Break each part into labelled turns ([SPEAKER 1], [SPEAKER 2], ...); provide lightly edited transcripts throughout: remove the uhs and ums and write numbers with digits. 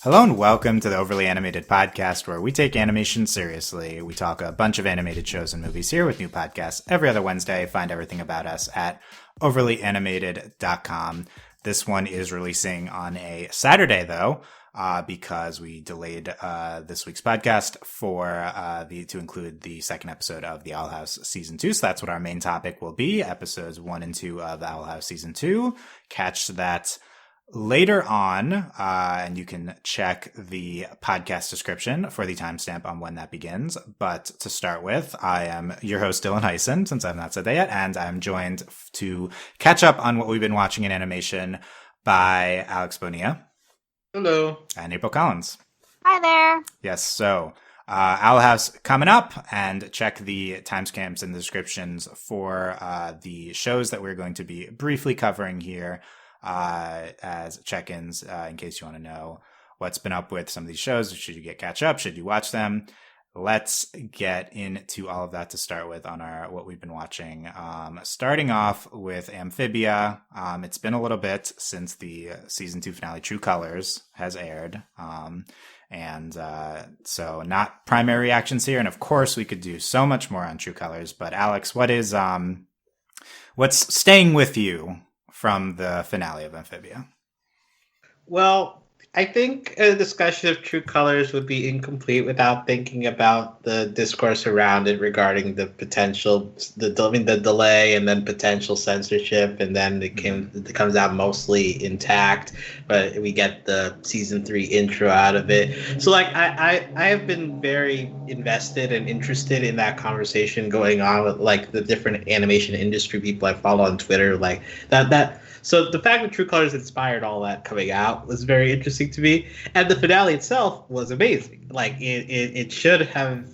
[SPEAKER 1] Hello and welcome to the Overly Animated Podcast, where we take animation seriously. We talk a bunch of animated shows and movies here with new podcasts every other Wednesday. Find everything about us at wwwoverlyanimatedcomp10825. This one is releasing on a Saturday, though, because we delayed this week's podcast to include the second episode of the Owl House Season 2. So that's what our main topic will be, episodes 1 and 2 of the Owl House Season 2. Catch that later on, and you can check the podcast description for the timestamp on when that begins. But to start with, I am your host, Dylan Heisen, since I've not said that yet, and I'm joined to catch up on what we've been watching in animation by Alex Bonilla.
[SPEAKER 2] Hello.
[SPEAKER 1] And April Collins.
[SPEAKER 3] Hi there.
[SPEAKER 1] Yes, so Owl House coming up, and check the timestamps in the descriptions for the shows that we're going to be briefly covering here. As check-ins, in case you want to know what's been up with some of these shows. Should you catch up? Should you watch them? Let's get into all of that to start with on what we've been watching. Starting off with Amphibia. It's been a little bit since the season 2 finale, True Colors, has aired. So not primary reactions here. And of course, we could do so much more on True Colors. But Alex, what's staying with you from the finale of Amphibia?
[SPEAKER 2] Well, I think a discussion of True Colors would be incomplete without thinking about the discourse around it regarding the potential, the delay and then potential censorship, and then it comes out mostly intact, but we get the season 3 intro out of it. So I have been very invested and interested in that conversation going on with like the different animation industry people I follow on Twitter, like that. So the fact that True Colors inspired all that coming out was very interesting to me, and the finale itself was amazing. Like it should have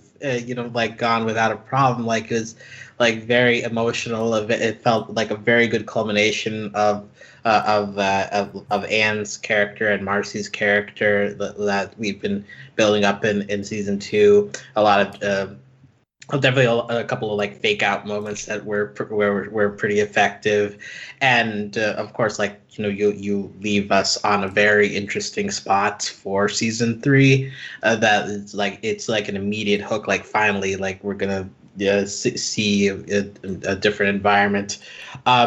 [SPEAKER 2] gone without a problem. Like it was like very emotional. It felt like a very good culmination of Anne's character and Marcy's character that we've been building up in season 2. A lot of definitely a couple of like fake out moments that were pretty effective, and of course, you leave us on a very interesting spot for season 3. That is it's like an immediate hook. Like finally, like we're gonna see a different environment.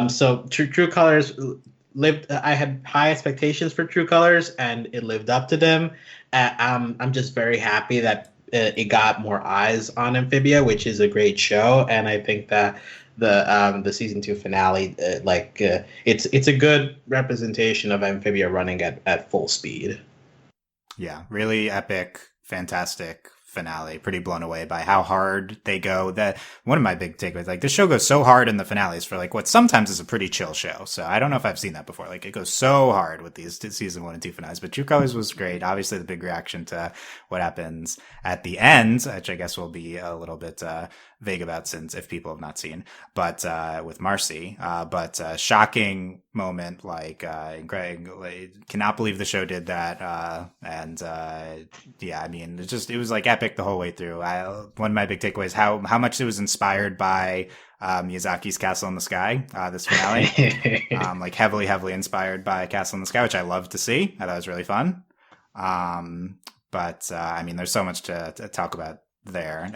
[SPEAKER 2] So True Colors lived. I had high expectations for True Colors, and it lived up to them. I'm just very happy that it got more eyes on Amphibia, which is a great show, and I think that the season 2 finale, it's a good representation of Amphibia running at full speed.
[SPEAKER 1] Yeah, really epic, fantastic finale. Pretty blown away by how hard they go. That one of my big takeaways, like this show goes so hard in the finales for like what sometimes is a pretty chill show. So I don't know if I've seen that before. Like it goes so hard with these season 1 and 2 finales, but True Colors was great. Obviously the big reaction to what happens at the end, which I guess will be a little bit vague about since if people have not seen, but with Marcy, but shocking moment, like Greg, cannot believe the show did that. Yeah, I mean, it was like epic the whole way through. One of my big takeaways, how much it was inspired by Miyazaki's Castle in the Sky, this finale, like heavily inspired by Castle in the Sky, which I love to see. I thought it was really fun. I mean, there's so much to talk about there.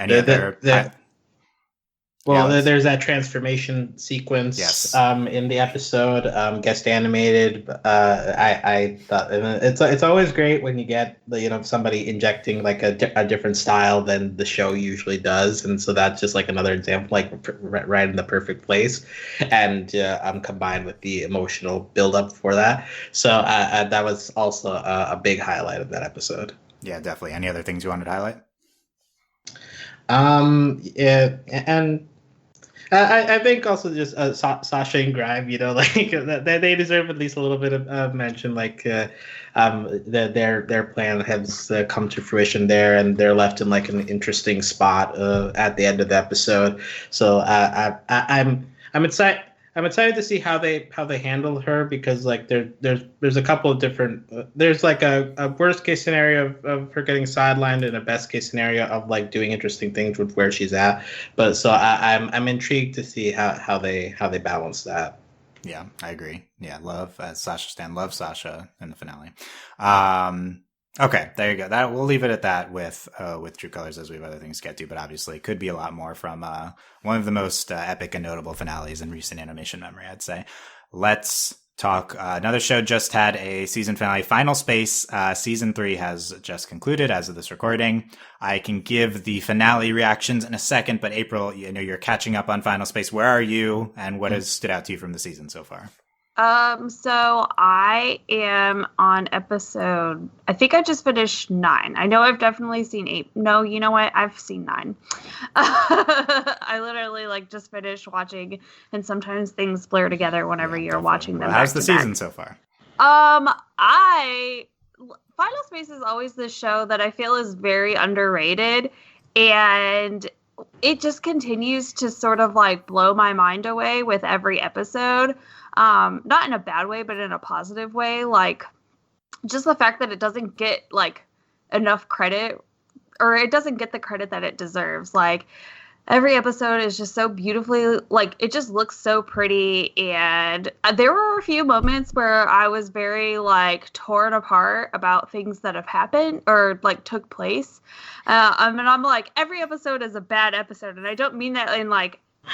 [SPEAKER 2] There's that transformation sequence,
[SPEAKER 1] yes,
[SPEAKER 2] in the episode, guest animated. I thought it's always great when you get somebody injecting like a different style than the show usually does, and so that's just like another example, like right in the perfect place, and combined with the emotional buildup for that. So that was also a big highlight of that episode.
[SPEAKER 1] Yeah, definitely. Any other things you wanted to highlight?
[SPEAKER 2] I think also just Sasha and Grime, they deserve at least a little bit of mention. Like their plan has come to fruition there, and they're left in like an interesting spot at the end of the episode. So I'm excited. I'm excited to see how they handle her, because like there's a couple of different there's like a worst case scenario of her getting sidelined and a best case scenario of like doing interesting things with where she's at. But so I'm intrigued to see how they balance that.
[SPEAKER 1] Yeah, I agree. Yeah, love Sasha Stan. Love Sasha in the finale. Okay, there you go. That we'll leave it at that with True Colors, as we have other things to get to, but obviously it could be a lot more from one of the most epic and notable finales in recent animation memory, I'd say. Let's talk. Another show just had a season finale. Final Space season 3 has just concluded as of this recording. I can give the finale reactions in a second, but April, you know, you're catching up on Final Space. Where are you, and what has stood out to you from the season so far?
[SPEAKER 3] So I am on episode, I think I just finished 9. I know I've definitely seen 8. No, you know what? I've seen 9. I literally just finished watching, and sometimes things blur together whenever you're watching them.
[SPEAKER 1] How's the season so far?
[SPEAKER 3] Final Space is always this show that I feel is very underrated, and it just continues to sort of blow my mind away with every episode. Not in a bad way, but in a positive way. Just the fact that it doesn't get enough credit, or it doesn't get the credit that it deserves. Every episode is just so beautifully, it just looks so pretty. And there were a few moments where I was very torn apart about things that have happened or took place. And I'm every episode is a bad episode. And I don't mean that in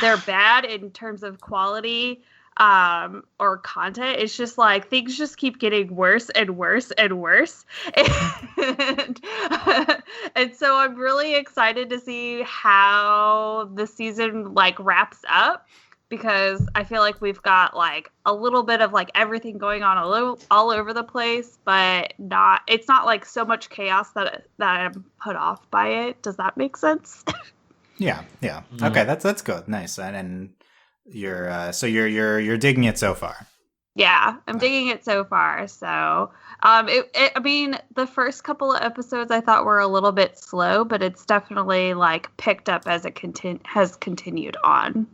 [SPEAKER 3] they're bad in terms of quality or content. It's just things just keep getting worse and worse and worse. And so I'm really excited to see how the season wraps up, because I feel we've got a little bit of everything going on all over the place, but it's not so much chaos that I'm put off by it. Does that make sense?
[SPEAKER 1] Yeah. Mm-hmm. Okay, that's good. Nice. And you're digging it so far.
[SPEAKER 3] Yeah, I'm digging it so far. So, I mean, the first couple of episodes I thought were a little bit slow, but it's definitely picked up as it has continued on.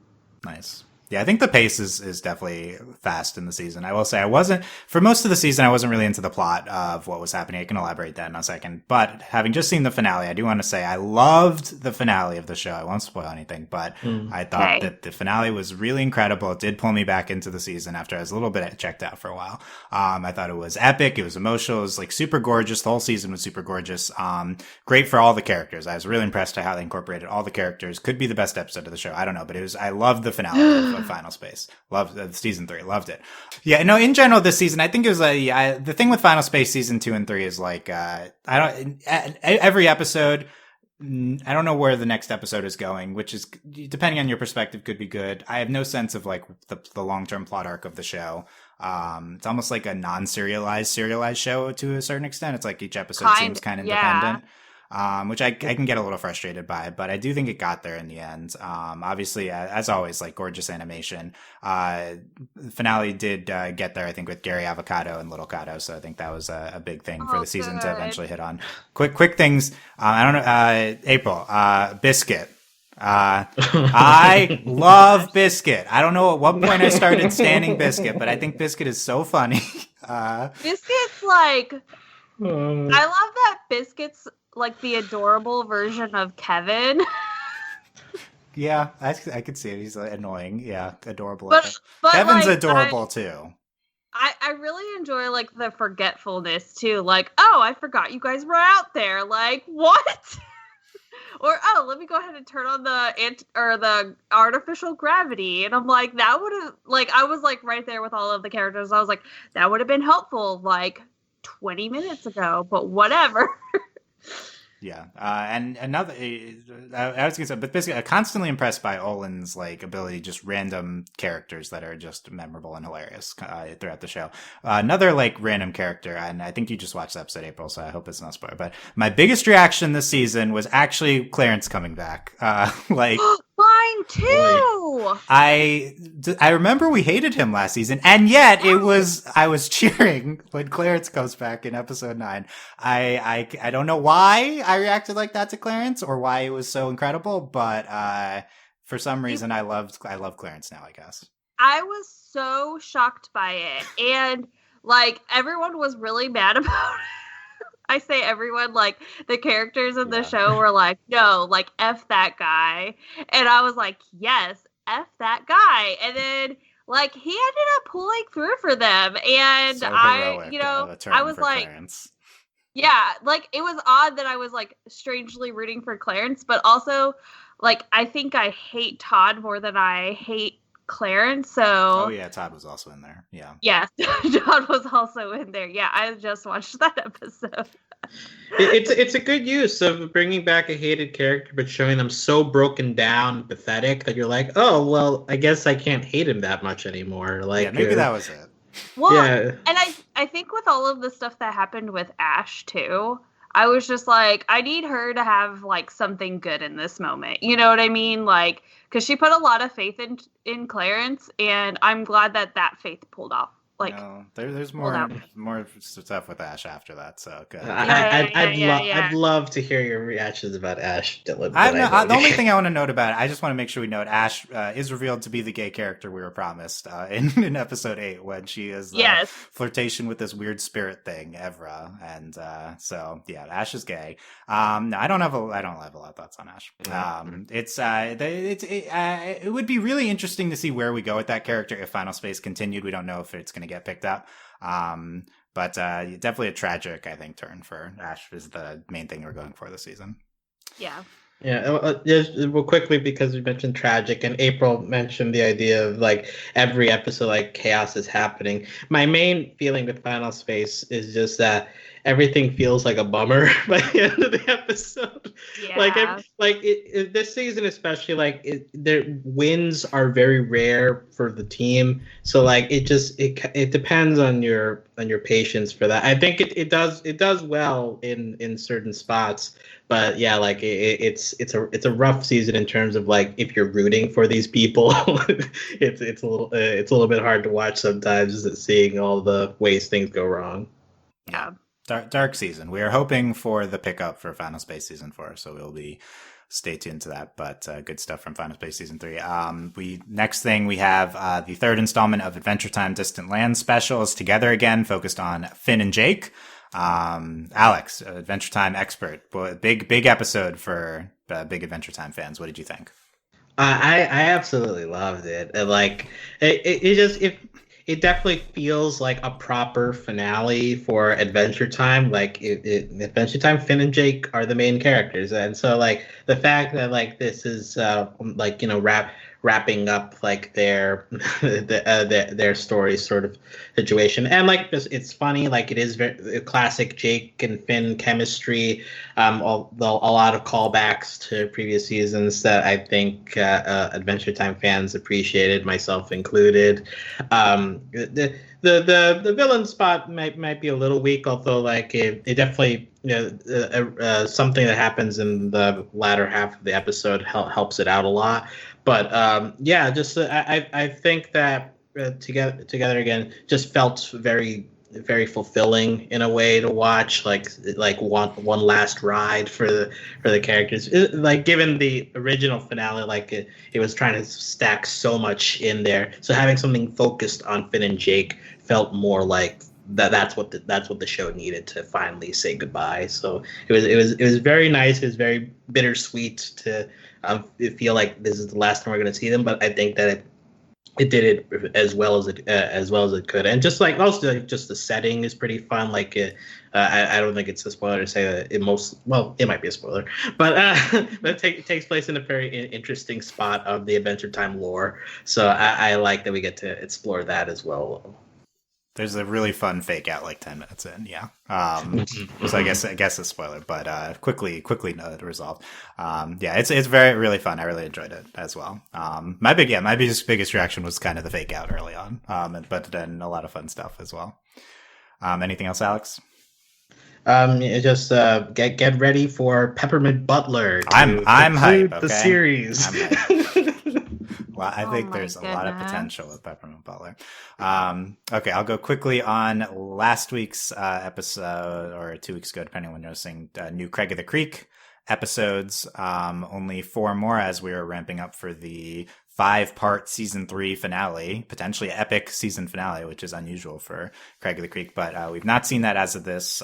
[SPEAKER 1] Nice. Yeah, I think the pace is definitely fast in the season. I will say for most of the season, I wasn't really into the plot of what was happening. I can elaborate that in a second. But having just seen the finale, I do want to say I loved the finale of the show. I won't spoil anything, but I thought that the finale was really incredible. It did pull me back into the season after I was a little bit checked out for a while. I thought it was epic. It was emotional. It was super gorgeous. The whole season was super gorgeous. Great for all the characters. I was really impressed at how they incorporated all the characters. Could be the best episode of the show. I don't know, but I loved the finale of Final Space. Loved season 3. Loved it. Yeah, no, in general, this season, I think it was the thing with Final Space season 2 and 3 is every episode, I don't know where the next episode is going, which is, depending on your perspective, could be good. I have no sense of the long-term plot arc of the show. It's almost like a serialized show to a certain extent. It's each episode seems kind of independent. Which I can get a little frustrated by, but I do think it got there in the end. Obviously, as always, gorgeous animation. The finale did get there, I think, with Gary Avocado and Little Kato, so I think that was a big thing for the season to eventually hit on. Quick things. I don't know, April, Biscuit. I love Biscuit. I don't know at what point I started standing Biscuit, but I think Biscuit is so funny.
[SPEAKER 3] Biscuit's I love that Biscuit's the adorable version of Kevin.
[SPEAKER 1] Yeah, I could see it. He's annoying. Yeah, adorable.
[SPEAKER 3] But
[SPEAKER 1] Kevin's adorable too.
[SPEAKER 3] I really enjoy the forgetfulness too. Oh, I forgot you guys were out there. What? Or let me go ahead and turn on the artificial gravity, and I'm that would have I was right there with all of the characters. I was that would have been helpful 20 minutes ago, but whatever.
[SPEAKER 1] Yeah, and another, I was gonna say, but basically, I'm constantly impressed by Olin's ability, just random characters that are just memorable and hilarious throughout the show. Another random character, and I think you just watched the episode, April, so I hope it's not spoiled. But my biggest reaction this season was actually Clarence coming back.
[SPEAKER 3] Mine too.
[SPEAKER 1] I remember we hated him last season, and yet I was cheering when Clarence comes back in episode 9. I don't know why I reacted like that to Clarence or why it was so incredible, but for some reason I love Clarence now, I guess.
[SPEAKER 3] I was so shocked by it, and everyone was really mad about it. I say everyone, the characters in the show were no, F that guy. And I was yes, F that guy. And then, he ended up pulling through for them. And
[SPEAKER 1] so
[SPEAKER 3] I was
[SPEAKER 1] Clarence.
[SPEAKER 3] Yeah, like it was odd that I was like strangely rooting for Clarence, but also like I think I hate Todd more than I hate Clarence.
[SPEAKER 1] Oh
[SPEAKER 3] So
[SPEAKER 1] yeah, Todd was also in there. Yeah.
[SPEAKER 3] yes, Todd was also in there. Yeah, I just watched that episode.
[SPEAKER 2] It's a good use of bringing back a hated character, but showing them so broken down, and pathetic that you're like, oh well, I guess I can't hate him that much anymore.
[SPEAKER 1] Yeah,
[SPEAKER 2] Like,
[SPEAKER 1] maybe that was it.
[SPEAKER 3] Well,
[SPEAKER 2] yeah,
[SPEAKER 3] and I think with all of the stuff that happened with Ash too, I was just like, I need her to have like something good in this moment. You know what I mean? Like, because she put a lot of faith in Clarence, and I'm glad that that faith pulled off. Like,
[SPEAKER 1] No, there's
[SPEAKER 3] pulled out.
[SPEAKER 1] more stuff with Ash after that. So good.
[SPEAKER 2] I'd love to hear your reactions about Ash, Dylan. But
[SPEAKER 1] The only thing I want to note about it, I just want to make sure we note Ash is revealed to be the gay character we were promised in episode 8 when she is flirtation with this weird spirit thing, Evra, and so yeah, Ash is gay. No, I don't have a lot of thoughts on Ash. It would be really interesting to see where we go with that character if Final Space continued. We don't know if it's going to get picked up. But definitely a tragic, I think, turn for Ash is the main thing we're going for this season.
[SPEAKER 3] Yeah.
[SPEAKER 2] Yeah, just well, quickly, because we mentioned tragic, and April mentioned the idea of like every episode, like chaos is happening. My main feeling with Final Space is just that everything feels like a bummer by the end of the episode.
[SPEAKER 3] Yeah.
[SPEAKER 2] This season, especially, their wins are very rare for the team. So like it depends on your patience for that. I think it does well in certain spots. But yeah, like it's a rough season in terms of like if you're rooting for these people, it's a little bit hard to watch sometimes, seeing all the ways things go wrong.
[SPEAKER 3] Yeah,
[SPEAKER 1] dark season. We are hoping for the pickup for Final Space season 4, so we'll be stay tuned to that. But good stuff from Final Space season 3. Next thing we have the third installment of Adventure Time Distant Lands special is together again, focused on Finn and Jake. Alex, Adventure Time expert, big episode for big Adventure Time fans. What did you think?
[SPEAKER 2] I absolutely loved it. It definitely feels like a proper finale for Adventure Time. Like Adventure Time, Finn and Jake are the main characters, and so like the fact that like this is wrapping up like their story sort of situation, and like it's funny, like it is very classic Jake and Finn chemistry, a lot of callbacks to previous seasons that I think Adventure Time fans appreciated, myself included. The villain spot might be a little weak, although like it definitely something that happens in the latter half of the episode helps it out a lot. But I think that together again just felt very very fulfilling in a way to watch, like one last ride for the characters. Like given the original finale, like it was trying to stack so much in there, so having something focused on Finn and Jake felt more like that's what the show needed to finally say goodbye. So it was very nice. It was very bittersweet to feel like this is the last time we're going to see them, but I think that it did it as well as it could, and just like also like, just the setting is pretty fun. Like I don't think it's a spoiler to say that it might be a spoiler, but it takes place in a very interesting spot of the Adventure Time lore. So I like that we get to explore that as well.
[SPEAKER 1] There's a really fun fake out like 10 minutes in, yeah. So I guess a spoiler, but quickly resolved. It's very really fun. I really enjoyed it as well. My biggest reaction was kind of the fake out early on, but then a lot of fun stuff as well. Anything else, Alex?
[SPEAKER 2] Just get ready for Peppermint Butler.
[SPEAKER 1] I'm hyped. Okay?
[SPEAKER 2] The series.
[SPEAKER 1] I'm hyped. Well, I think there's a lot of potential with Peppermint Butler. Okay, I'll go quickly on last week's episode, or 2 weeks ago, depending on when you're listening, new Craig of the Creek episodes. Only 4 more as we are ramping up for the 5-part season 3 finale, potentially epic season finale, which is unusual for Craig of the Creek. But we've not seen that as of this.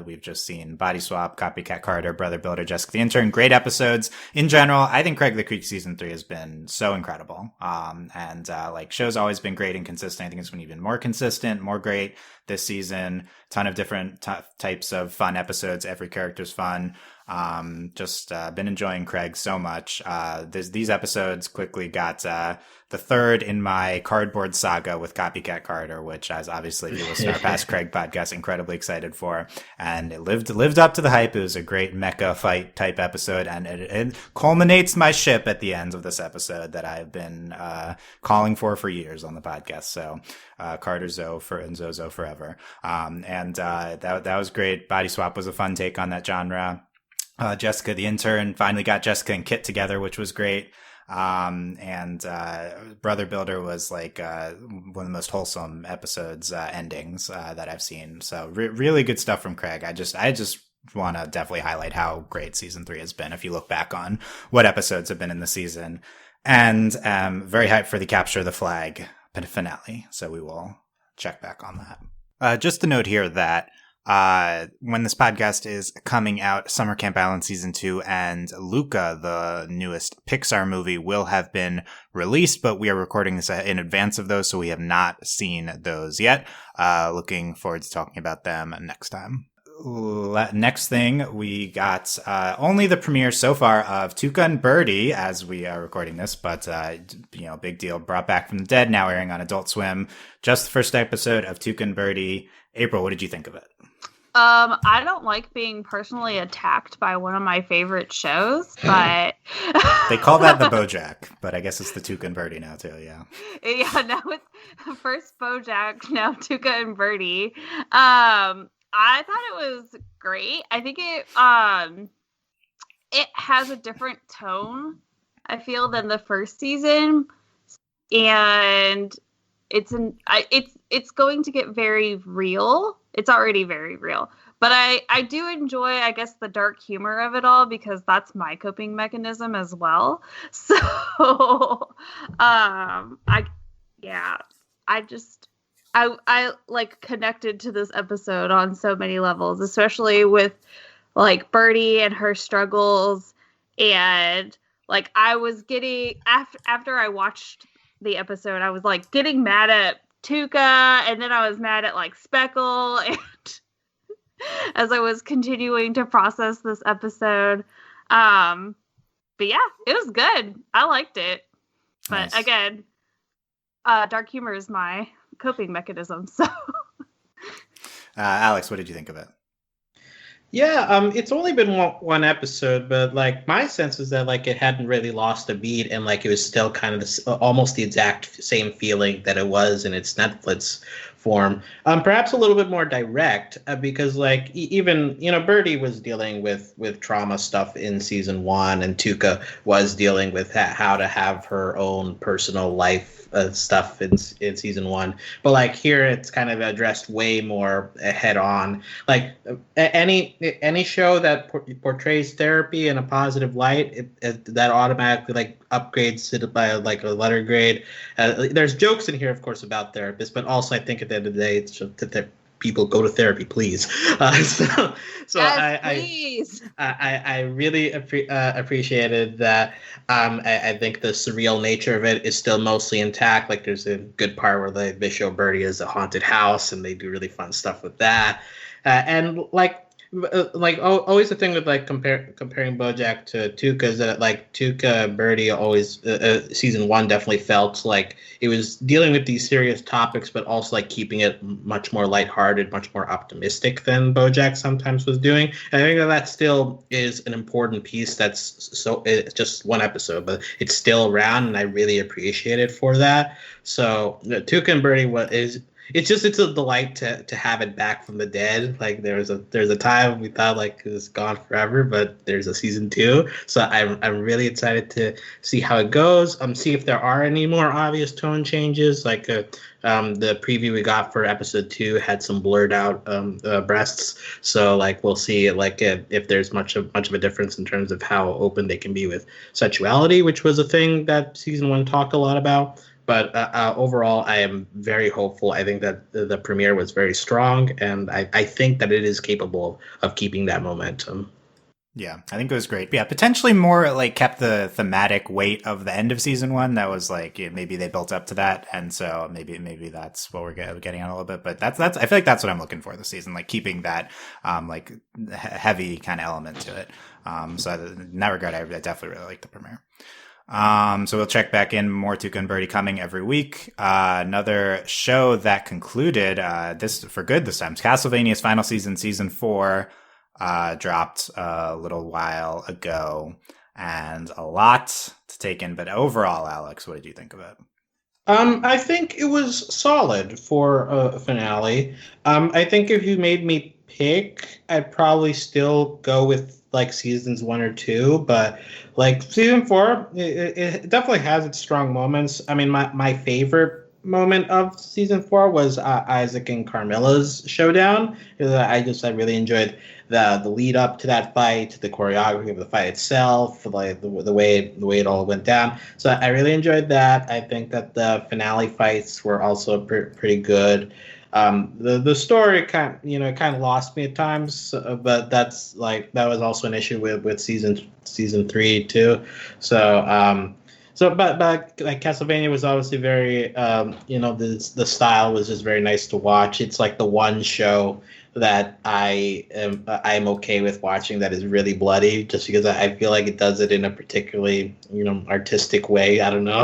[SPEAKER 1] We've just seen Body Swap, Copycat Carter, Brother Builder, Jessica the Intern. Great episodes. In general, I think Craig of the Creek season 3 has been so incredible. Like show's always been great and consistent. I think it's been even more consistent, more great this season. Ton of different types of fun episodes. Every character's fun. Been enjoying Craig so much. These episodes quickly got the third in my cardboard saga with Copycat Carter, which, as obviously you listen to our past Craig podcast, incredibly excited for, and it lived up to the hype. It was a great mecha fight type episode, and it culminates my ship at the end of this episode that I've been calling for years on the podcast. So Carter Zoe and Zozo forever. That was great. Body Swap was a fun take on that genre. Jessica the Intern finally got Jessica and Kit together, which was great. Brother Builder was like one of the most wholesome episodes endings that I've seen. So really good stuff from Craig. I just want to definitely highlight how great season 3 has been if you look back on what episodes have been in the season. And very hyped for the Capture the Flag finale. So we will check back on that. Just a note here that when this podcast is coming out, Summer Camp Island Season 2 and Luca, the newest Pixar movie, will have been released, but we are recording this in advance of those, so we have not seen those yet. Looking forward to talking about them next time. Next thing, we got only the premiere so far of Tuca and Birdie as we are recording this, but big deal, brought back from the dead, now airing on Adult Swim. Just the first episode of Tuca and Birdie. April, what did you think of it?
[SPEAKER 3] I don't like being personally attacked by one of my favorite shows, but
[SPEAKER 1] they call that the BoJack, but I guess it's the Tuca and Birdie now too. Yeah.
[SPEAKER 3] Yeah. Now it's first BoJack, now Tuca and Birdie. I thought it was great. I think it has a different tone, I feel, than the first season, and it's going to get very real. It's already very real, but I do enjoy, I guess, the dark humor of it all, because that's my coping mechanism as well. So, I like connected to this episode on so many levels, especially with like Birdie and her struggles, and like I was getting after I watched the episode, I was like getting mad at Tuca, and then I was mad at like Speckle, and as I was continuing to process this episode. But yeah, it was good. I liked it. But nice. Again, dark humor is my coping mechanism. So
[SPEAKER 1] Alex, what did you think of it?
[SPEAKER 2] Yeah, it's only been one episode, but like my sense is that like it hadn't really lost a beat, and like it was still kind of almost the exact same feeling that it was in its Netflix form. Perhaps a little bit more direct, because like even Birdie was dealing with trauma stuff in season 1, and Tuca was dealing with how to have her own personal life stuff in season 1, but like here it's kind of addressed way more head on. Like any show that portrays therapy in a positive light, that automatically like upgrades it by like a letter grade. There's jokes in here, of course, about therapists, but also I think at the end of the day, it's just that people go to therapy, please. So yes, please. I really appreciated that. I think the surreal nature of it is still mostly intact. Like there's a good part where they show Birdie as a haunted house, and they do really fun stuff with that. And always the thing with like comparing BoJack to Tuca is that like Tuca Birdie always season 1 definitely felt like it was dealing with these serious topics, but also like keeping it much more lighthearted, much more optimistic than BoJack sometimes was doing. And I think that still is an important piece. It's just one episode, but it's still around, and I really appreciate it for that. So Tuca and Birdie it's a delight to have it back from the dead. Like there's a time we thought like it was gone forever, but there's a season 2. So I'm really excited to see how it goes. See if there are any more obvious tone changes. Like the preview we got for episode 2 had some blurred out breasts. So like we'll see like if there's much of a difference in terms of how open they can be with sexuality, which was a thing that season 1 talked a lot about. But overall, I am very hopeful. I think that the premiere was very strong, and I think that it is capable of keeping that momentum.
[SPEAKER 1] Yeah, I think it was great. Yeah, potentially more like kept the thematic weight of the end of season 1. That was like maybe they built up to that, and so maybe that's what we're getting on a little bit. But that's I feel like that's what I'm looking for this season, like keeping that like heavy kind of element to it. So in that regard, I definitely really like the premiere. So we'll check back in. More Tuca and Birdie coming every week. Another show that concluded this for good this time. Castlevania's final season, season 4, dropped a little while ago, and a lot to take in. But overall, Alex, what did you think of it?
[SPEAKER 2] I think it was solid for a finale. I think if you made me pick, I'd probably still go with like seasons 1 or 2, but like season 4, it definitely has its strong moments. I mean, my favorite moment of season 4 was Isaac and Carmilla's showdown. I really enjoyed the lead up to that fight, the choreography of the fight itself, like the way it all went down. So I really enjoyed that. I think that the finale fights were also pretty good. The story kind of lost me at times, but that was also an issue with season 3 too. But like Castlevania was obviously very the style was just very nice to watch. It's like the one show that I'm okay with watching that is really bloody, just because I feel like it does it in a particularly artistic way. I don't know,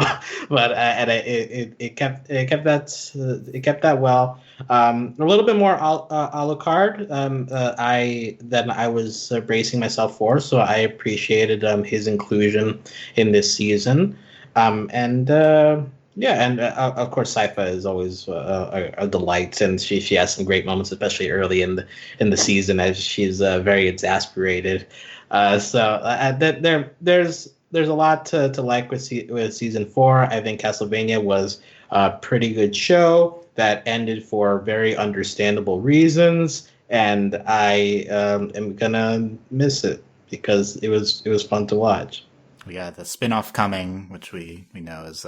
[SPEAKER 2] but it kept that well. A little bit more a la carte than I was bracing myself for, so I appreciated his inclusion in this season. Of course, Saifa is always a delight, and she has some great moments, especially early in the season, as she's very exasperated. There's a lot to like with season 4. I think Castlevania was a pretty good show that ended for very understandable reasons, and I am gonna miss it because it was fun to watch.
[SPEAKER 1] We got the spinoff coming, which we know is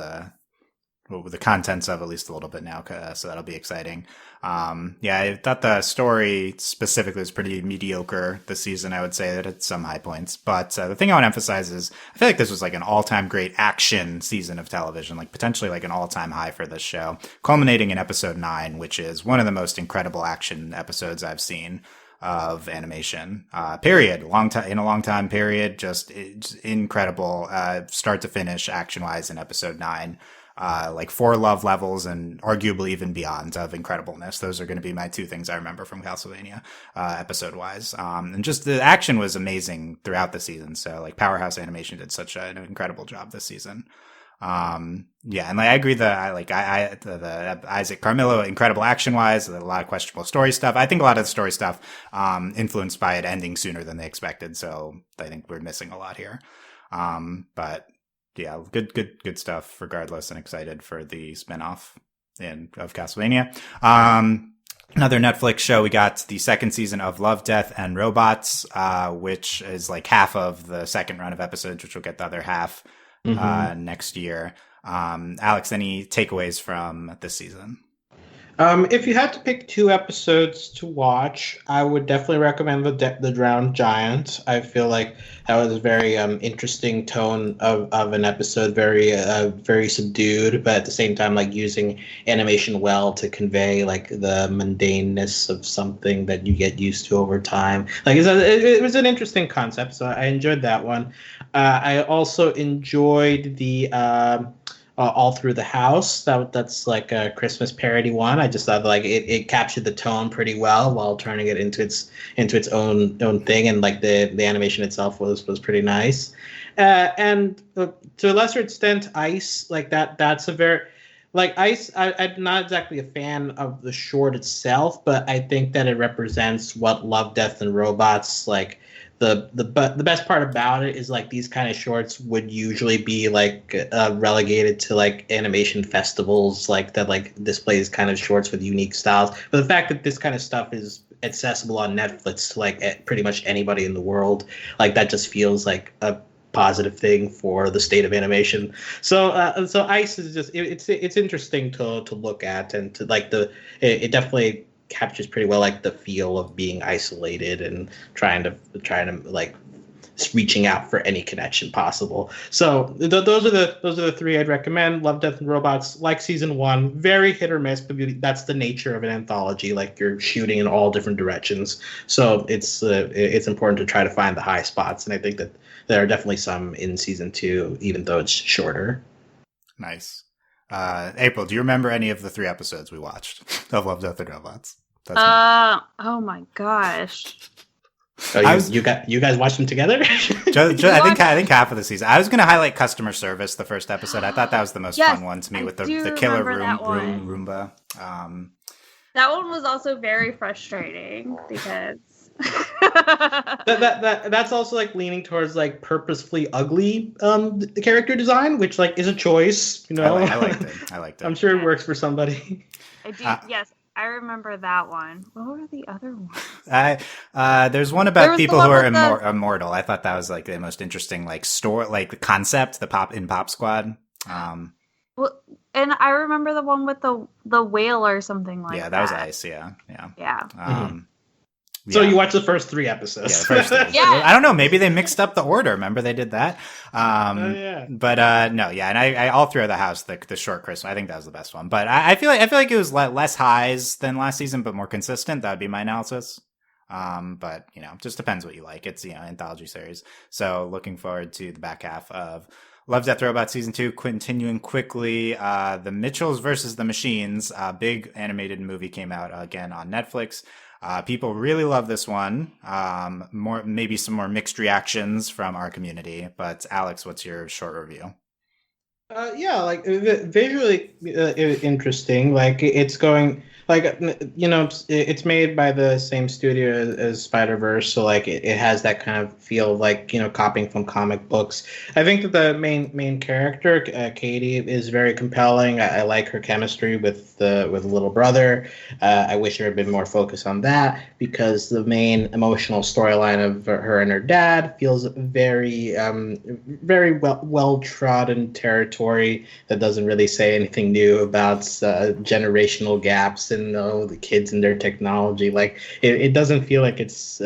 [SPEAKER 1] with the contents of at least a little bit now, so that'll be exciting. I thought the story specifically was pretty mediocre this season. I would say that it's some high points, but the thing I want to emphasize is I feel like this was like an all-time great action season of television, like potentially like an all-time high for this show, culminating in episode 9, which is one of the most incredible action episodes I've seen of animation, period. In a long time period, just incredible, start to finish action wise in episode 9. Like 4 love levels and arguably even beyond of incredibleness. Those are going to be my 2 things I remember from Castlevania, episode wise. And just the action was amazing throughout the season. So like Powerhouse Animation did such an incredible job this season. And like I agree that the Isaac Carmilla, incredible action wise, a lot of questionable story stuff. I think a lot of the story stuff, influenced by it ending sooner than they expected. So I think we're missing a lot here. But yeah, good stuff regardless, and excited for the spinoff of Castlevania. Another Netflix show, we got the second season of Love, Death, and Robots, which is like half of the second run of episodes, which will get the other half next year. Alex, any takeaways from this season?
[SPEAKER 2] If you had to pick 2 episodes to watch, I would definitely recommend the Drowned Giant. I feel like that was a very interesting tone of an episode, very subdued, but at the same time, like using animation well to convey like the mundaneness of something that you get used to over time. Like it was an interesting concept, so I enjoyed that one. I also enjoyed the All Through the House. That's like a Christmas parody one. I just thought like it captured the tone pretty well while turning it into its own thing, and like the animation itself was pretty nice. And to a lesser extent, Ice, like that's a very like Ice, I'm not exactly a fan of the short itself, but I think that it represents what Love, Death, and Robots like. The best part about it is like these kind of shorts would usually be like relegated to like animation festivals like that like displays kind of shorts with unique styles. But the fact that this kind of stuff is accessible on Netflix to like pretty much anybody in the world, like that just feels like a positive thing for the state of animation. So Ice is just it's interesting to look at and to like it definitely captures pretty well like the feel of being isolated and trying to like reaching out for any connection possible. So those are the three I'd recommend. Love, Death, and Robots, like season one, very hit or miss, but that's the nature of an anthology. Like you're shooting in all different directions, so it's important to try to find the high spots, and I think that there are definitely some in season two, even though it's shorter.
[SPEAKER 1] Nice. April, do you remember any of the 3 episodes we watched of Love, Death, and Robots?
[SPEAKER 3] Oh my gosh.
[SPEAKER 2] Oh, you guys watched them together?
[SPEAKER 1] I think half of the season. I was going to highlight Customer Service, the first episode. I thought that was the most fun one to me with the killer Roomba.
[SPEAKER 3] That one was also very frustrating because
[SPEAKER 2] that's also like leaning towards like purposefully ugly character design, which like is a choice, you know.
[SPEAKER 1] I liked it.
[SPEAKER 2] I'm sure it works for somebody.
[SPEAKER 3] I do. Yes, I remember that one. What were the other ones?
[SPEAKER 1] There's one about people who are immortal. I thought that was like the most interesting like like the concept, the Pop Squad.
[SPEAKER 3] Well, and I remember the one with the whale or something like that.
[SPEAKER 1] Yeah, that was Ice. Yeah.
[SPEAKER 2] So you watched the first 3 episodes.
[SPEAKER 1] Yeah, the first 3.
[SPEAKER 3] Yeah.
[SPEAKER 1] I don't know. Maybe they mixed up the order. Remember they did that? But no, yeah. And I all through the house, the short Christmas, I think that was the best one. But I feel like it was less highs than last season, but more consistent. That would be my analysis. But you know, just depends what you like. It's, you know, anthology series. So looking forward to the back half of Love, Death, Robots season 2, continuing quickly. The Mitchells versus the Machines, big animated movie came out again on Netflix. People really love this one. Maybe some more mixed reactions from our community. But Alex, what's your short review?
[SPEAKER 2] Yeah, like visually interesting. Like it's going, like, you know, it's made by the same studio as Spider-Verse, so like it has that kind of feel of like, you know, copying from comic books. I think that the main character, Katie, is very compelling. I like her chemistry with the little brother. I wish there had been more focus on that because the main emotional storyline of her and her dad feels very well trodden territory that doesn't really say anything new about generational gaps and the kids and their technology. Like it doesn't feel like it's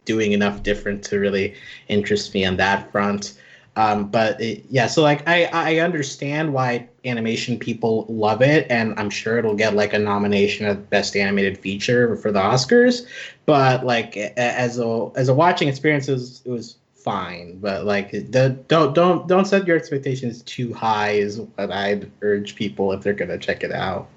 [SPEAKER 2] doing enough different to really interest me on that front. So like I understand why animation people love it, and I'm sure it'll get like a nomination of best animated feature for the Oscars. But like as a watching experience, it was fine. But like don't set your expectations too high is what I'd urge people if they're gonna check it out.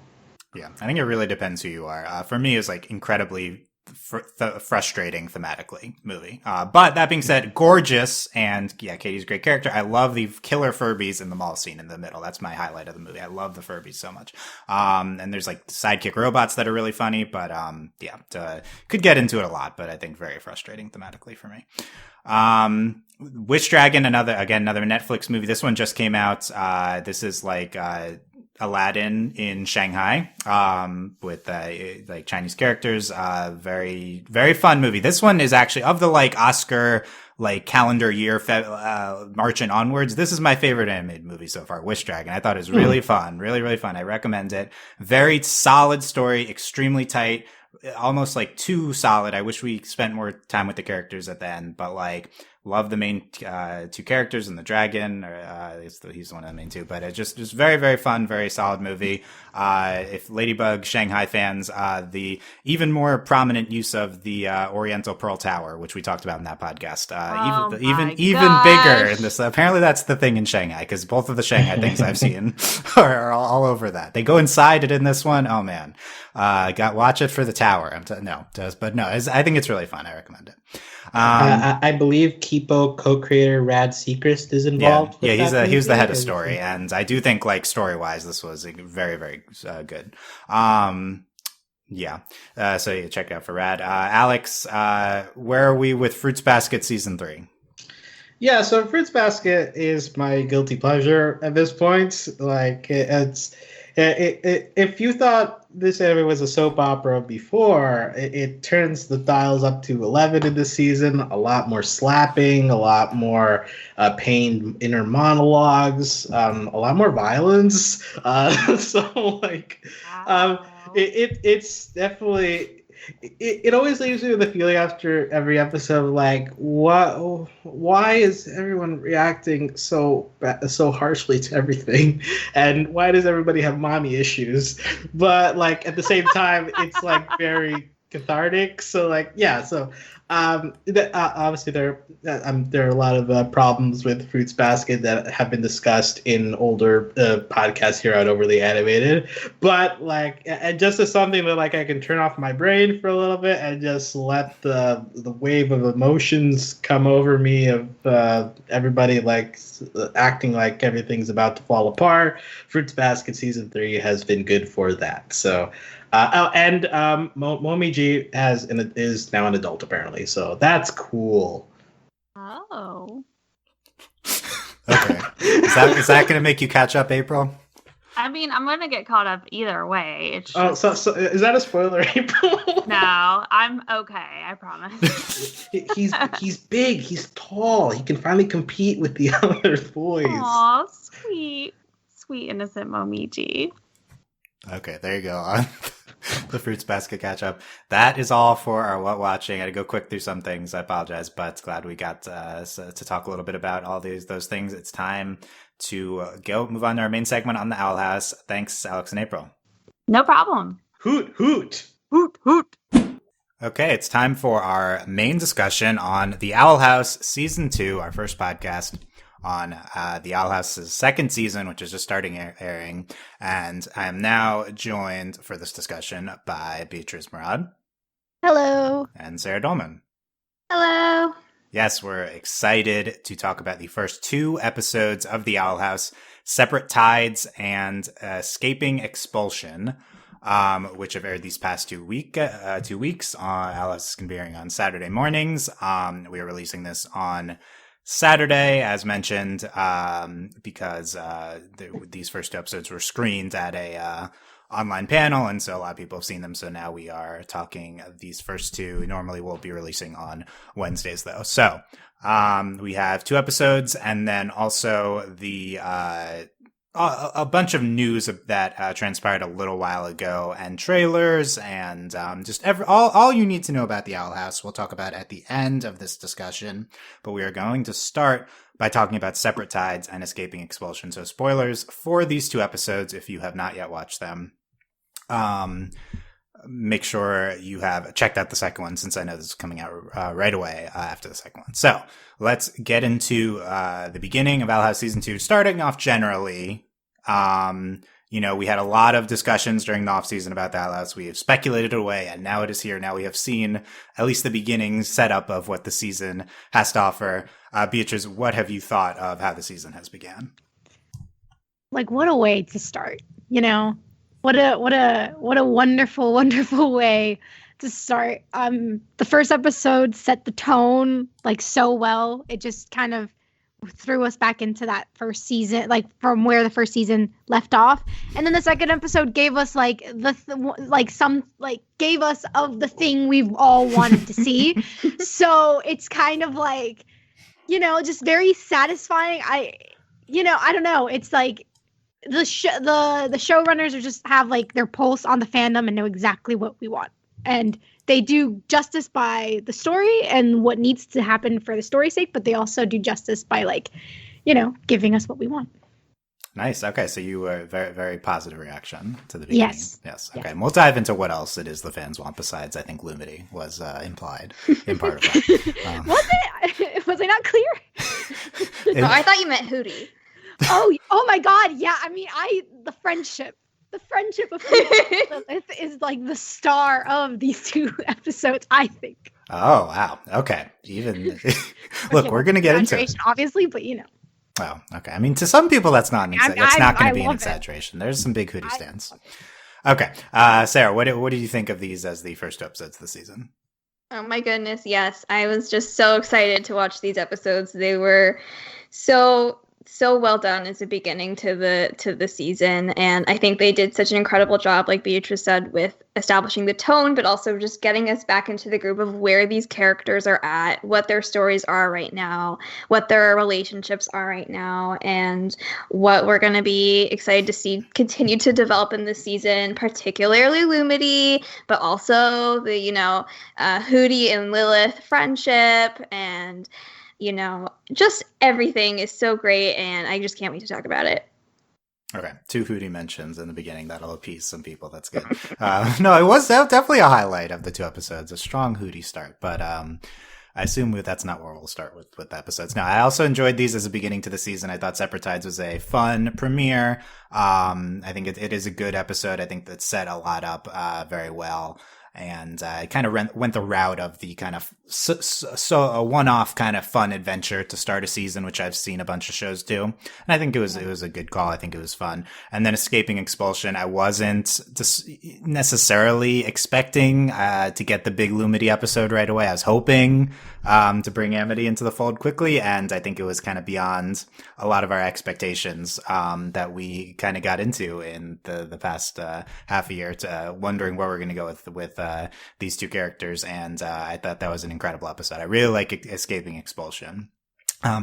[SPEAKER 1] Yeah, I think it really depends who you are. For me, it's like incredibly frustrating thematically movie. But that being said, gorgeous, and yeah, Katie's a great character. I love the killer Furbies in the mall scene in the middle. That's my highlight of the movie. I love the Furbies so much. And there's like sidekick robots that are really funny, but could get into it a lot, but I think very frustrating thematically for me. Wish Dragon, another Netflix movie. This one just came out. This is like Aladdin in Shanghai, with like Chinese characters. Very, very fun movie. This one is actually of the like Oscar like calendar year marching onwards. This is my favorite animated movie so far, Wish Dragon. I thought it was really fun, really, really fun. I recommend it. Very solid story, extremely tight, almost like too solid. I wish we spent more time with the characters at the end, but like love the main 2 characters and the dragon. He's one of the main 2, but it's just very, very fun, very solid movie. If Ladybug Shanghai fans, the even more prominent use of the Oriental Pearl Tower, which we talked about in that podcast, even bigger in this. Apparently, that's the thing in Shanghai because both of the Shanghai things I've seen are all over that. They go inside it in this one. Oh man, watch it for the tower. I think it's really fun. I recommend it.
[SPEAKER 2] I believe Key Tipo co-creator Rad Seacrest is involved.
[SPEAKER 1] Yeah,
[SPEAKER 2] with
[SPEAKER 1] he was the head of
[SPEAKER 2] movie?
[SPEAKER 1] story, and I do think like story wise, this was very very good. Yeah, so yeah, check it out for Rad. Alex, where are we with Fruits Basket season 3?
[SPEAKER 2] Yeah, so Fruits Basket is my guilty pleasure at this point. Like if you thought this anime was a soap opera before, it turns the dials up to 11 in this season. A lot more slapping, a lot more pained inner monologues, a lot more violence. So like, um,
[SPEAKER 3] Wow.
[SPEAKER 2] it's definitely. It always leaves me with a feeling after every episode of like, why is everyone reacting so harshly to everything, and why does everybody have mommy issues? But like at the same time, it's like very cathartic. So like yeah, so obviously there are a lot of problems with Fruits Basket that have been discussed in older podcasts here on Overly Animated, but like and just as something that like I can turn off my brain for a little bit and just let the wave of emotions come over me of everybody like acting like everything's about to fall apart. Fruits Basket season 3 has been good for that. So Momiji is now an adult apparently, so that's cool.
[SPEAKER 3] Oh.
[SPEAKER 1] Okay, is that going to make you catch up, April?
[SPEAKER 3] I mean, I'm gonna get caught up either way. It's
[SPEAKER 2] Oh,
[SPEAKER 3] just...
[SPEAKER 2] so is that a spoiler, April?
[SPEAKER 3] No, I'm okay. I promise.
[SPEAKER 2] He's big. He's tall. He can finally compete with the other boys.
[SPEAKER 3] Aw, sweet innocent Momiji.
[SPEAKER 1] Okay, there you go. On the Fruits Basket catch up. That is all for our What Watching. I had to go quick through some things. I apologize, but glad we got to talk a little bit about all those things. It's time to move on to our main segment on the Owl House. Thanks, Alex and April.
[SPEAKER 3] No problem.
[SPEAKER 2] Hoot hoot.
[SPEAKER 3] Hoot hoot.
[SPEAKER 1] Okay, it's time for our main discussion on the Owl House season 2, our first podcast on the Owl House's second season, which is just starting airing. And I am now joined for this discussion by Beatrice Murad.
[SPEAKER 4] Hello.
[SPEAKER 1] And Sarah Dolman.
[SPEAKER 4] Hello.
[SPEAKER 1] Yes, we're excited to talk about the first 2 episodes of the Owl House, Separate Tides and Escaping Expulsion, which have aired these past 2 weeks. Owl House is going to be airing on Saturday mornings. We are releasing this on Saturday, as mentioned, because these first 2 episodes were screened at a online panel, and so a lot of people have seen them. So now we are talking these first 2. Normally we'll be releasing on Wednesdays, though. So we have 2 episodes, and then also the a bunch of news that transpired a little while ago, and trailers, and just all you need to know about the Owl House we'll talk about at the end of this discussion. But we are going to start by talking about Separate Tides and Escaping Expulsion. So spoilers for these 2 episodes if you have not yet watched them. Make sure you have checked out the second one, since I know this is coming out right away after the second one. So let's get into the beginning of Owl House season 2, starting off generally. We had a lot of discussions during the off season about the Owl House. We have speculated it away, and now it is here. Now we have seen at least the beginning setup of what the season has to offer. Beatrice, what have you thought of how the season has began?
[SPEAKER 4] Like, what a way to start, What a wonderful, wonderful way to start. The first episode set the tone like so well. It just kind of threw us back into that first season, like from where the first season left off. And then the second episode gave us like gave us of the thing we've all wanted to see. So it's kind of like, just very satisfying. I don't know. It's like the showrunners are just have like their pulse on the fandom and know exactly what we want. And they do justice by the story and what needs to happen for the story's sake, but they also do justice by giving us what we want.
[SPEAKER 1] Nice. Okay, so you were very, very positive reaction to the beginning. Yes. Okay, and we'll dive into what else it is the fans want besides, I think, Lumity was implied in part of that.
[SPEAKER 4] Was it? Was I not clear?
[SPEAKER 5] I thought you meant Hootie.
[SPEAKER 4] Oh my God. Yeah. I mean, the friendship. The friendship of Lilith is like the star of these 2 episodes, I think.
[SPEAKER 1] Oh, wow. Okay. Even look, we're going to get into it.
[SPEAKER 4] Obviously, but you know.
[SPEAKER 1] Oh, okay. I mean, to some people, that's not an that's not going to be an exaggeration. There's some big Hootie stands. Okay. Sarah, what did you think of these as the first 2 episodes of the season?
[SPEAKER 5] Oh my goodness, yes. I was just so excited to watch these episodes. They were so well done as a beginning to the season, and I think they did such an incredible job, like Beatrice said, with establishing the tone, but also just getting us back into the groove of where these characters are at, what their stories are right now, what their relationships are right now, and what we're going to be excited to see continue to develop in this season, particularly Lumity, but also the Hootie and Lilith friendship, and just everything is so great, and I just can't wait to talk about it.
[SPEAKER 1] Okay, 2 Hootie mentions in the beginning. That'll appease some people. That's good. No, it was definitely a highlight of the 2 episodes. A strong Hootie start, but I assume that's not where we'll start with episodes. Now, I also enjoyed these as a beginning to the season. I thought Separate Tides was a fun premiere. I think it is a good episode. I think that set a lot up very well. And it kind of went the route of the kind of so a one-off kind of fun adventure to start a season, which I've seen a bunch of shows do. And I think it was a good call. I think it was fun. And then Escaping Expulsion, I wasn't necessarily expecting to get the big Lumity episode right away. I was hoping to bring Amity into the fold quickly, and I think it was kind of beyond a lot of our expectations that we kind of got into in the past half a year, wondering where we're going to go with these 2 characters, and I thought that was an incredible episode. I really like Escaping Expulsion.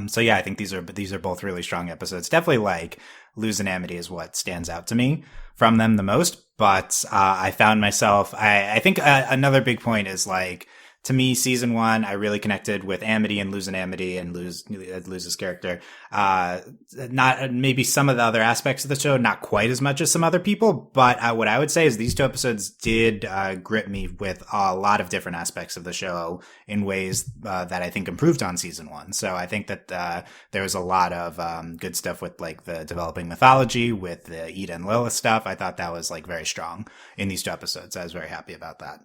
[SPEAKER 1] So yeah, I think these are both really strong episodes. Definitely like Luz and Amity is what stands out to me from them the most, but I found myself, I think another big point is like, to me, season 1, I really connected with Amity and Luz and Amity and Luz's character. Not maybe some of the other aspects of the show, not quite as much as some other people, but what I would say is these 2 episodes did grip me with a lot of different aspects of the show in ways that I think improved on season 1. So I think that there was a lot of good stuff with like the developing mythology, with the Ida and Lilith stuff. I thought that was like very strong in these 2 episodes. I was very happy about that.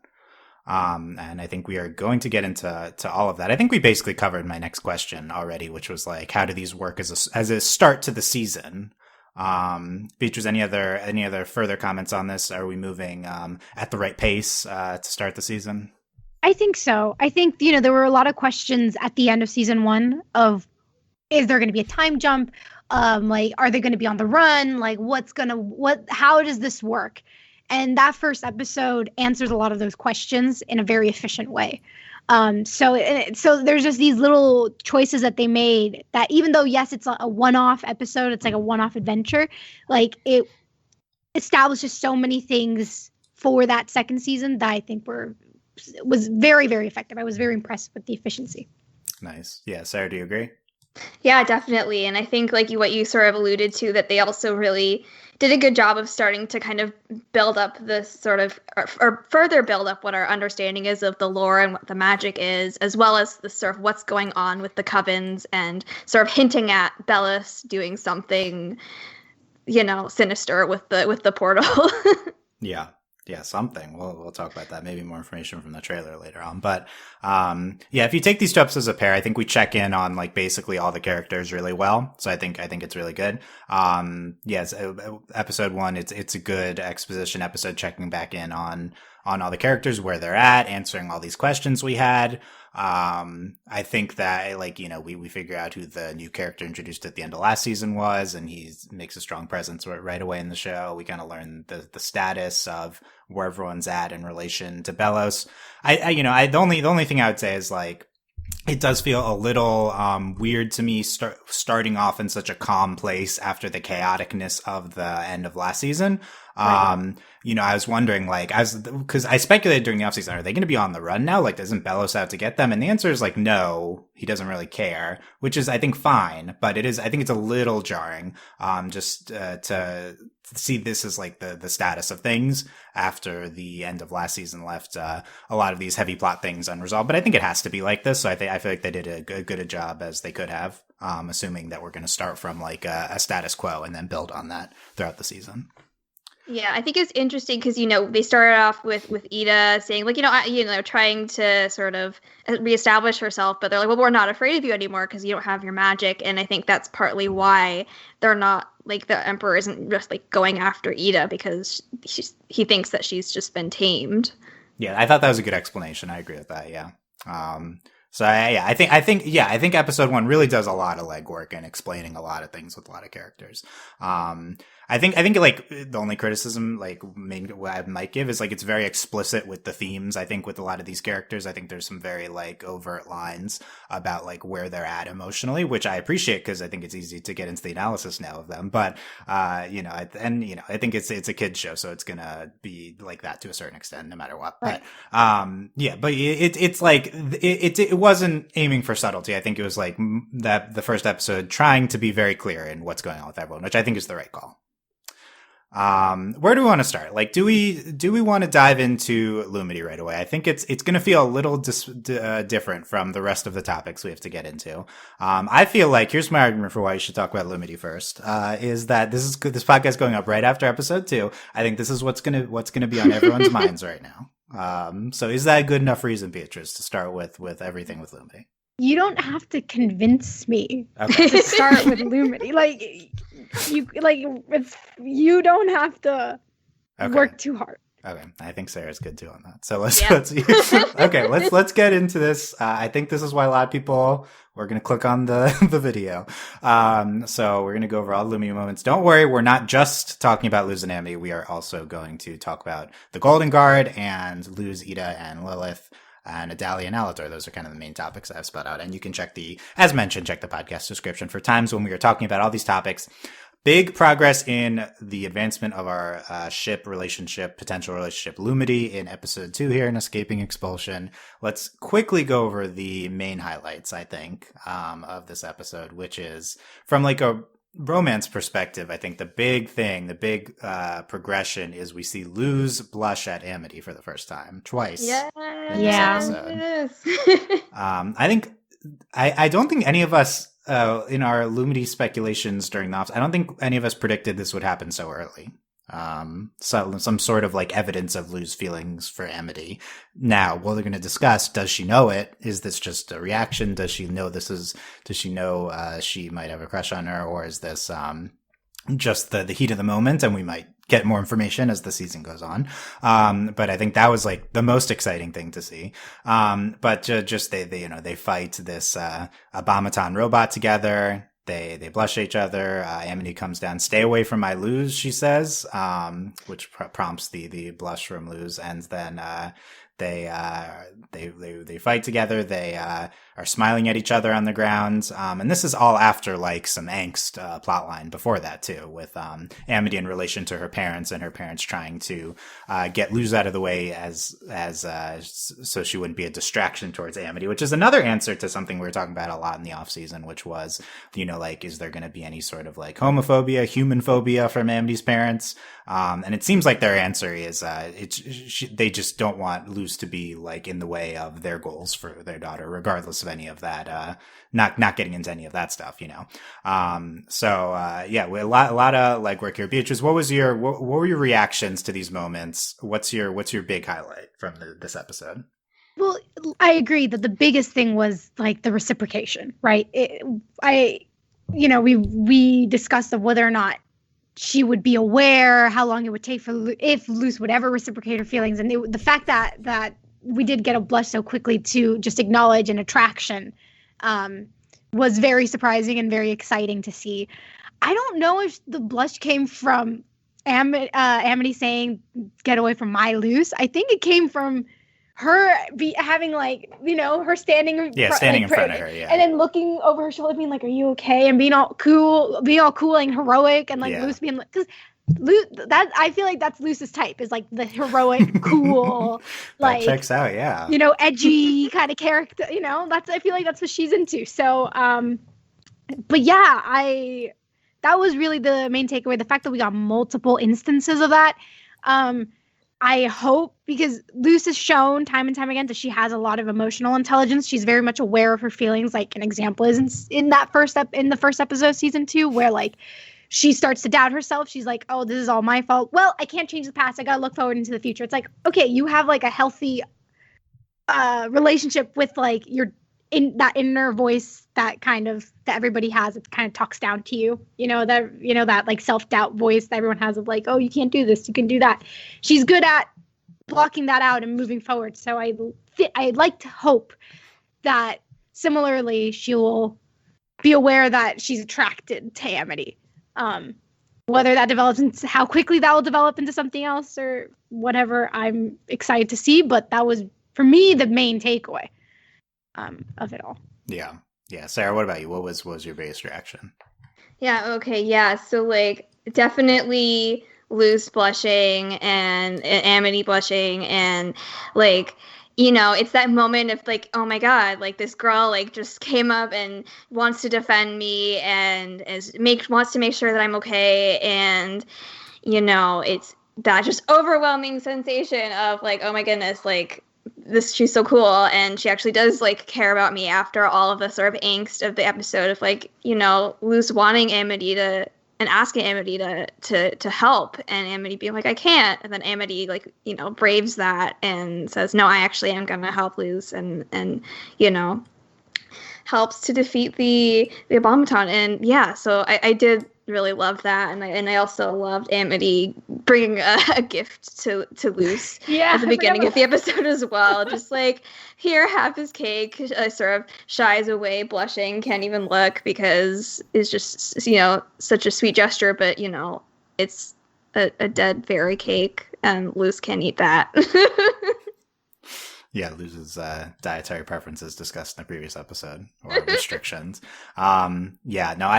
[SPEAKER 1] And I think we are going to get into all of that. I think we basically covered my next question already, which was like, how do these work as a start to the season? Beatrice, any other further comments on this? Are we moving at the right pace to start the season?
[SPEAKER 4] I think so. I think there were a lot of questions at the end of season 1 of, is there going to be a time jump? Like, are they going to be on the run? Like, how does this work? And that first episode answers a lot of those questions in a very efficient way. So there's just these little choices that they made that, even though, yes, it's a one-off episode, it's like a one-off adventure, like it establishes so many things for that second season that I think was very, very effective. I was very impressed with the efficiency.
[SPEAKER 1] Nice. Yeah. Sarah, do you agree?
[SPEAKER 5] Yeah, definitely. And I think like what you sort of alluded to, that they also really did a good job of starting to kind of build up this sort of, or further build up what our understanding is of the lore and what the magic is, as well as the sort of what's going on with the covens, and sort of hinting at Bellis doing something, sinister with the portal.
[SPEAKER 1] Yeah, something. We'll talk about that. Maybe more information from the trailer later on. But yeah, if you take these 2 episodes as a pair, I think we check in on like basically all the characters really well. So I think it's really good. Yes, episode 1, it's a good exposition episode, checking back in on all the characters, where they're at, answering all these questions we had. I think that we figure out who the new character introduced at the end of last season was, and he makes a strong presence right away in the show. We kind of learn the status of where everyone's at in relation to Bellos. The only thing I would say is like, it does feel a little weird to me starting off in such a calm place after the chaoticness of the end of last season. Right. I was wondering, because I speculated during the offseason, are they going to be on the run now? Like, isn't Bellos out to get them? And the answer is like, no, he doesn't really care, which is, I think, fine. But I think it's a little jarring, just to see this as like the status of things after the end of last season left a lot of these heavy plot things unresolved. But I think it has to be like this. So I feel like they did a good job as they could have, assuming that we're going to start from like a status quo and then build on that throughout the season.
[SPEAKER 5] Yeah, I think it's interesting because they started off with Ida saying like trying to sort of reestablish herself, but they're like, well, we're not afraid of you anymore because you don't have your magic, and I think that's partly why they're not like the Emperor isn't just like going after Ida because he thinks that she's just been tamed.
[SPEAKER 1] Yeah, I thought that was a good explanation. I agree with that. Yeah. So I think episode 1 really does a lot of legwork and explaining a lot of things with a lot of characters. I think like the only criticism like maybe what I might give is like it's very explicit with the themes. I think with a lot of these characters, I think there's some very like overt lines about like where they're at emotionally, which I appreciate because I think it's easy to get into the analysis now of them. But I think it's a kids show, so it's gonna be like that to a certain extent, no matter what.
[SPEAKER 4] Right.
[SPEAKER 1] But it's like it wasn't aiming for subtlety. I think it was like that the first episode trying to be very clear in what's going on with everyone, which I think is the right call. Where do we want to start? Like, do we want to dive into Lumity right away? I think it's going to feel a little different from the rest of the topics we have to get into. I feel like here's my argument for why you should talk about Lumity first. Is that this podcast going up right after episode 2. I think this is what's going to be on everyone's minds right now. So is that a good enough reason, Beatrice, to start with everything with Lumity?
[SPEAKER 4] You don't have to convince me to start with Lumity. You don't have to work too hard.
[SPEAKER 1] Okay, I think Sarah's good too on that. So let's get into this. I think this is why a lot of people we're going to click on the video. So we're going to go over all the Lumity moments. Don't worry, we're not just talking about Luz and Amity. We are also going to talk about the Golden Guard and Luz, Ida, and Lilith. And Adalia and Alator. Those are kind of the main topics I've spelled out. And you can check the podcast description for times when we are talking about all these topics. Big progress in the advancement of our potential relationship Lumity in episode 2 here in Escaping Expulsion. Let's quickly go over the main highlights, I think, of this episode, which is from like a romance perspective. I think the big progression is we see Luz blush at Amity for the first time twice.
[SPEAKER 5] Yes.
[SPEAKER 1] In this episode. I don't think any of us in our Lumity speculations during the ops, I don't think any of us predicted this would happen so early. So some sort of like evidence of Luz's feelings for Amity. Now, what they're going to discuss, does she know it? Is this just a reaction? Does she know she might have a crush on her? Or is this, just the heat of the moment? And we might get more information as the season goes on. But I think that was like the most exciting thing to see. But just they fight this, Abomaton robot together. They blush at each other. Amity comes down. Stay away from my Luz, she says, which prompts the blush from Luz. And then they fight together. They are smiling at each other on the ground. And this is all after like some angst plotline before that too, with Amity in relation to her parents and her parents trying to get Luz out of the way as so she wouldn't be a distraction towards Amity, which is another answer to something we were talking about a lot in the off season, which was, like, is there going to be any sort of like homophobia, human phobia from Amity's parents? And it seems like their answer is they just don't want Luz to be like in the way of their goals for their daughter, regardless of any of that, not getting into any of that stuff, So a lot of like work here. Beatrice, what were your reactions to these moments? What's your big highlight from this episode?
[SPEAKER 4] Well, I agree that the biggest thing was like the reciprocation, right? We discussed of whether or not she would be aware, how long it would take if Luz would ever reciprocate her feelings, and the fact that we did get a blush so quickly to just acknowledge an attraction was very surprising and very exciting to see. I don't know if the blush came from Amity saying, "Get away from my Luz." I think it came from her having like, her standing in front of her, and then looking over her shoulder, being like, "Are you okay?" and being all cool and heroic, and like Luz being like, because Luz, that I feel like that's Luz's type, is like the heroic, cool, like
[SPEAKER 1] checks out, yeah,
[SPEAKER 4] edgy kind of character. I feel like that's what she's into. So, but yeah, that was really the main takeaway. The fact that we got multiple instances of that. I hope, because Luz has shown time and time again that she has a lot of emotional intelligence. She's very much aware of her feelings. Like an example is in the first episode of season 2, where like she starts to doubt herself. She's like, oh, this is all my fault. Well, I can't change the past. I got to look forward into the future. It's like, okay, you have like a healthy relationship with like your in that inner voice that everybody has. It kind of talks down to you, that like self-doubt voice that everyone has of like, oh, you can't do this, you can do that. She's good at blocking that out and moving forward. So I'd like to hope that similarly she will be aware that she's attracted to Amity. Whether that develops into how quickly that will develop into something else or whatever, I'm excited to see. But that was, for me, the main takeaway of it all.
[SPEAKER 1] Yeah. Sarah, what about you? What was your biggest reaction?
[SPEAKER 5] Yeah. Okay. Yeah. So like definitely Luz blushing and Amity blushing and like, it's that moment of like, oh my God, like this girl like just came up and wants to defend me and wants to make sure that I'm okay. And, it's that just overwhelming sensation of like, oh my goodness, like she's so cool. And she actually does like care about me after all of the sort of angst of the episode of like, Luz wanting Amity and asking Amity to help, and Amity being like, I can't. And then Amity like, braves that and says, no, I actually am going to help Luz and helps to defeat the Abomaton. And yeah, so I did really love that. And I also loved Amity bringing a gift to Luz at the beginning of the episode as well. Just like, here, have his cake, sort of shies away, blushing, can't even look because it's just, such a sweet gesture. But, it's a dead fairy cake and Luz can't eat that.
[SPEAKER 1] Yeah, Luz's dietary preferences discussed in the previous episode, or restrictions. I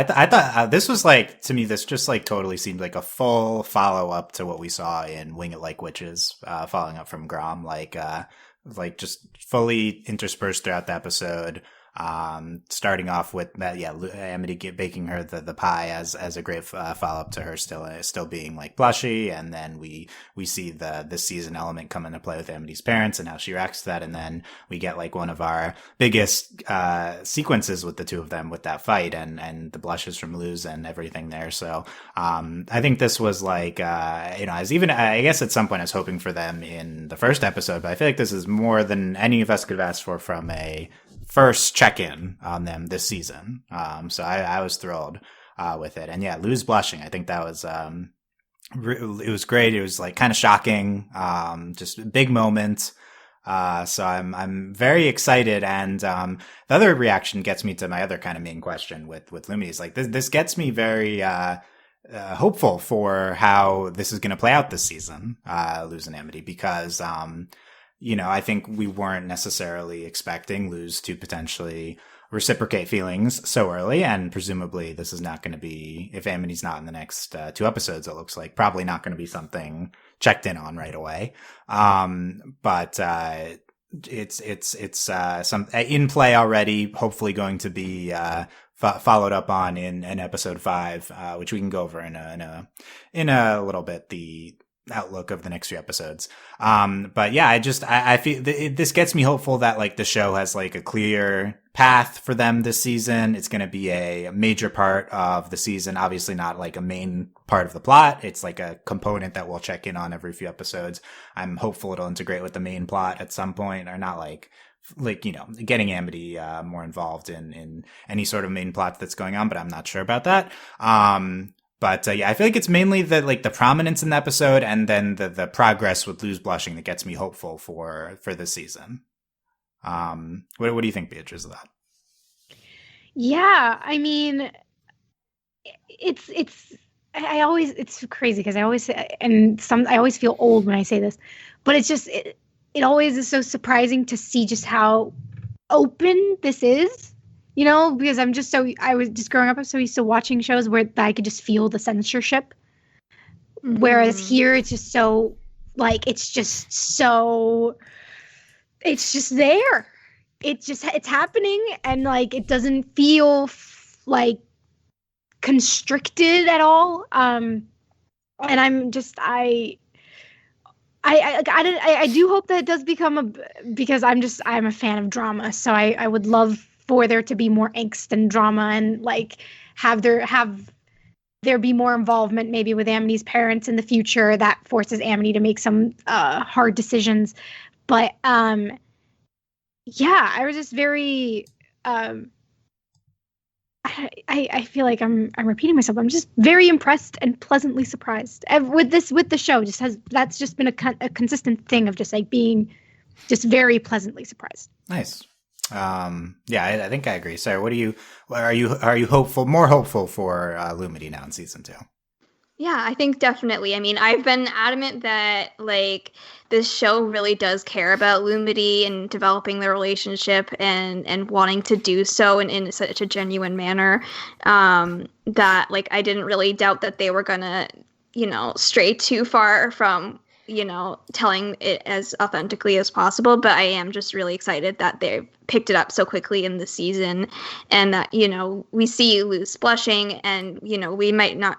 [SPEAKER 1] thought this was like, to me, this just like totally seemed like a full follow up to what we saw in Wing It Like Witches, following up from Grom, like just fully interspersed throughout the episode. Starting off with that, Amity baking her the pie as a great follow up to her still being like blushy, and then we see this season element come into play with Amity's parents and how she reacts to that, and then we get like one of our biggest sequences with the two of them with that fight and the blushes from Luz and everything there. So I think this was like as even I guess at some point I was hoping for them in the first episode, but I feel like this is more than any of us could have asked for from a first check-in on them this season. So I was thrilled with it. And yeah, Luz blushing, I think that was it was great. It was like kind of shocking, just a big moment. So I'm very excited. And the other reaction gets me to my other kind of main question with Lumity is like this gets me very hopeful for how this is going to play out this season, Luz and Amity, because I think we weren't necessarily expecting Luz to potentially reciprocate feelings so early, and presumably this is not going to be, if Amity's not in the next 2 episodes, it looks like probably not going to be something checked in on right away. But it's some in play already, hopefully going to be followed up on in episode 5, which we can go over in a little bit, the outlook of the next few episodes. But yeah, I feel this gets me hopeful that like the show has like a clear path for them this season. It's going to be a major part of the season, obviously not like a main part of the plot. It's like a component that we'll check in on every few episodes. I'm hopeful it'll integrate with the main plot at some point, or not like getting Amity more involved in any sort of main plot that's going on, but I'm not sure about that. But I feel like it's mainly the prominence in the episode and then the progress with Luz blushing that gets me hopeful for this season. What do you think, Beatrice, of that?
[SPEAKER 4] Yeah, I mean, it's crazy because I always feel old when I say this, but it's just it always is so surprising to see just how open this is. Because I was just growing up, I'm so used to watching shows where I could just feel the censorship. Mm-hmm. Whereas here, it's just so, like, it's just there. It's happening, and, like, it doesn't feel, like, constricted at all. And I'm just, I do hope that it does become because I'm a fan of drama, so I would love for there to be more angst and drama and like have there be more involvement maybe with Amity's parents in the future that forces Amity to make some hard decisions. But yeah, I was just very I feel like I'm repeating myself. I'm just very impressed and pleasantly surprised with the show. That's just been a consistent thing of just like being just very pleasantly surprised.
[SPEAKER 1] Nice. Yeah, I think I agree. Sarah, are you more hopeful for Lumity now in season 2?
[SPEAKER 5] Yeah, I think definitely. I mean, I've been adamant that like this show really does care about Lumity and developing their relationship and wanting to do so in such a genuine manner. That like I didn't really doubt that they were gonna, stray too far from, telling it as authentically as possible. But I am just really excited that they picked it up so quickly in the season, and that, we see Luz blushing, and,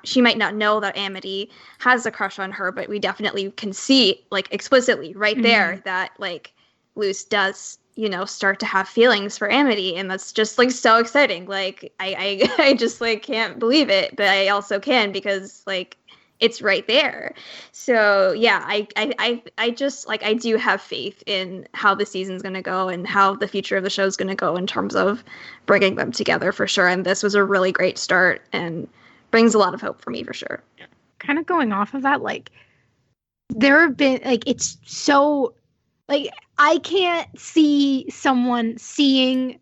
[SPEAKER 5] she might not know that Amity has a crush on her, but we definitely can see like explicitly right there that like Luz does, start to have feelings for Amity, and that's just like so exciting. Like I just like can't believe it, but I also can because like it's right there. So yeah, I just like I do have faith in how the season's going to go and how the future of the show is going to go in terms of bringing them together for sure. And this was a really great start and brings a lot of hope for me for sure.
[SPEAKER 4] Kind of going off of that, like there have been like it's so like I can't see someone seeing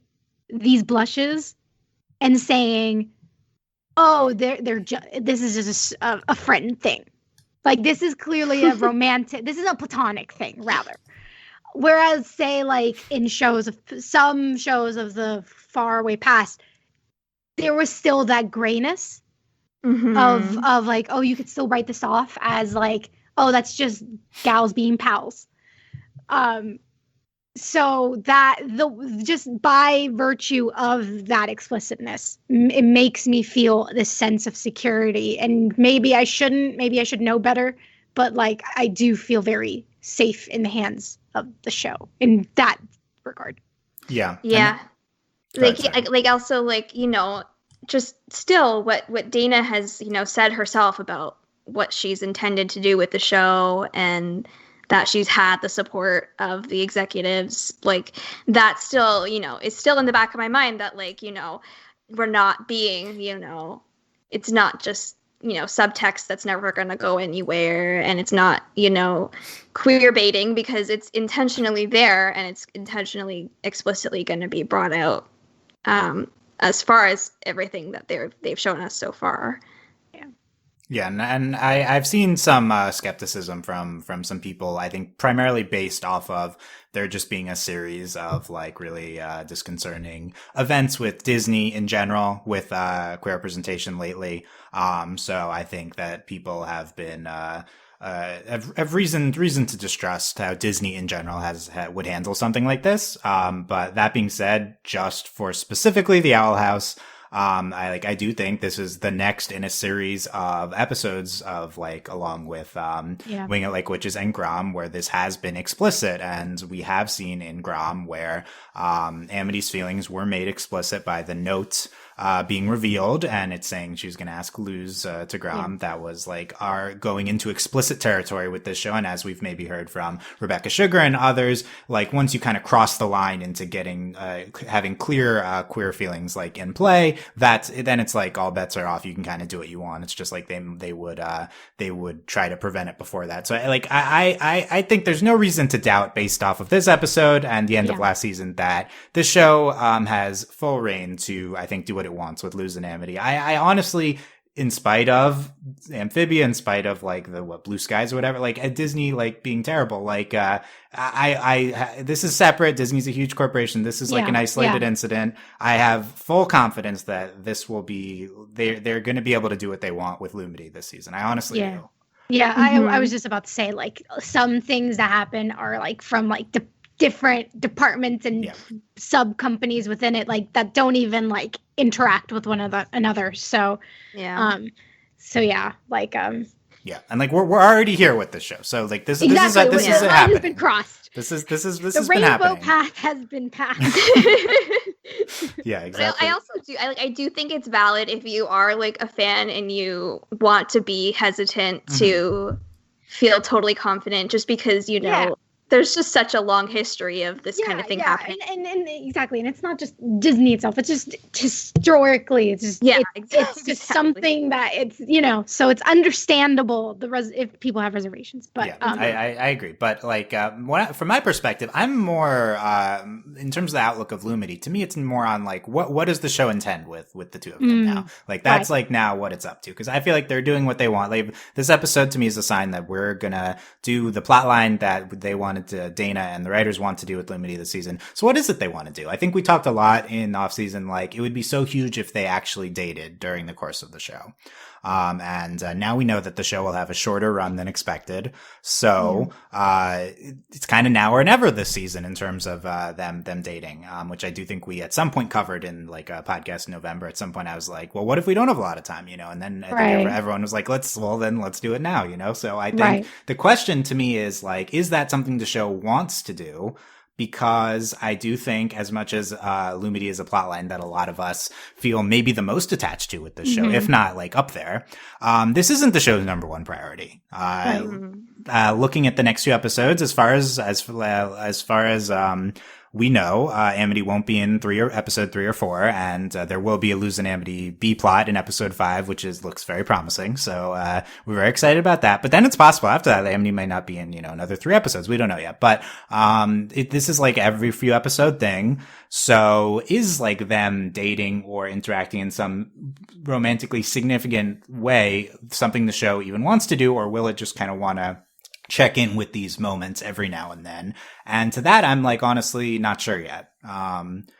[SPEAKER 4] these blushes and saying, oh, this is just a friend thing. Like, this is clearly a romantic, this is a platonic thing, rather. Whereas, say, like, in some shows of the far away past, there was still that grayness of like, oh, you could still write this off as, like, oh, that's just gals being pals. So that just by virtue of that explicitness, it makes me feel this sense of security. And maybe I should know better, but like I do feel very safe in the hands of the show in that regard.
[SPEAKER 1] Yeah.
[SPEAKER 5] Yeah. Like also like, just still what Dana has, said herself about what she's intended to do with the show, and that she's had the support of the executives, like that still, is still in the back of my mind that like, we're not being, it's not just, subtext that's never going to go anywhere. And it's not, queer baiting because it's intentionally there and it's intentionally explicitly going to be brought out as far as everything that they've shown us so far.
[SPEAKER 1] Yeah, and I've seen some skepticism from some people, I think primarily based off of there just being a series of like really disconcerting events with Disney in general with queer representation lately. So I think that people have been have reason to distrust how Disney in general would handle something like this. But that being said, just for specifically the Owl House, I do think this is the next in a series of episodes of like along with Wing It Like Witches and Grom, where this has been explicit, and we have seen in Grom where Amity's feelings were made explicit by the note being revealed, and it's saying she was going to ask Luz to Grom. That was like our going into explicit territory with this show, and as we've maybe heard from Rebecca Sugar and others, like once you kind of cross the line into getting having clear queer feelings like in play, then it's like all bets are off. You can kind of do what you want. It's just like they would try to prevent it before that. So like I think there's no reason to doubt based off of this episode and the end of last season that this show has full reign to, I think, do what it wants with Luz and Amity. I honestly, in spite of Amphibia, in spite of like the Blue Skies or whatever, like at Disney like being terrible, like I this is separate. Disney's a huge corporation. This is like an isolated incident. I have full confidence that this will be they're going to be able to do what they want with Lumity this season. I honestly do.
[SPEAKER 4] Yeah, I was just about to say like some things that happen are like from like the different departments and sub companies within it, like that don't even like interact with one another. So like
[SPEAKER 1] Yeah, and like we're already here with this show, so like this is
[SPEAKER 4] the
[SPEAKER 1] happening.
[SPEAKER 4] line has been crossed.
[SPEAKER 1] This has
[SPEAKER 4] The
[SPEAKER 1] been happening.
[SPEAKER 4] rainbow path has been passed.
[SPEAKER 1] Yeah, exactly.
[SPEAKER 5] I also do. I do think it's valid if you are like a fan and you want to be hesitant to feel totally confident, just because there's just such a long history of this kind of thing happening.
[SPEAKER 4] And exactly, and it's not just Disney itself. It's just historically, it's just it's just something that it's so it's understandable if people have reservations. But
[SPEAKER 1] I agree. But like from my perspective, I'm more in terms of the outlook of Lumity. To me, it's more on like what does the show intend with the two of them now? Like that's like now what it's up to, because I feel like they're doing what they want. Like this episode to me is a sign that we're gonna do the plot line that they wanted to Dana and the writers want to do with Lumity this season. So what is it they want to do? I think we talked a lot in off season, like it would be so huge if they actually dated during the course of the show. And now we know that the show will have a shorter run than expected. So it's kind of now or never this season in terms of them dating, which I do think we at some point covered in like a podcast in November. At some point I was like, well, what if we don't have a lot of time, and then I think everyone was like, let's do it now, So I think the question to me is like, is that something the show wants to do? Because I do think, as much as Lumity is a plotline that a lot of us feel maybe the most attached to with this show, if not like up there, this isn't the show's number one priority. Looking at the next few episodes, as far as we know, Amity won't be in episode 3 or 4, and there will be a Luz and Amity B plot in episode 5, which looks very promising. So we're very excited about that. But then it's possible after that Amity might not be in another 3 episodes. We don't know yet. But this is like every few episode thing. So is like them dating or interacting in some romantically significant way something the show even wants to do, or will it just kind of want to check in with these moments every now and then? And to that, I'm like, honestly, not sure yet.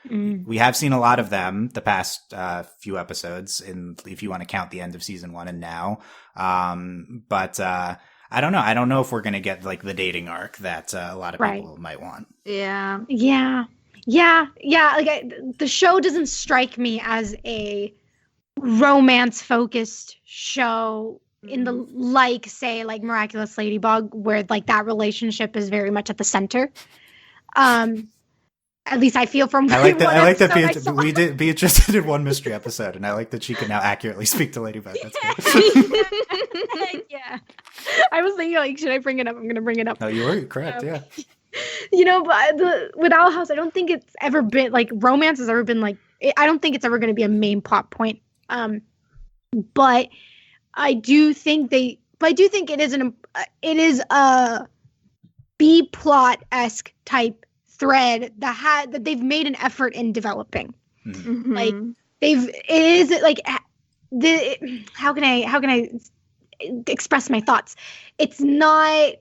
[SPEAKER 1] We have seen a lot of them the past few episodes, if you want to count the end of season 1 and now. But I don't know. I don't know if we're going to get like the dating arc that a lot of people might want.
[SPEAKER 5] Yeah.
[SPEAKER 4] Like the show doesn't strike me as a romance focused show in the say Miraculous Ladybug, where like that relationship is very much at the center. At least I feel from
[SPEAKER 1] I like that Beatrice did one mystery episode, and I like that she can now accurately speak to Ladybug. That's good.
[SPEAKER 4] Yeah. I was thinking like, should I bring it up? I'm gonna bring it up.
[SPEAKER 1] No, you were correct. Yeah.
[SPEAKER 4] But with Owl House, I don't think it's ever been like romance has ever been like. I don't think it's ever going to be a main plot point. But I do think it is a B plot-esque type thread that they've made an effort in developing.
[SPEAKER 5] Mm-hmm.
[SPEAKER 4] Like how can I express my thoughts? It's not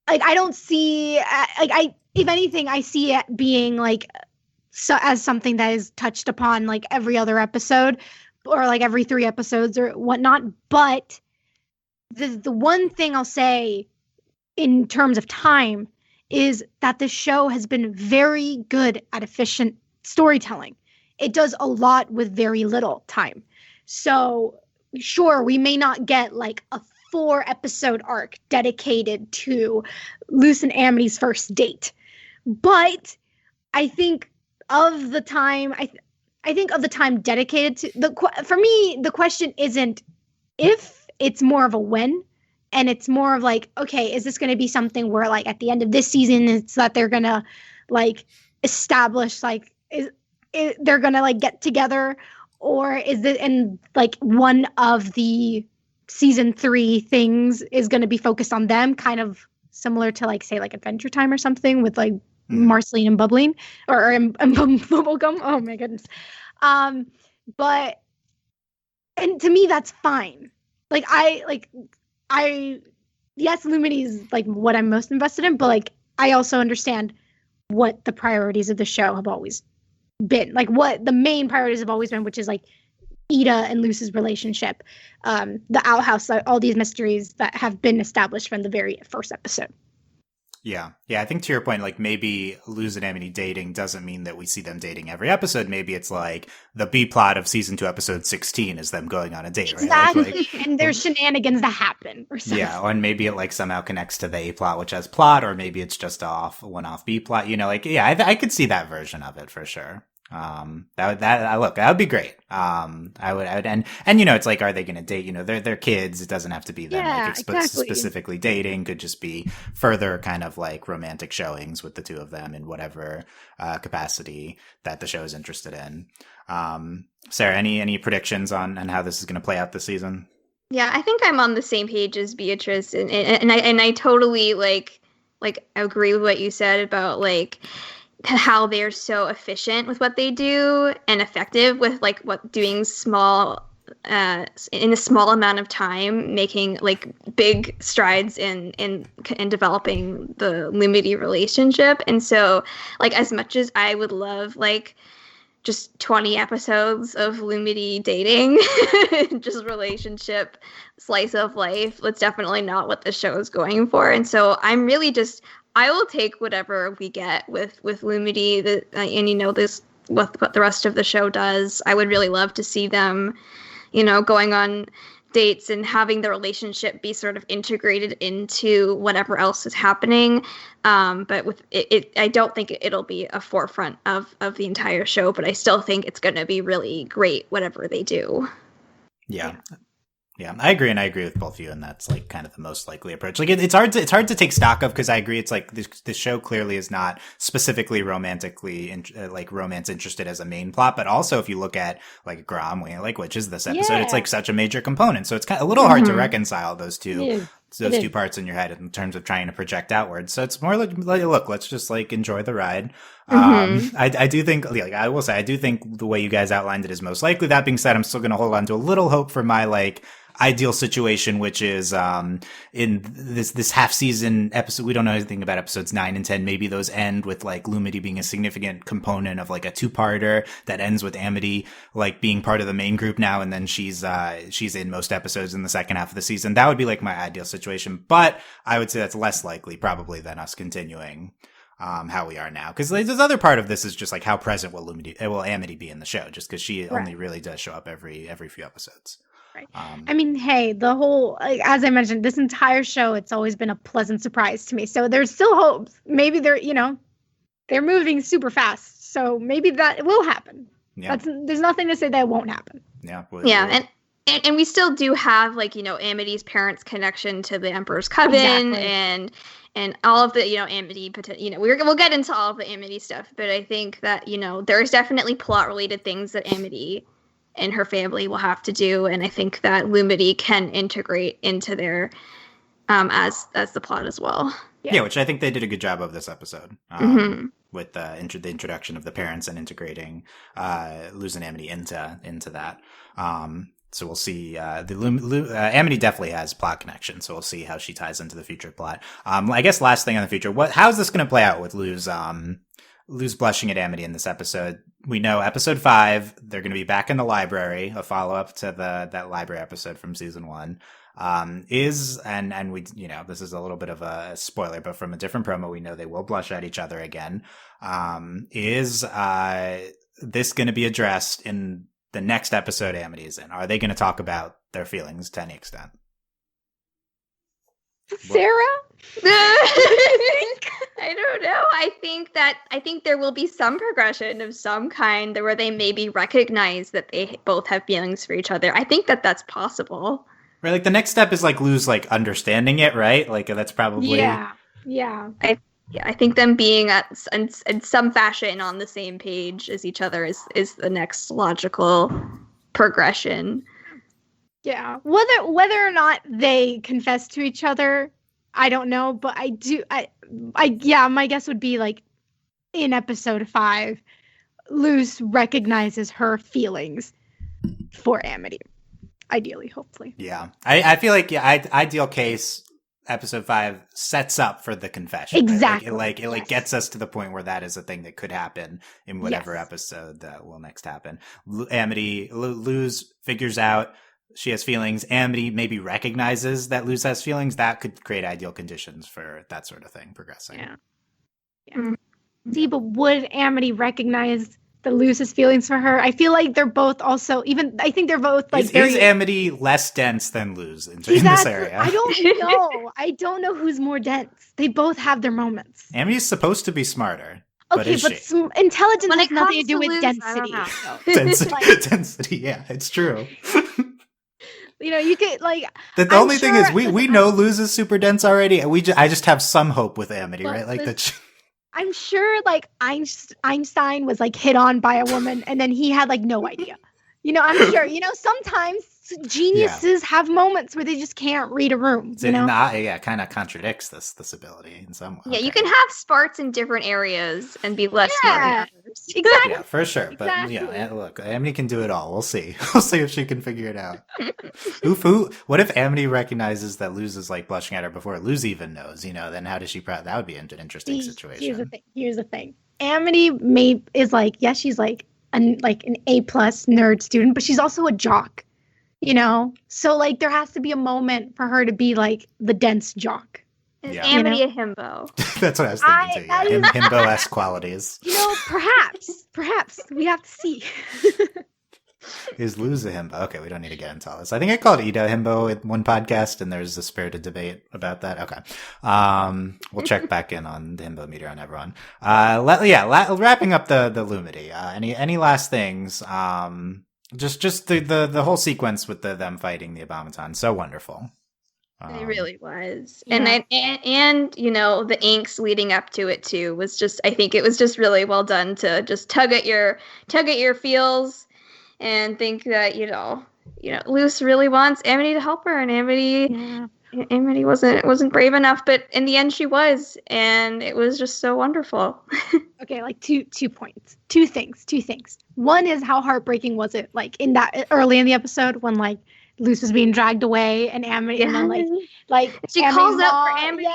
[SPEAKER 4] like I don't see if anything I see it being like as something that is touched upon like every other episode or like every 3 episodes or whatnot. But the one thing I'll say in terms of time is that the show has been very good at efficient storytelling. It does a lot with very little time. So sure, we may not get like a 4-episode arc dedicated to Luz and Amity's first date, but I think of the time dedicated to for me, the question isn't if, it's more of a when. And it's more of like, okay, is this going to be something where like at the end of this season, it's that they're going to like establish like, they're going to like get together, or is it in like one of the season 3 things is going to be focused on them, kind of similar to like, say like Adventure Time or something with like Marceline and Bubbling or Bubblegum. Oh my goodness. But, and to me, that's fine. Yes, Lumity is like what I'm most invested in, but like I also understand what the priorities of the show have always been, like what the main priorities have always been, which is like Ida and Luz's relationship, the outhouse, like all these mysteries that have been established from the very first episode.
[SPEAKER 1] Yeah. I think to your point, like maybe Luz and Amity dating doesn't mean that we see them dating every episode. Maybe it's like the B plot of season 2, episode 16 is them going on a date, right?
[SPEAKER 4] Exactly. And there's shenanigans that happen or something.
[SPEAKER 1] Yeah, or maybe it like somehow connects to the A plot, which has plot, or maybe it's just one-off B plot. I could see that version of it for sure. That would be great. I would, and it's like, are they going to date? They're kids. It doesn't have to be them specifically dating. Could just be further kind of like romantic showings with the two of them in whatever capacity that the show is interested in. Sarah, any predictions on how this is going to play out this season?
[SPEAKER 5] Yeah, I think I'm on the same page as Beatrice, and I totally like agree with what you said about like how they're so efficient with what they do and effective with like doing small in a small amount of time, making like big strides in developing the Lumity relationship. And so like as much as I would love like just 20 episodes of Lumity dating, just relationship slice of life, that's definitely not what the show is going for. And so I'm really I will take whatever we get with Lumity, and this what the rest of the show does. I would really love to see them, going on dates and having the relationship be sort of integrated into whatever else is happening. But with it, I don't think it'll be a forefront of the entire show. But I still think it's going to be really great whatever they do.
[SPEAKER 1] Yeah. Yeah, I agree, and I agree with both of you, and that's like kind of the most likely approach. Like it's hard to take stock of, because I agree. It's like this show clearly is not specifically romance interested as a main plot, but also if you look at like Grom, which is this episode, it's like such a major component. So it's kind of a little hard to reconcile those two parts in your head in terms of trying to project outwards. So it's more like look, let's just like enjoy the ride. I do think, like I will say, I do think the way you guys outlined it is most likely. That being said, I'm still going to hold on to a little hope for my like ideal situation, which is in this half season episode. We don't know anything about episodes 9 and 10. Maybe those end with like Lumity being a significant component of like a 2-parter that ends with Amity like being part of the main group now, and then she's in most episodes in the second half of the season. That would be like my ideal situation, but I would say that's less likely probably than us continuing how we are now, because this other part of this is just like how present will Amity be in the show, just because she only really does show up every few episodes.
[SPEAKER 4] Right. I mean, hey, the whole, as I mentioned, this entire show, it's always been a pleasant surprise to me. So there's still hopes. Maybe they're moving super fast. So maybe that will happen. Yeah. There's nothing to say that won't happen.
[SPEAKER 1] Yeah.
[SPEAKER 5] And we still do have like, Amity's parents' connection to the Emperor's Coven and all of the, Amity, we'll get into all of the Amity stuff, but I think that, there's definitely plot related things that Amity and her family will have to do, and I think that Lumity can integrate into their as the plot as well.
[SPEAKER 1] Yeah, which I think they did a good job of this episode with the introduction of the parents and integrating Luz and Amity into that. So we'll see. Amity definitely has plot connection, so we'll see how she ties into the future plot. I guess last thing on the future, how's this going to play out with Luz blushing at Amity in this episode? We know episode 5, they're going to be back in the library, a follow-up to that library episode from season 1. And we, this is a little bit of a spoiler, but from a different promo, we know they will blush at each other again. Is this going to be addressed in the next episode Amity is in? Are they going to talk about their feelings to any extent?
[SPEAKER 4] Sarah?
[SPEAKER 5] I don't know. I think there will be some progression of some kind where they maybe recognize that they both have feelings for each other. I think that's possible.
[SPEAKER 1] Right, like the next step is like Luz like understanding it, right? Like that's probably
[SPEAKER 4] yeah.
[SPEAKER 5] I think them being in some fashion on the same page as each other is the next logical progression.
[SPEAKER 4] Yeah, whether or not they confess to each other, I don't know, but my guess would be like in episode 5, Luz recognizes her feelings for Amity. Ideally, hopefully.
[SPEAKER 1] Yeah, I feel like ideal case episode 5 sets up for the confession.
[SPEAKER 4] Exactly.
[SPEAKER 1] Right? It gets us to the point where that is a thing that could happen in whatever episode that will next happen. Luz figures out she has feelings. Amity maybe recognizes that Luz has feelings. That could create ideal conditions for that sort of thing progressing.
[SPEAKER 4] Yeah.
[SPEAKER 5] Mm.
[SPEAKER 4] See, but would Amity recognize that Luz's feelings for her? I feel like they're both also I think they're both like
[SPEAKER 1] Is Amity less dense than Luz in this area?
[SPEAKER 4] I don't know. I don't know who's more dense. They both have their moments.
[SPEAKER 1] Amity's supposed to be smarter.
[SPEAKER 4] Okay, but intelligence
[SPEAKER 5] When
[SPEAKER 4] has
[SPEAKER 5] it
[SPEAKER 4] nothing to
[SPEAKER 5] comes
[SPEAKER 4] do
[SPEAKER 5] to
[SPEAKER 4] with
[SPEAKER 5] Luz,
[SPEAKER 4] density.
[SPEAKER 5] I don't
[SPEAKER 1] Density, density, yeah, it's true.
[SPEAKER 4] You know, you could like.
[SPEAKER 1] The only thing is, we know Luz is super dense already. I just have some hope with Amity,
[SPEAKER 4] Well,
[SPEAKER 1] right? Like
[SPEAKER 4] listen, I'm sure like Einstein was like hit on by a woman and then he had like no idea. You know, I'm sure, you know, sometimes geniuses have moments where they just can't read a room, you know?
[SPEAKER 1] Kind of contradicts this ability in some way.
[SPEAKER 5] Yeah, you can have sparks in different areas and be less smart in others.
[SPEAKER 4] Exactly.
[SPEAKER 1] Yeah, for sure. But
[SPEAKER 4] Exactly.
[SPEAKER 1] Look, Amity can do it all. We'll see. We'll see if she can figure it out. What if Amity recognizes that Luz is like blushing at her before Luz even knows? You know, then how does she? That would be an interesting situation.
[SPEAKER 4] Here's the thing. Amity is like, yes, she's like an A+ nerd student, but she's also a jock. You know, so like there has to be a moment for her to be like the dense jock.
[SPEAKER 5] Is
[SPEAKER 1] Yeah.
[SPEAKER 5] Amity a himbo?
[SPEAKER 1] That's what I was thinking too. Yeah. Himbo-esque qualities.
[SPEAKER 4] You know, perhaps we have to see.
[SPEAKER 1] Is Luz a himbo? Okay, we don't need to get into all this. I think I called Ida a himbo in one podcast, and there's a spirited debate about that. Okay, we'll check back in on the himbo meter on everyone. Wrapping up the Lumity. Any last things? Just the whole sequence with them fighting the Abomaton, so wonderful.
[SPEAKER 5] It really was.
[SPEAKER 4] Yeah.
[SPEAKER 5] And you know, the inks leading up to it too was just, I think it was just really well done to just tug at your feels and think that, you know, Luz really wants Amity to help her, and Amity wasn't brave enough, but in the end she was, and it was just so wonderful.
[SPEAKER 4] Okay, like two points. Two things. One is how heartbreaking was it like in that early in the episode when like Luz was being dragged away and Amity and then like
[SPEAKER 5] she
[SPEAKER 4] Amity's
[SPEAKER 5] calls out
[SPEAKER 4] mom,
[SPEAKER 5] for Amity.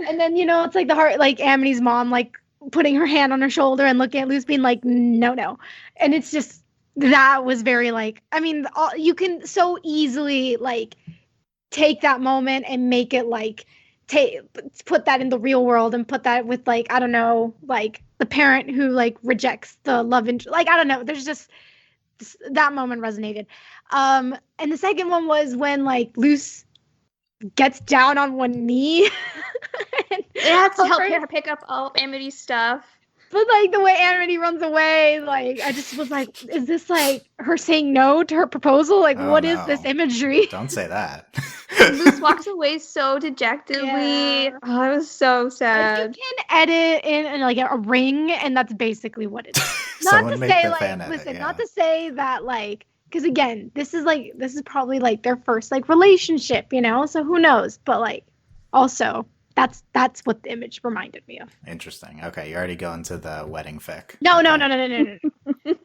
[SPEAKER 4] And then you know it's like the heart like Amity's mom like putting her hand on her shoulder and looking at Luz being like no, and it's just that was very like, I mean you can so easily like take that moment and make it like put that in the real world and put that with like, I don't know, like the parent who like rejects the love interest, like I don't know, there's just that moment resonated. And the second one was when like Luz gets down on one knee and
[SPEAKER 5] to help her pick up all of Amity's stuff.
[SPEAKER 4] But like the way Amity runs away, like I just was like, is this like her saying no to her proposal? Like, what is this imagery?
[SPEAKER 1] Don't say that.
[SPEAKER 5] Luz walks away so dejectedly.
[SPEAKER 4] Yeah.
[SPEAKER 5] Oh, it was so sad.
[SPEAKER 4] Like, you can edit in like a ring, and that's basically what it is. Not to say like, not to say that like, because again, this is probably like their first like relationship, you know. So who knows? But like, also. That's what the image reminded me of.
[SPEAKER 1] Interesting. Okay, you're already going to the wedding fic.
[SPEAKER 4] No.
[SPEAKER 1] Okay.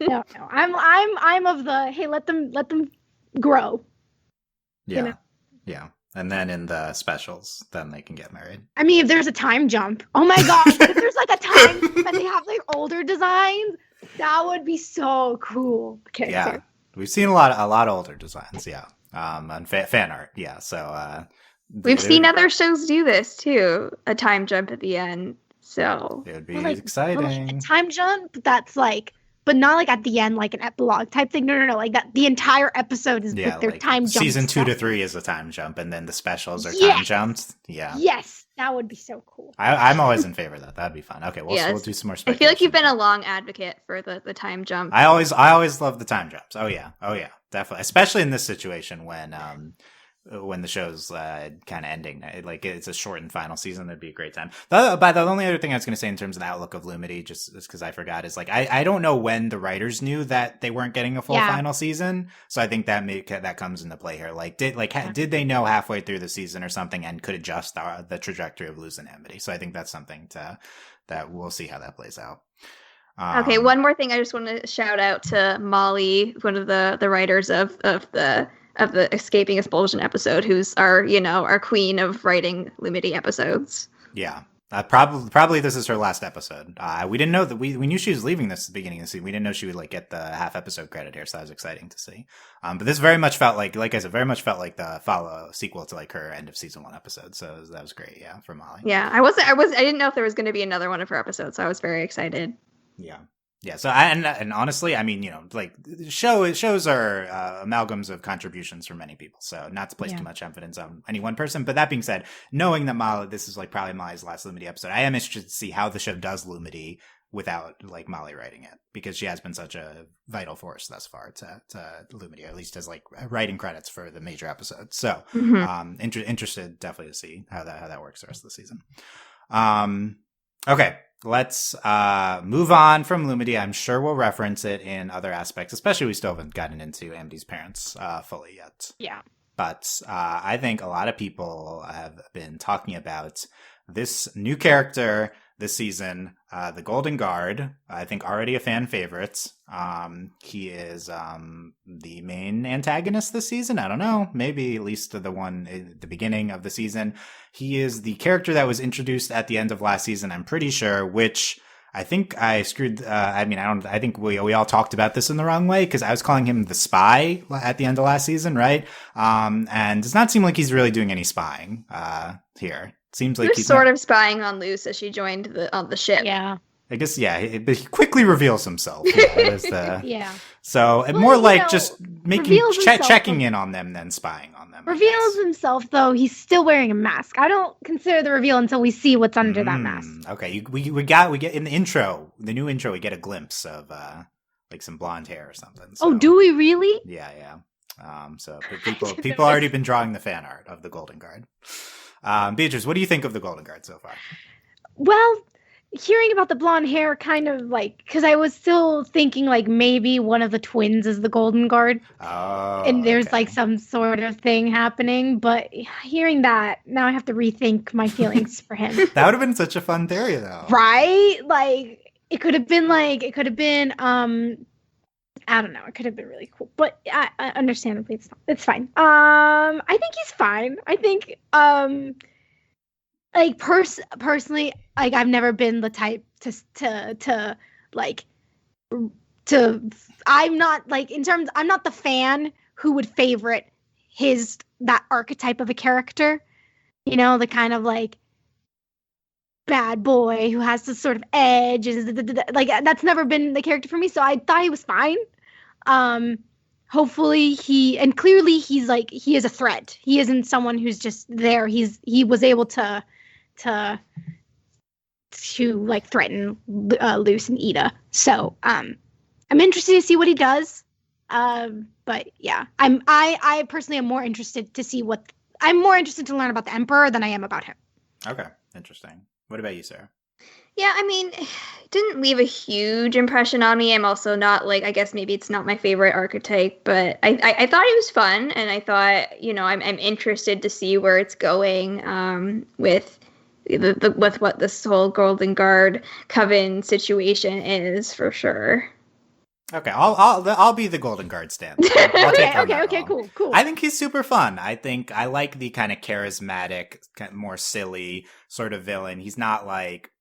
[SPEAKER 4] No. I'm of the hey, let them grow.
[SPEAKER 1] Yeah.
[SPEAKER 4] You know?
[SPEAKER 1] Yeah. And then in the specials, then they can get married.
[SPEAKER 4] I mean, if there's a time jump, oh my gosh, if there's like a time jump and they have like older designs, that would be so cool. Okay.
[SPEAKER 1] Yeah.
[SPEAKER 4] Sorry.
[SPEAKER 1] We've seen a lot older designs, yeah. On fan art, yeah. So
[SPEAKER 5] we've seen other shows do this too, a time jump at the end. So
[SPEAKER 1] it would be exciting.
[SPEAKER 4] Like a time jump that's like, but not like at the end, like an epilogue type thing. No. Like that, the entire episode is with their
[SPEAKER 1] like
[SPEAKER 4] time jump.
[SPEAKER 1] Season 2 to 3 is a time jump, and then the specials are time jumps. Yeah.
[SPEAKER 4] Yes, that would be so cool.
[SPEAKER 1] I'm always in favor of that. That'd be fun. Okay, we'll do some more speculation.
[SPEAKER 5] I feel like you've been a long advocate for the time jump.
[SPEAKER 1] I always love the time jumps. Oh yeah, definitely. Especially in this situation when the show's kind of ending, like it's a shortened final season, that'd be a great time. The only other thing I was going to say in terms of the outlook of Lumity, just because I forgot, is like I don't know when the writers knew that they weren't getting a full final season, so I think that comes into play here. Like did they know halfway through the season or something and could adjust the trajectory of Luz and Amity? So I think that's something that we'll see how that plays out.
[SPEAKER 5] Okay, one more thing I just want to shout out to Molly, one of the writers of the Escaping Expulsion episode, who's our queen of writing Lumity episodes.
[SPEAKER 1] Yeah. Probably this is her last episode. We didn't know that we knew she was leaving this at the beginning of the season. We didn't know she would like get the half episode credit here, so that was exciting to see. But this very much felt like I said, very much felt like the follow sequel to like her end of season 1 episode. So that was great, yeah, for Molly.
[SPEAKER 5] Yeah, I didn't know if there was going to be another one of her episodes, so I was very excited.
[SPEAKER 1] Yeah. Yeah, so and honestly, I mean, like shows are amalgams of contributions from many people, so not to place too much emphasis on any one person. But that being said, knowing that Molly, this is like probably Molly's last Lumity episode, I am interested to see how the show does Lumity without like Molly writing it, because she has been such a vital force thus far to Lumity, or at least as like writing credits for the major episodes. So, interested definitely to see how that works the rest of the season. Okay. Let's move on from Lumity. I'm sure we'll reference it in other aspects, especially we still haven't gotten into Amdy's parents fully yet.
[SPEAKER 4] Yeah.
[SPEAKER 1] But I think a lot of people have been talking about this new character this season, the Golden Guard. I think already a fan favorite. He is the main antagonist this season. I don't know. Maybe at least the one at the beginning of the season. He is the character that was introduced at the end of last season, I'm pretty sure, which I think I screwed. I think we all talked about this in the wrong way, because I was calling him the spy at the end of last season, right? And it does not seem like he's really doing any spying here. Seems like
[SPEAKER 5] he's sort of spying on Luce as she joined the ship.
[SPEAKER 4] Yeah.
[SPEAKER 1] I guess, yeah, but he quickly reveals himself. Yeah.
[SPEAKER 4] Yeah.
[SPEAKER 1] So
[SPEAKER 4] Well,
[SPEAKER 1] more like just checking
[SPEAKER 4] himself.
[SPEAKER 1] in on them than spying on them.
[SPEAKER 4] Reveals himself, though. He's still wearing a mask. I don't consider the reveal until we see what's under that mask.
[SPEAKER 1] Okay, we get in the intro, the new intro, we get a glimpse of like some blonde hair or something. So,
[SPEAKER 4] Oh, do we really?
[SPEAKER 1] Yeah. So people already been drawing the fan art of the Golden Guard. Beatrice, what do you think of the Golden Guard so far?
[SPEAKER 4] Well, hearing about the blonde hair kind of like, because I was still thinking like maybe one of the twins is the Golden Guard.
[SPEAKER 1] Oh,
[SPEAKER 4] and there's
[SPEAKER 1] okay.
[SPEAKER 4] like some sort of thing happening. But hearing that, now I have to rethink my feelings for him.
[SPEAKER 1] That would have been such a fun theory, though.
[SPEAKER 4] Right? Like, it could have been, I don't know. It could have been really cool. But I understandably, it's fine. I think he's fine. I think, like, personally, like, I've never been the type I'm not, like, I'm not the fan who would favorite that archetype of a character. You know, the kind of, like, bad boy who has this sort of edge. Like, that's never been the character for me, so I thought he was fine. Hopefully clearly he's like, he is a threat. He isn't someone who's just there. He was able to like threaten Luce and Ida. So I'm interested to see what he does. But yeah, I personally am more interested to see I'm more interested to learn about the Emperor than I am about him.
[SPEAKER 1] Okay, interesting. What about you, Sarah?
[SPEAKER 5] Yeah, I mean, it didn't leave a huge impression on me. I'm also not, like, I guess maybe it's not my favorite archetype, but I thought it was fun, and I thought, I'm interested to see where it's going with with what this whole Golden Guard Coven situation is, for sure.
[SPEAKER 1] Okay, I'll be the Golden Guard stand. I'll take
[SPEAKER 4] Okay, cool.
[SPEAKER 1] I think he's super fun. I think I like the kind of charismatic, kind of more silly sort of villain. He's not like,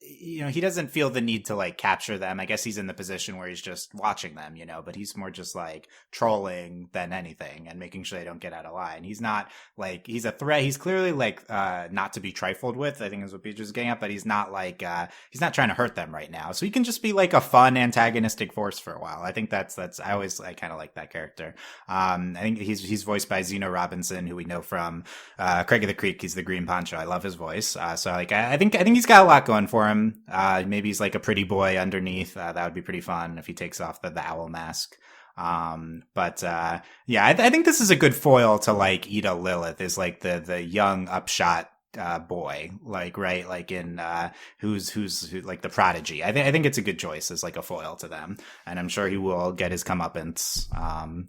[SPEAKER 1] he doesn't feel the need to like capture them. I guess he's in the position where he's just watching them, but he's more just like trolling than anything and making sure they don't get out of line. He's not like, he's a threat. He's clearly like, not to be trifled with, I think is what Beatrice is getting at, but he's not like, he's not trying to hurt them right now. So he can just be like a fun antagonistic force for a while. I think I kind of like that character. I think he's voiced by Zeno Robinson, who we know from, Craig of the Creek. He's the Green Poncho. I love his voice. So like, I think he's got a lot going for him. Maybe he's like a pretty boy underneath. That would be pretty fun if he takes off the owl mask. Yeah, I think this is a good foil to like Ida Lilith, is like the young upshot boy, like, right, like in who's like the prodigy. I think it's a good choice as like a foil to them, and I'm sure he will get his comeuppance.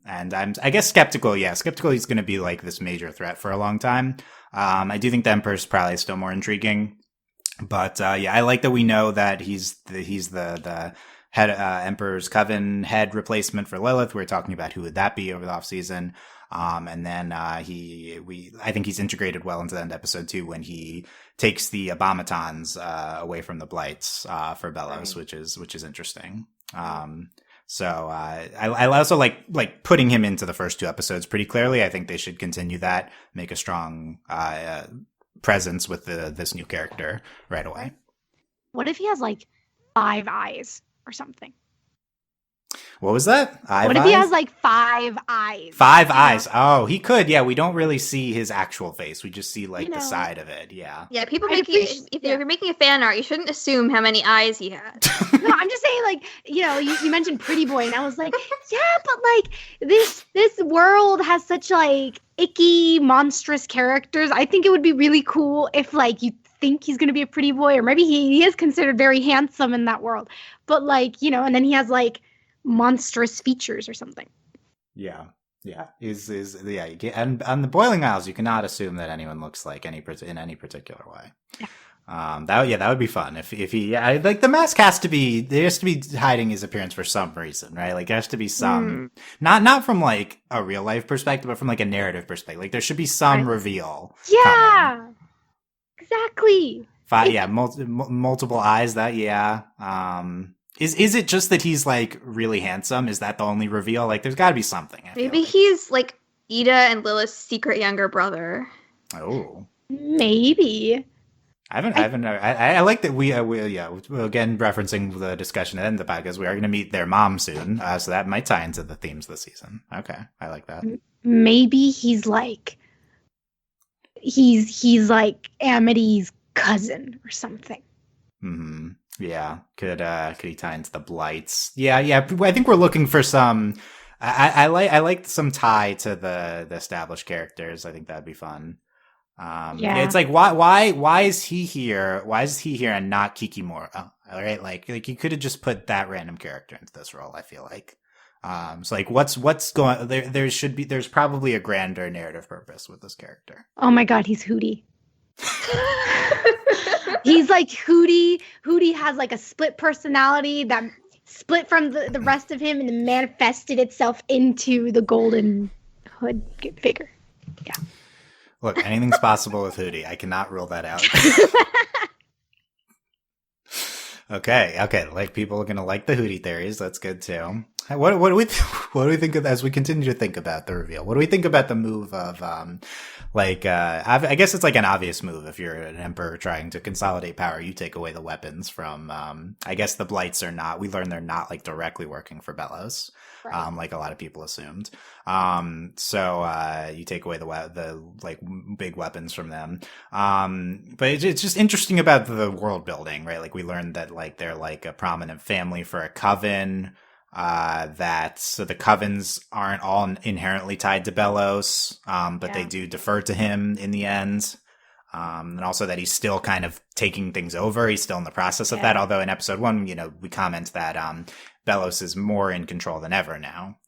[SPEAKER 1] And I guess skeptical he's going to be like this major threat for a long time. I do think the Emperor's probably still more intriguing. But yeah, I like that we know that he's the head Emperor's Coven head replacement for Lilith. We were talking about who would that be over the off season. And then I think he's integrated well into the end of episode 2 when he takes the Abomatons away from the Blights for Bellows, which is interesting. So I also like putting him into the first 2 episodes pretty clearly. I think they should continue that, make a strong presence with this new character right away.
[SPEAKER 4] What if he has like 5 eyes or something?
[SPEAKER 1] What was that?
[SPEAKER 4] What if he has like 5 eyes?
[SPEAKER 1] 5 eyes. Oh, he could. Yeah, we don't really see his actual face. We just see like the side of it. Yeah.
[SPEAKER 5] Yeah, people if you're making a fan art, you shouldn't assume how many eyes he has.
[SPEAKER 4] No, I'm just saying, like, you mentioned Pretty Boy, and I was like, yeah, but like this world has such like icky, monstrous characters. I think it would be really cool if like you think he's gonna be a pretty boy, or maybe he is considered very handsome in that world. But like, and then he has like monstrous features or something.
[SPEAKER 1] Yeah. You can, and on the Boiling Isles, you cannot assume that anyone looks like in any particular way. Yeah. That would be fun if he like the mask there has to be hiding his appearance for some reason, right? Like there has to be some not from like a real life perspective, but from like a narrative perspective. Like there should be some reveal.
[SPEAKER 4] Yeah.
[SPEAKER 1] Coming.
[SPEAKER 4] Exactly.
[SPEAKER 1] Multiple eyes. Is it just that he's like really handsome? Is that the only reveal? Like, there's got to be something.
[SPEAKER 5] Maybe he's like Ida and Lilith's secret younger brother.
[SPEAKER 1] Oh,
[SPEAKER 4] maybe.
[SPEAKER 1] I like that we again referencing the discussion at the end of the podcast. We are going to meet their mom soon, so that might tie into the themes this season. Okay, I like that.
[SPEAKER 4] Maybe he's like Amity's cousin or something.
[SPEAKER 1] Hmm. Yeah, could he tie into the Blights? Yeah. I think we're looking for some. I like some tie to the established characters. I think that'd be fun. It's like why is he here? Why is he here and not Kikimora? All right, like you could have just put that random character into this role. I feel like. So like what's going there? There's probably a grander narrative purpose with this character.
[SPEAKER 4] Oh my God, he's Hootie. He's like Hootie. Hootie has like a split personality that split from the rest of him and manifested itself into the golden hood figure. Yeah.
[SPEAKER 1] Look, anything's possible with Hootie. I cannot rule that out. Okay. Like people are gonna like the Hootie theories. That's good too. What do we think of as we continue to think about the reveal? What do we think about the move of I guess it's like an obvious move if you're an emperor trying to consolidate power. You take away the weapons from I guess the Blights are not. We learn they're not like directly working for Bellows, right. Like a lot of people assumed. So you take away the like big weapons from them. But it's just interesting about the world building, right? Like we learned that like they're like a prominent family for a coven. So the covens aren't all inherently tied to Bellows, but they do defer to him in the end. And also that he's still kind of taking things over. He's still in the process of that. Although in episode 1, we comment that, Bellows is more in control than ever now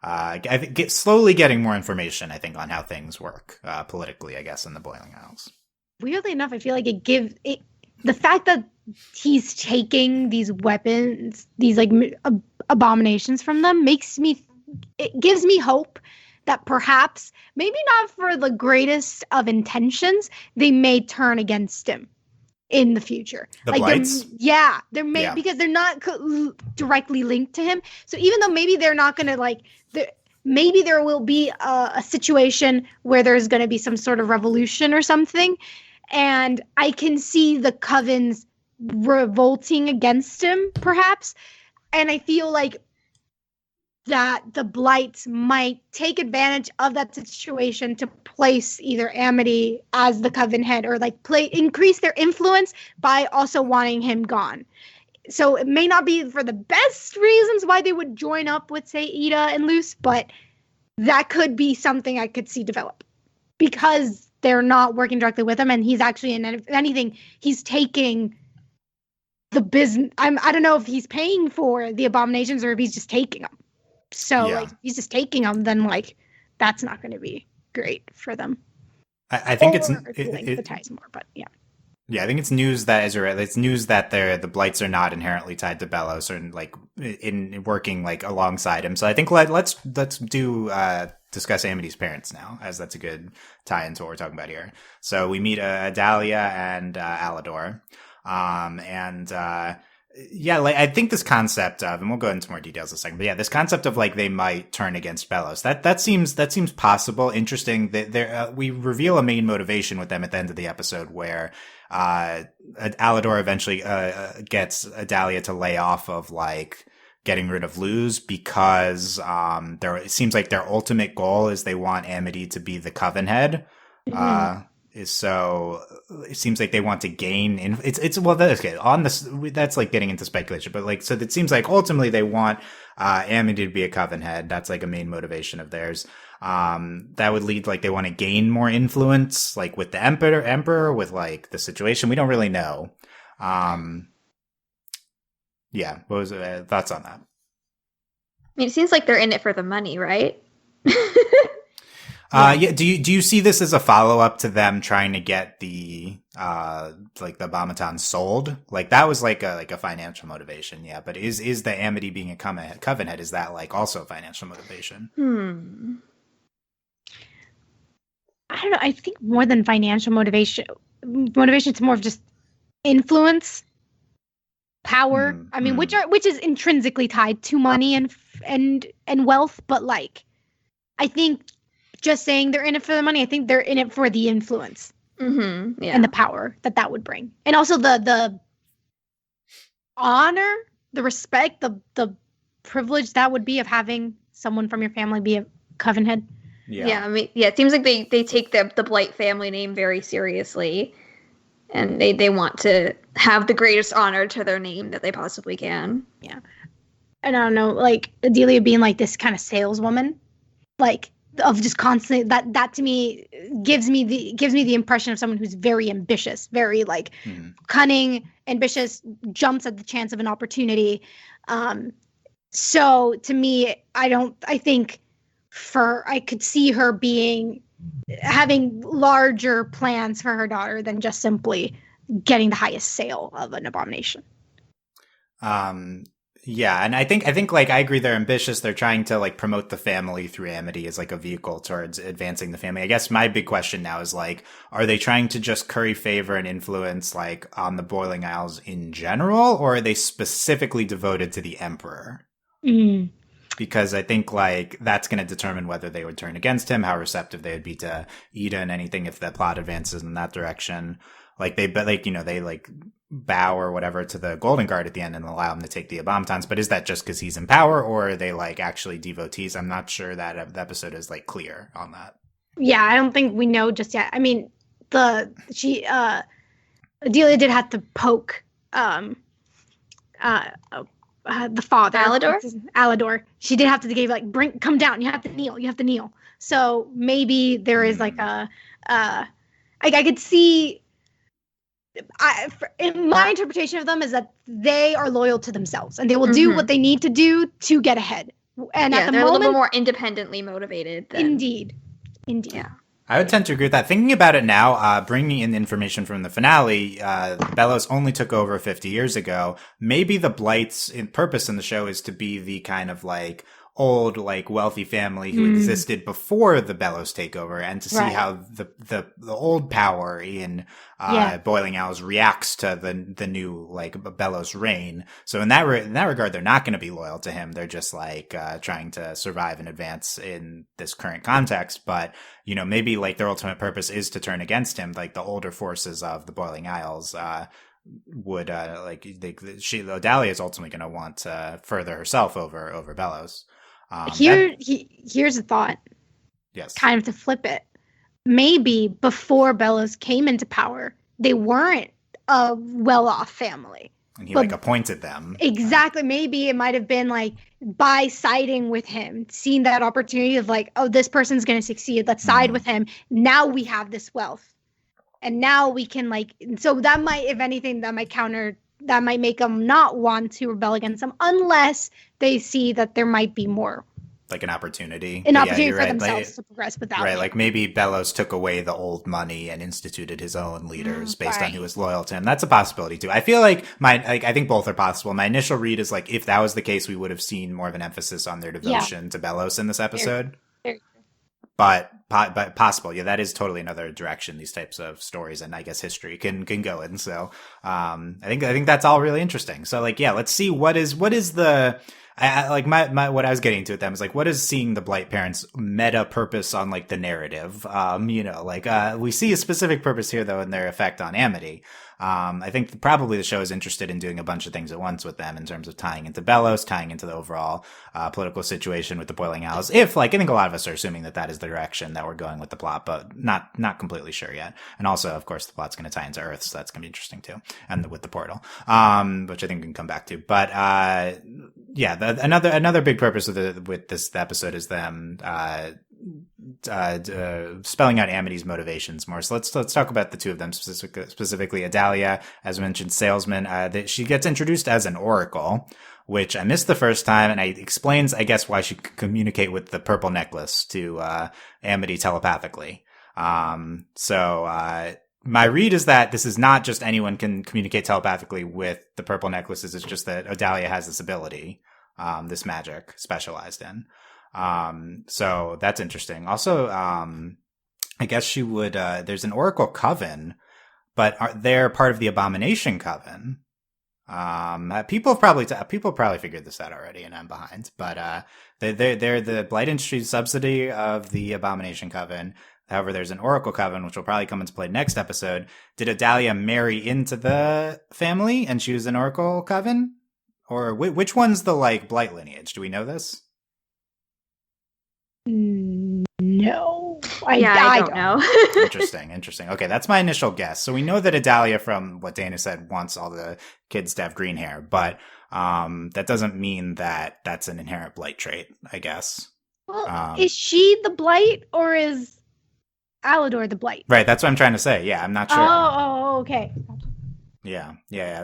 [SPEAKER 1] I think slowly getting more information, I think, on how things work, politically, I guess, in the Boiling Isles.
[SPEAKER 4] Weirdly enough, I feel like the fact that he's taking these weapons, these like abominations from them, it gives me hope that perhaps, maybe not for the greatest of intentions, they may turn against him in the future.
[SPEAKER 1] The Blights?
[SPEAKER 4] Because they're not directly linked to him. So even though maybe they're not going to maybe there will be a situation where there's going to be some sort of revolution or something. And I can see the covens revolting against him, perhaps. And I feel like that the Blights might take advantage of that situation to place either Amity as the coven head or like increase their influence by also wanting him gone. So it may not be for the best reasons why they would join up with, say, Ida and Luce, but that could be something I could see develop because they're not working directly with him, and he's actually, if anything, he's taking the business. I don't know if he's paying for the abominations or if he's just taking them. So, like, if he's just taking them, then, like, that's not going to be great for them.
[SPEAKER 1] I think
[SPEAKER 4] the ties more, but yeah.
[SPEAKER 1] Yeah, I think it's news that, as you're right, it's news that the blights are not inherently tied to Bellows or like in working like alongside him. So I think let's do discuss Amity's parents now, as that's a good tie into what we're talking about here. So we meet Dahlia and Alador, yeah, like I think this concept of, and we'll go into more details in a second, but yeah, this concept of like they might turn against Bellows, that seems possible, interesting. That we reveal a main motivation with them at the end of the episode where Alador eventually gets Dahlia to lay off of like getting rid of Luz because it seems like their ultimate goal is they want Amity to be the Coven head. So it seems like they want to gain well, that's good on this. That's like getting into speculation, but like, so it seems like ultimately they want Amity to be a Coven head. That's like a main motivation of theirs. That would lead, like, they want to gain more influence, like with the emperor with like the situation. We don't really know. Yeah. What was thoughts on that?
[SPEAKER 5] I mean, it seems like they're in it for the money, right?
[SPEAKER 1] Yeah. Do you see this as a follow up to them trying to get the like the Abomatons sold? Like that was like a financial motivation, yeah. But is the Amity being a Coven head, is that like also a financial motivation?
[SPEAKER 4] I don't know. I think more than financial motivation, it's more of just influence, power. I mean, which is intrinsically tied to money and wealth. But like, I think just saying they're in it for the money, I think they're in it for the influence and the power that would bring, and also the honor, the respect, the privilege that would be of having someone from your family be a Coven head.
[SPEAKER 5] Yeah, I mean, yeah, it seems like they take the Blight family name very seriously, and they want to have the greatest honor to their name that they possibly can.
[SPEAKER 4] Yeah, and I don't know, like Adelia being like this kind of saleswoman, like of just constantly that to me gives me the impression of someone who's very ambitious, very like cunning, ambitious, jumps at the chance of an opportunity. So to me, I think I could see her having larger plans for her daughter than just simply getting the highest sale of an abomination.
[SPEAKER 1] Yeah, and I think like I agree they're ambitious. They're trying to like promote the family through Amity as like a vehicle towards advancing the family. I guess my big question now is like, are they trying to just curry favor and influence like on the Boiling Isles in general, or are they specifically devoted to the Emperor? Because I think like that's going to determine whether they would turn against him, how receptive they would be to Ida and anything if the plot advances in that direction. Like they bow or whatever to the Golden Guard at the end and allow him to take the Abomatons. But is that just because he's in power, or are they like actually devotees? I'm not sure that the episode is like clear on that.
[SPEAKER 4] Yeah, I don't think we know just yet. I mean, Adelia did have to poke the father, Alador. She did have to give like come down. You have to kneel. So maybe there is like I could see. In my interpretation of them is that they are loyal to themselves and they will do what they need to do to get ahead. And at the
[SPEAKER 5] they're
[SPEAKER 4] moment,
[SPEAKER 5] a little bit more independently motivated.
[SPEAKER 4] Indeed.
[SPEAKER 5] Yeah.
[SPEAKER 1] I would tend to agree with that. Thinking about it now, bringing in information from the finale, Bellows only took over 50 years ago. Maybe the Blight's purpose in the show is to be the kind of like old, like wealthy family who existed before the Bellows takeover, and to see how the old power in Boiling Isles reacts to the new like Bellows reign. So in that regard, they're not going to be loyal to him. They're just like trying to survive and advance in this current context. But you know, maybe like their ultimate purpose is to turn against him, like the older forces of the Boiling Isles. Would Dahlia is ultimately going to want to further herself over Bellows.
[SPEAKER 4] Here's a thought.
[SPEAKER 1] Yes.
[SPEAKER 4] Kind of to flip it. Maybe before Bellows came into power, they weren't a well-off family.
[SPEAKER 1] And he like appointed them.
[SPEAKER 4] Exactly. Maybe it might have been like by siding with him, seeing that opportunity of like, oh, this person's going to succeed. Let's side with him. Now we have this wealth. And now we can like, so that might, if anything, that might make them not want to rebel against them unless they see that there might be more
[SPEAKER 1] like an opportunity.
[SPEAKER 4] an
[SPEAKER 1] But
[SPEAKER 4] opportunity
[SPEAKER 1] you're
[SPEAKER 4] for
[SPEAKER 1] right.
[SPEAKER 4] themselves to progress without
[SPEAKER 1] Right,
[SPEAKER 4] him.
[SPEAKER 1] like maybe Bellows took away the old money and instituted his own leaders based on
[SPEAKER 4] Right.
[SPEAKER 1] who was loyal to him. That's a possibility too. I feel like I think both are possible. My initial read is like if that was the case, we would have seen more of an emphasis on their devotion to Bellows in this episode.
[SPEAKER 4] Very true.
[SPEAKER 1] But possible, yeah, that is totally another direction these types of stories and I guess history can go in. So I think that's all really interesting. So like yeah, let's see what is the like my what I was getting to with them is like what is seeing the Blight parents meta purpose on like the narrative. We see a specific purpose here though in their effect on Amity. I think probably the show is interested in doing a bunch of things at once with them in terms of tying into Bellows, tying into the overall political situation with the Boiling Owls. If like I think a lot of us are assuming that is the direction that we're going with the plot, but not completely sure yet. And also, of course, the plot's going to tie into Earth, so that's going to be interesting too, and with the portal, which I think we can come back to. But another big purpose with this episode is them spelling out Amity's motivations more. So let's talk about the two of them specifically. Adalia, as mentioned, salesman. She gets introduced as an oracle, which I missed the first time, and it explains, I guess, why she could communicate with the purple necklace to Amity telepathically. My read is that this is not just anyone can communicate telepathically with the purple necklaces. It's just that Adalia has this ability, this magic specialized in. So that's interesting. Also, I guess she would, there's an Oracle Coven, but they're part of the Abomination Coven. People probably figured this out already and I'm behind, but, they're the Blight Industries subsidy of the Abomination Coven. However, there's an Oracle Coven, which will probably come into play next episode. Did Adalia marry into the family and she was an Oracle Coven? Or which one's the like Blight lineage? Do we know this?
[SPEAKER 4] No,
[SPEAKER 5] I don't know.
[SPEAKER 1] Interesting. Okay, that's my initial guess. So we know that Adalia, from what Dana said, wants all the kids to have green hair, but that doesn't mean that that's an inherent Blight trait, I guess.
[SPEAKER 4] Well, is she the Blight or is Alador the Blight?
[SPEAKER 1] Right, that's what I'm trying to say. Yeah, I'm not sure.
[SPEAKER 4] Oh, okay.
[SPEAKER 1] Yeah.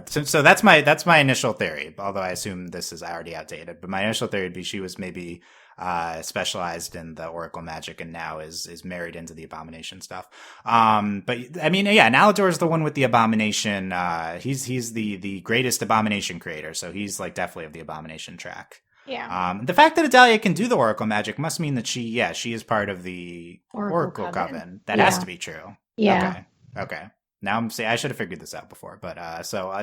[SPEAKER 1] So that's my initial theory. Although I assume this is already outdated, but my initial theory would be she was maybe specialized in the Oracle magic and now is married into the Abomination stuff. But I mean, yeah, and Alador is the one with the Abomination. He's the greatest Abomination creator, so he's like definitely of the Abomination track.
[SPEAKER 4] Yeah.
[SPEAKER 1] The fact that Adalia can do the Oracle magic must mean that she is part of the Oracle Coven. That has to be true.
[SPEAKER 4] Yeah.
[SPEAKER 1] Okay. Now I'm saying I should have figured this out before, but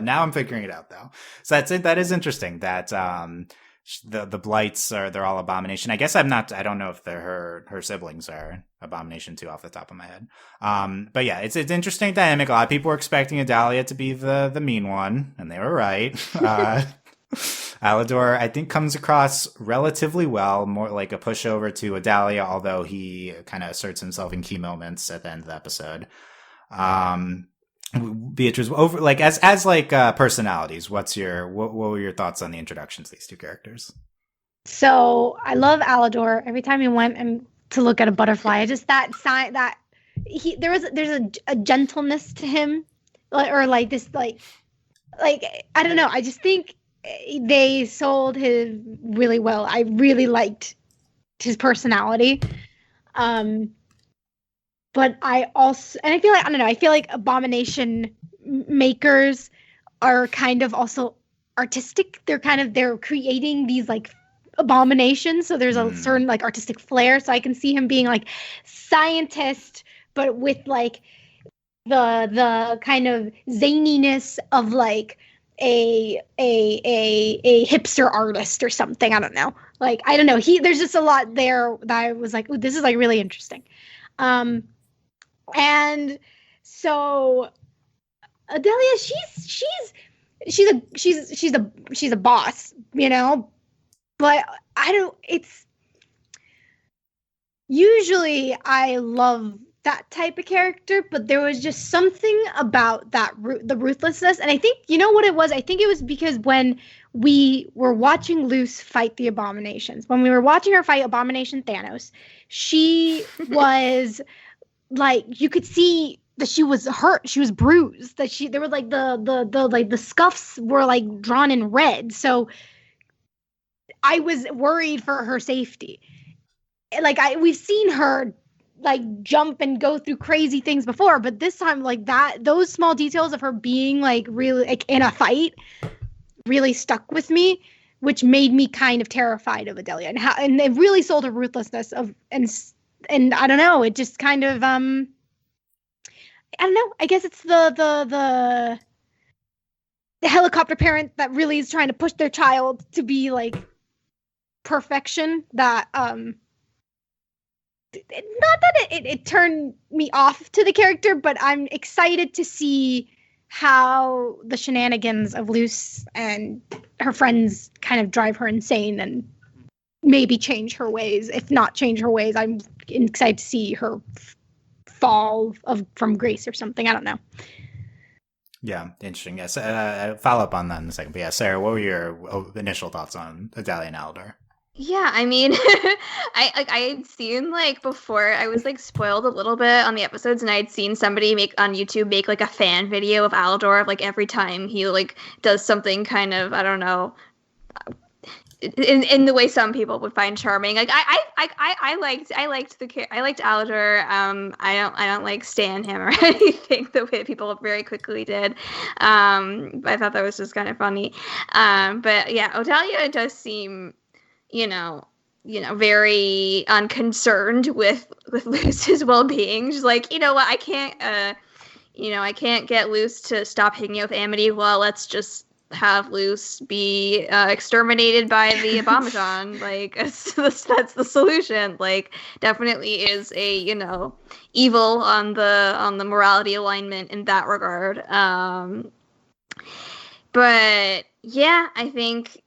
[SPEAKER 1] now I'm figuring it out though. So that's it. That is interesting. That the Blights they're all Abomination. I guess I don't know if they're her siblings are Abomination too off the top of my head. But yeah, it's interesting dynamic. A lot of people were expecting Adalia to be the mean one, and they were right. Alador, I think, comes across relatively well, more like a pushover to Adalia, although he kind of asserts himself in key moments at the end of the episode. Beatrice, over like as personalities, what were your thoughts on the introductions to these two characters?
[SPEAKER 4] So I love Alador. Every time he went to look at a butterfly, I just that sign that there's a gentleness to him, or like this like I don't know. I just think they sold his really well. I really liked his personality. But I also, and I feel like, I don't know, I feel like Abomination makers are kind of also artistic. They're creating these like abominations. So there's a certain like artistic flair. So I can see him being like scientist, but with like the kind of zaniness of like a hipster artist or something. I don't know. Like, I don't know. There's just a lot there that I was like, ooh, this is like really interesting. And so Adelia, she's a boss, you know, but usually I love that type of character, but there was just something about the ruthlessness. And I think, you know what it was? I think it was because when we were watching Luce fight the Abominations, when we were watching her fight Abomination Thanos, she was like, you could see that she was hurt, she was bruised, that there were like the scuffs were like drawn in red. So I was worried for her safety. Like we've seen her like jump and go through crazy things before, but this time like those small details of her being like really like in a fight really stuck with me, which made me kind of terrified of Adelia, and it really sold her ruthlessness and I don't know, it just kind of I don't know, I guess it's the helicopter parent that really is trying to push their child to be like perfection that not that it turned me off to the character, but I'm excited to see how the shenanigans of Luce and her friends kind of drive her insane and maybe change her ways. If not change her ways, I'm excited to see her fall from grace or something. I don't know.
[SPEAKER 1] Yeah, interesting. Yes, follow up on that in a second. But yeah, Sarah, what were your initial thoughts on Adalia and Aldor?
[SPEAKER 5] Yeah, I mean, I'd seen like before, I was like spoiled a little bit on the episodes, and I'd seen somebody make on YouTube make like a fan video of Aldor of like every time he like does something kind of, I don't know, in the way some people would find charming. Like I liked Aldor. I don't like stan him or anything the way people very quickly did. I thought that was just kind of funny. But yeah, Odalia does seem, very unconcerned with Luce's well-being. She's like, you know what, I can't get Luce to stop hanging out with Amity. Well, let's just have Luce be exterminated by the Abomaton. Like, that's the solution. Like, definitely is a, evil on the morality alignment in that regard. But yeah, I think,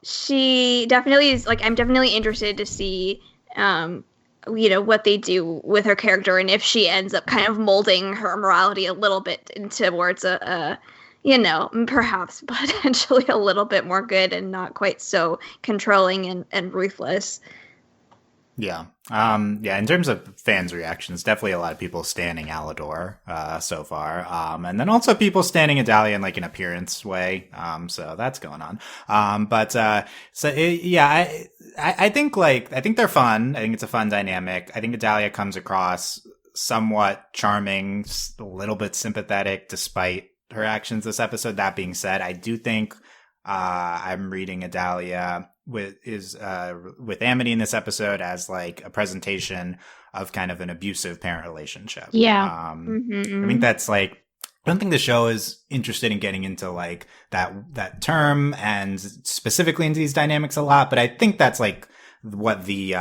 [SPEAKER 5] she definitely is, like, I'm definitely interested to see, what they do with her character, and if she ends up kind of molding her morality a little bit towards perhaps potentially a little bit more good and not quite so controlling and ruthless.
[SPEAKER 1] Yeah. In terms of fans' reactions, definitely a lot of people standing Alador, so far. And then also people standing Adalia in like an appearance way. So that's going on. I think they're fun. I think it's a fun dynamic. I think Adalia comes across somewhat charming, a little bit sympathetic despite her actions this episode. That being said, I do think, I'm reading Adalia with Amity in this episode as like a presentation of kind of an abusive parent relationship.
[SPEAKER 4] Yeah.
[SPEAKER 1] I think that's like, I don't think the show is interested in getting into like that term and specifically into these dynamics a lot, but I think that's like what the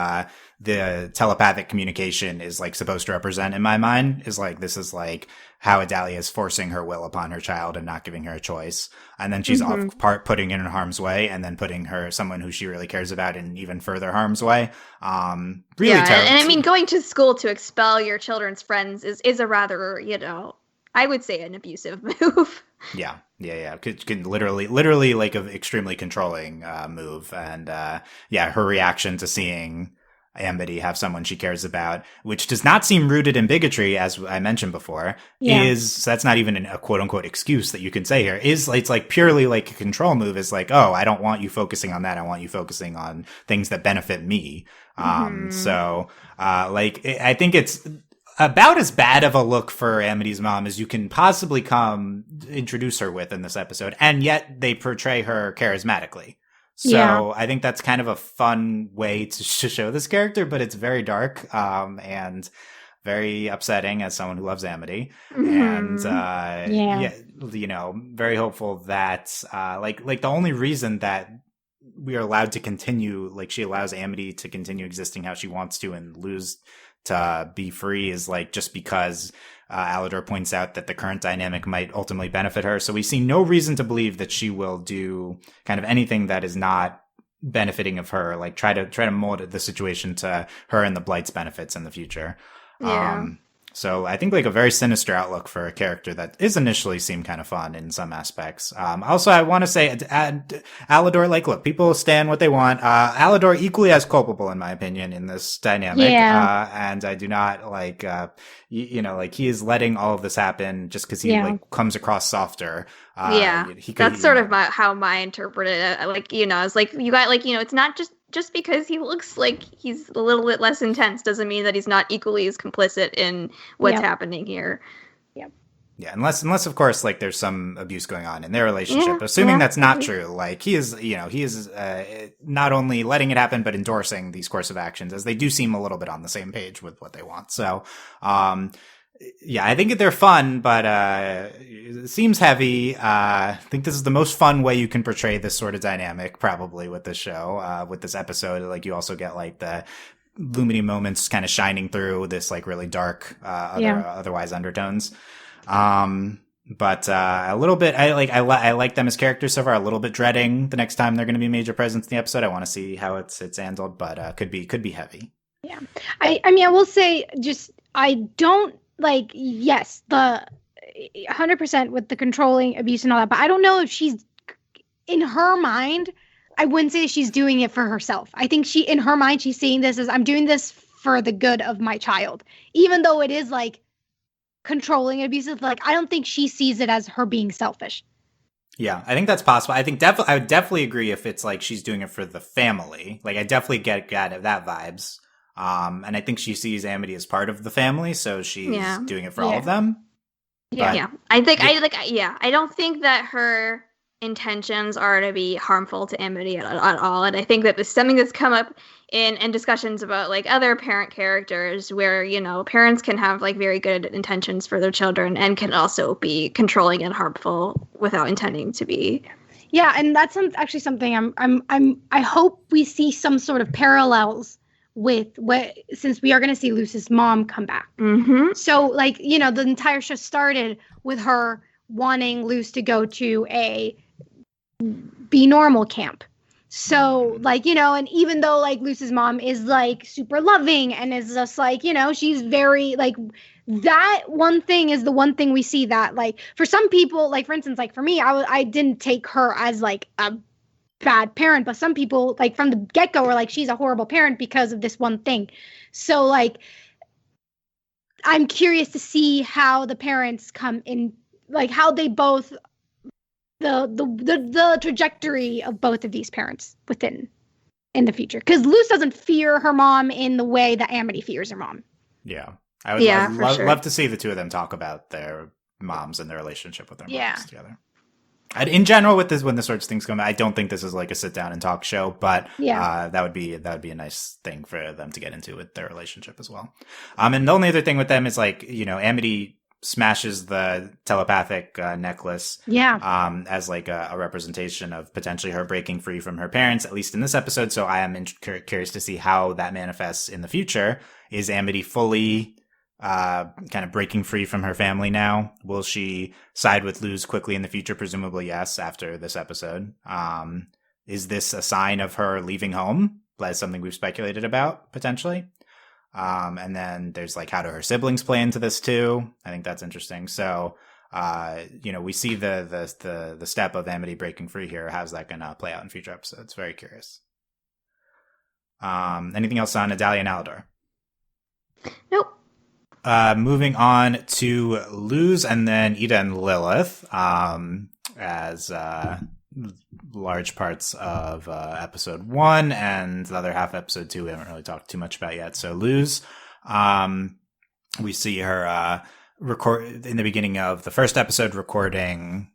[SPEAKER 1] telepathic communication is like supposed to represent in my mind, is like, this is like how Adalia is forcing her will upon her child and not giving her a choice. And then she's off part putting in harm's way, and then putting someone who she really cares about in even further harm's way. Really terrible. And
[SPEAKER 5] I mean, going to school to expel your children's friends is a rather, I would say an abusive move.
[SPEAKER 1] Yeah. Could literally like an extremely controlling move. And her reaction to seeing Amity have someone she cares about, which does not seem rooted in bigotry, as I mentioned before, so that's not even a quote unquote excuse that you can say here. It's like purely like a control move. Is like, oh, I don't want you focusing on that. I want you focusing on things that benefit me. I think it's about as bad of a look for Amity's mom as you can possibly introduce her with in this episode, and yet they portray her charismatically. So I think that's kind of a fun way to show this character, but it's very dark and very upsetting as someone who loves Amity. And very hopeful that like the only reason that we are allowed to continue, like she allows Amity to continue existing how she wants to and lose to be free, is like just because Alador points out that the current dynamic might ultimately benefit her. So we see no reason to believe that she will do kind of anything that is not benefiting of her, like try to mold the situation to her and the Blight's benefits in the future.
[SPEAKER 5] Yeah.
[SPEAKER 1] So I think like a very sinister outlook for a character that is initially seemed kind of fun in some aspects. Also, I want to say Alador, like, look, people stand what they want. Alador equally as culpable, in my opinion, in this dynamic.
[SPEAKER 4] Yeah.
[SPEAKER 1] And I do not like, like he is letting all of this happen just because he
[SPEAKER 4] Yeah.
[SPEAKER 1] like comes across softer.
[SPEAKER 3] He could, that's sort of how I interpret it. It's like you got like, it's not just because he looks like he's a little bit less intense doesn't mean that he's not equally as complicit in what's happening here.
[SPEAKER 1] Yeah, unless of course like there's some abuse going on in their relationship. Assuming that's not true, like he is not only letting it happen but endorsing these course of actions, as they do seem a little bit on the same page with what they want. So, yeah, I think they're fun, but it seems heavy. I think this is the most fun way you can portray this sort of dynamic, probably with this show, with this episode. Like you also get like the Lumity moments kind of shining through this like really dark, otherwise undertones. But a little bit, I like them as characters so far. A little bit dreading the next time they're going to be a major presence in the episode. I want to see how it's handled, but could be heavy.
[SPEAKER 4] Yeah, I mean, I will say, just I don't like. Yes, the 100% with the controlling abuse and all that, but I don't know if she's in her mind. I wouldn't say she's doing it for herself. I think in her mind, she's seeing this as I'm doing this for the good of my child, even though it is like controlling and abusive. Like I don't think she sees it as her being selfish.
[SPEAKER 1] Yeah, I think that's possible. I think I would definitely agree if it's like she's doing it for the family. Like I definitely get that vibes. And I think she sees Amity as part of the family, so she's doing it for all of them.
[SPEAKER 3] Yeah. I don't think that her intentions are to be harmful to Amity at all. And I think that it's something that's come up in discussions about like other parent characters where, parents can have like very good intentions for their children and can also be controlling and harmful without intending to be.
[SPEAKER 4] Yeah, and that's actually something I hope we see some sort of parallels with since we are going to see Luz's mom come back.
[SPEAKER 3] Mm-hmm.
[SPEAKER 4] So like, the entire show started with her wanting Luz to go to a Be Normal camp. So like, and even though like Luz's mom is like super loving and is just like, she's very like, that one thing is the one thing we see that like for some people, like for instance, like for me, I didn't take her as like a bad parent, but some people like from the get-go were like, she's a horrible parent because of this one thing. So like, I'm curious to see how the parents come in, like how they both the trajectory of both of these parents in the future, because Luz doesn't fear her mom in the way that Amity fears her mom.
[SPEAKER 1] Yeah, I would love to see the two of them talk about their moms and their relationship with their moms together. In general, with this, when this sort of things come, I don't think this is like a sit down and talk show, but that would be a nice thing for them to get into with their relationship as well. And the only other thing with them is like, Amity smashes the telepathic necklace as like a representation of potentially her breaking free from her parents, at least in this episode. So I am curious to see how that manifests in the future. Is Amity fully kind of breaking free from her family now? Will she side with Luz quickly in the future? Presumably yes, after this episode. Is this a sign of her leaving home? That's something we've speculated about, potentially. And then there's like, how do her siblings play into this too? I think that's interesting. So, we see the step of Amity breaking free here. How's that going to play out in future episodes? Very curious. Anything else on Adalia and Alador?
[SPEAKER 3] Nope.
[SPEAKER 1] Moving on to Luz and then Ida and Lilith, as large parts of episode 1 and the other half of episode 2 we haven't really talked too much about yet. So Luz, we see her record in the beginning of the first episode, recording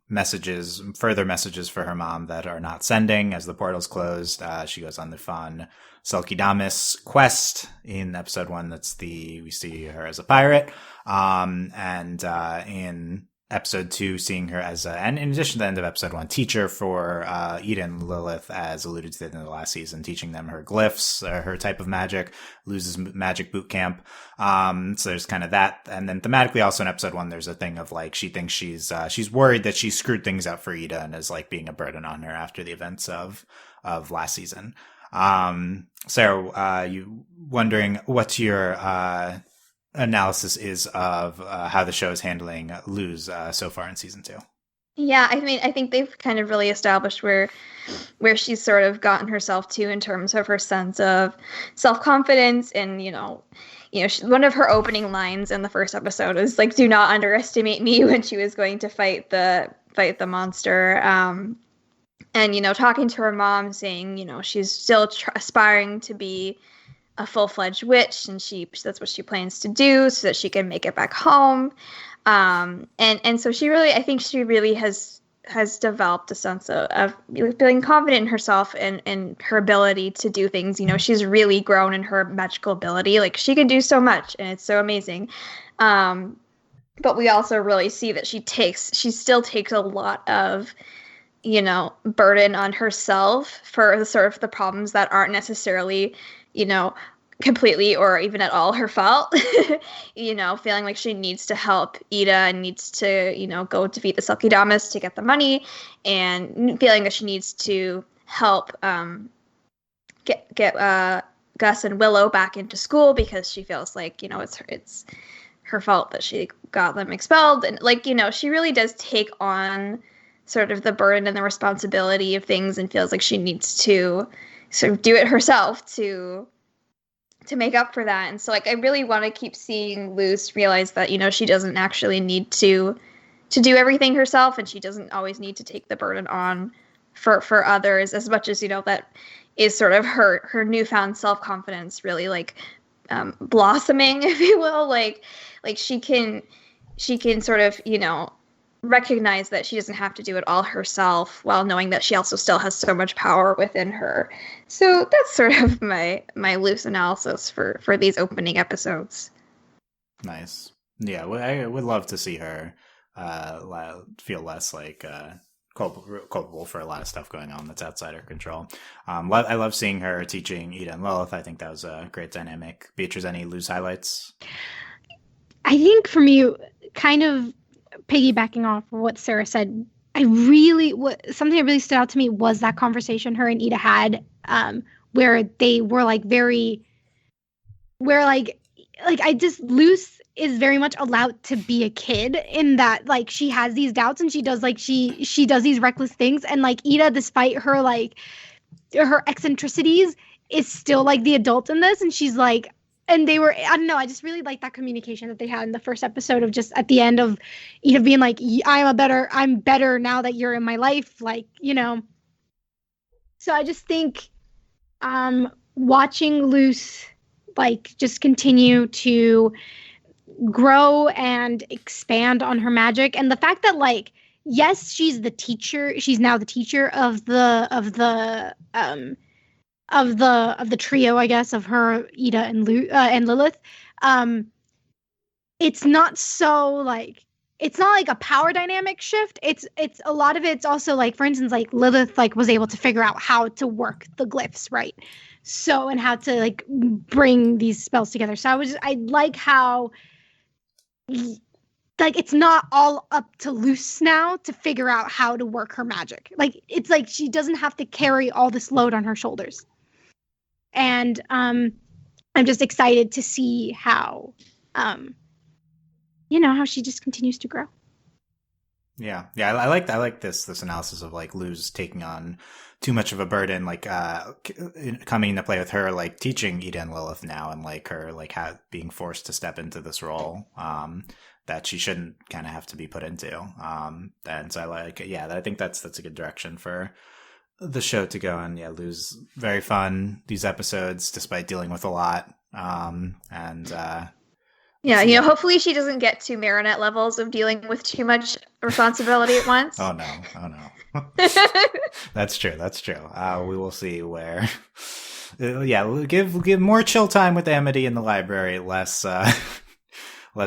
[SPEAKER 1] further messages for her mom that are not sending as the portal's closed. She goes on the fun Selkidamus quest in episode 1. We see her as a pirate. And in episode 2, seeing her as and in addition to the end of episode 1, teacher for Ida and Lilith, as alluded to in the last season, teaching them her glyphs, her type of magic, Luz's magic boot camp. So there's kind of that. And then thematically also in episode 1, there's a thing of like, she thinks she's worried that she screwed things up for Ida and is like being a burden on her after the events of last season. So you wondering what's your analysis is of how the show is handling Luz so far in season 2.
[SPEAKER 5] Yeah, I mean, I think they've kind of really established where she's sort of gotten herself to in terms of her sense of self-confidence. And one of her opening lines in the first episode is like, "Do not underestimate me," when she was going to fight the monster. And talking to her mom, saying she's still aspiring to be a full-fledged witch, and that's what she plans to do so that she can make it back home. And so I think she really has developed a sense of feeling confident in herself and her ability to do things. She's really grown in her magical ability. Like, she can do so much, and it's so amazing. But we also really see that she still takes a lot of, burden on herself for the sort of the problems that aren't necessarily, completely or even at all her fault. Feeling like she needs to help Ida and needs to, go defeat the Silky Damas to get the money, and feeling that she needs to help get Gus and Willow back into school because she feels like, it's her fault that she got them expelled. And she really does take on sort of the burden and the responsibility of things, and feels like she needs to sort of do it herself to make up for that. And so I really want to keep seeing Luz realize that, she doesn't actually need to do everything herself, and she doesn't always need to take the burden on for others, as much as, that is sort of her newfound self-confidence really blossoming, if you will. Like she can sort of, recognize that she doesn't have to do it all herself, while knowing that she also still has so much power within her. So that's sort of my Luz analysis for these opening episodes.
[SPEAKER 1] Nice. Yeah, I would love to see her feel less like culpable for a lot of stuff going on that's outside her control. I love seeing her teaching Ida and Lilith. I think that was a great dynamic. Beatrice, any Luz highlights?
[SPEAKER 4] I think for me, kind of piggybacking off of what Sarah said, something that really stood out to me was that conversation her and Ida had, where they were Luz is very much allowed to be a kid, in that she has these doubts, and she does she does these reckless things, and Ida, despite her her eccentricities, is still the adult in this, and she's and they were, I don't know, I just really like that communication that they had in the first episode, of just at the end of Ida being I'm better now that you're in my life. So I just think watching Luz just continue to grow and expand on her magic, and the fact that yes, she's now the teacher of the trio, I guess, of her, Ida, and Lilith. It's not so it's not a power dynamic shift. It's a lot of it's also for instance, Lilith was able to figure out how to work the glyphs, right? So, and how to bring these spells together. So I like how it's not all up to Luz now to figure out how to work her magic. It's she doesn't have to carry all this load on her shoulders. And I'm just excited to see how how she just continues to grow.
[SPEAKER 1] Yeah, I like this analysis of Luz taking on too much of a burden, coming into play with her teaching Ida and Lilith now, and her being forced to step into this role that she shouldn't kind of have to be put into. And so I think that's a good direction for the show to go on. Yeah, Luz, very fun these episodes, despite dealing with a lot.
[SPEAKER 5] Hopefully she doesn't get to Marinette levels of dealing with too much responsibility at once.
[SPEAKER 1] Oh no. That's true. We will see where. Give more chill time with Amity in the library, less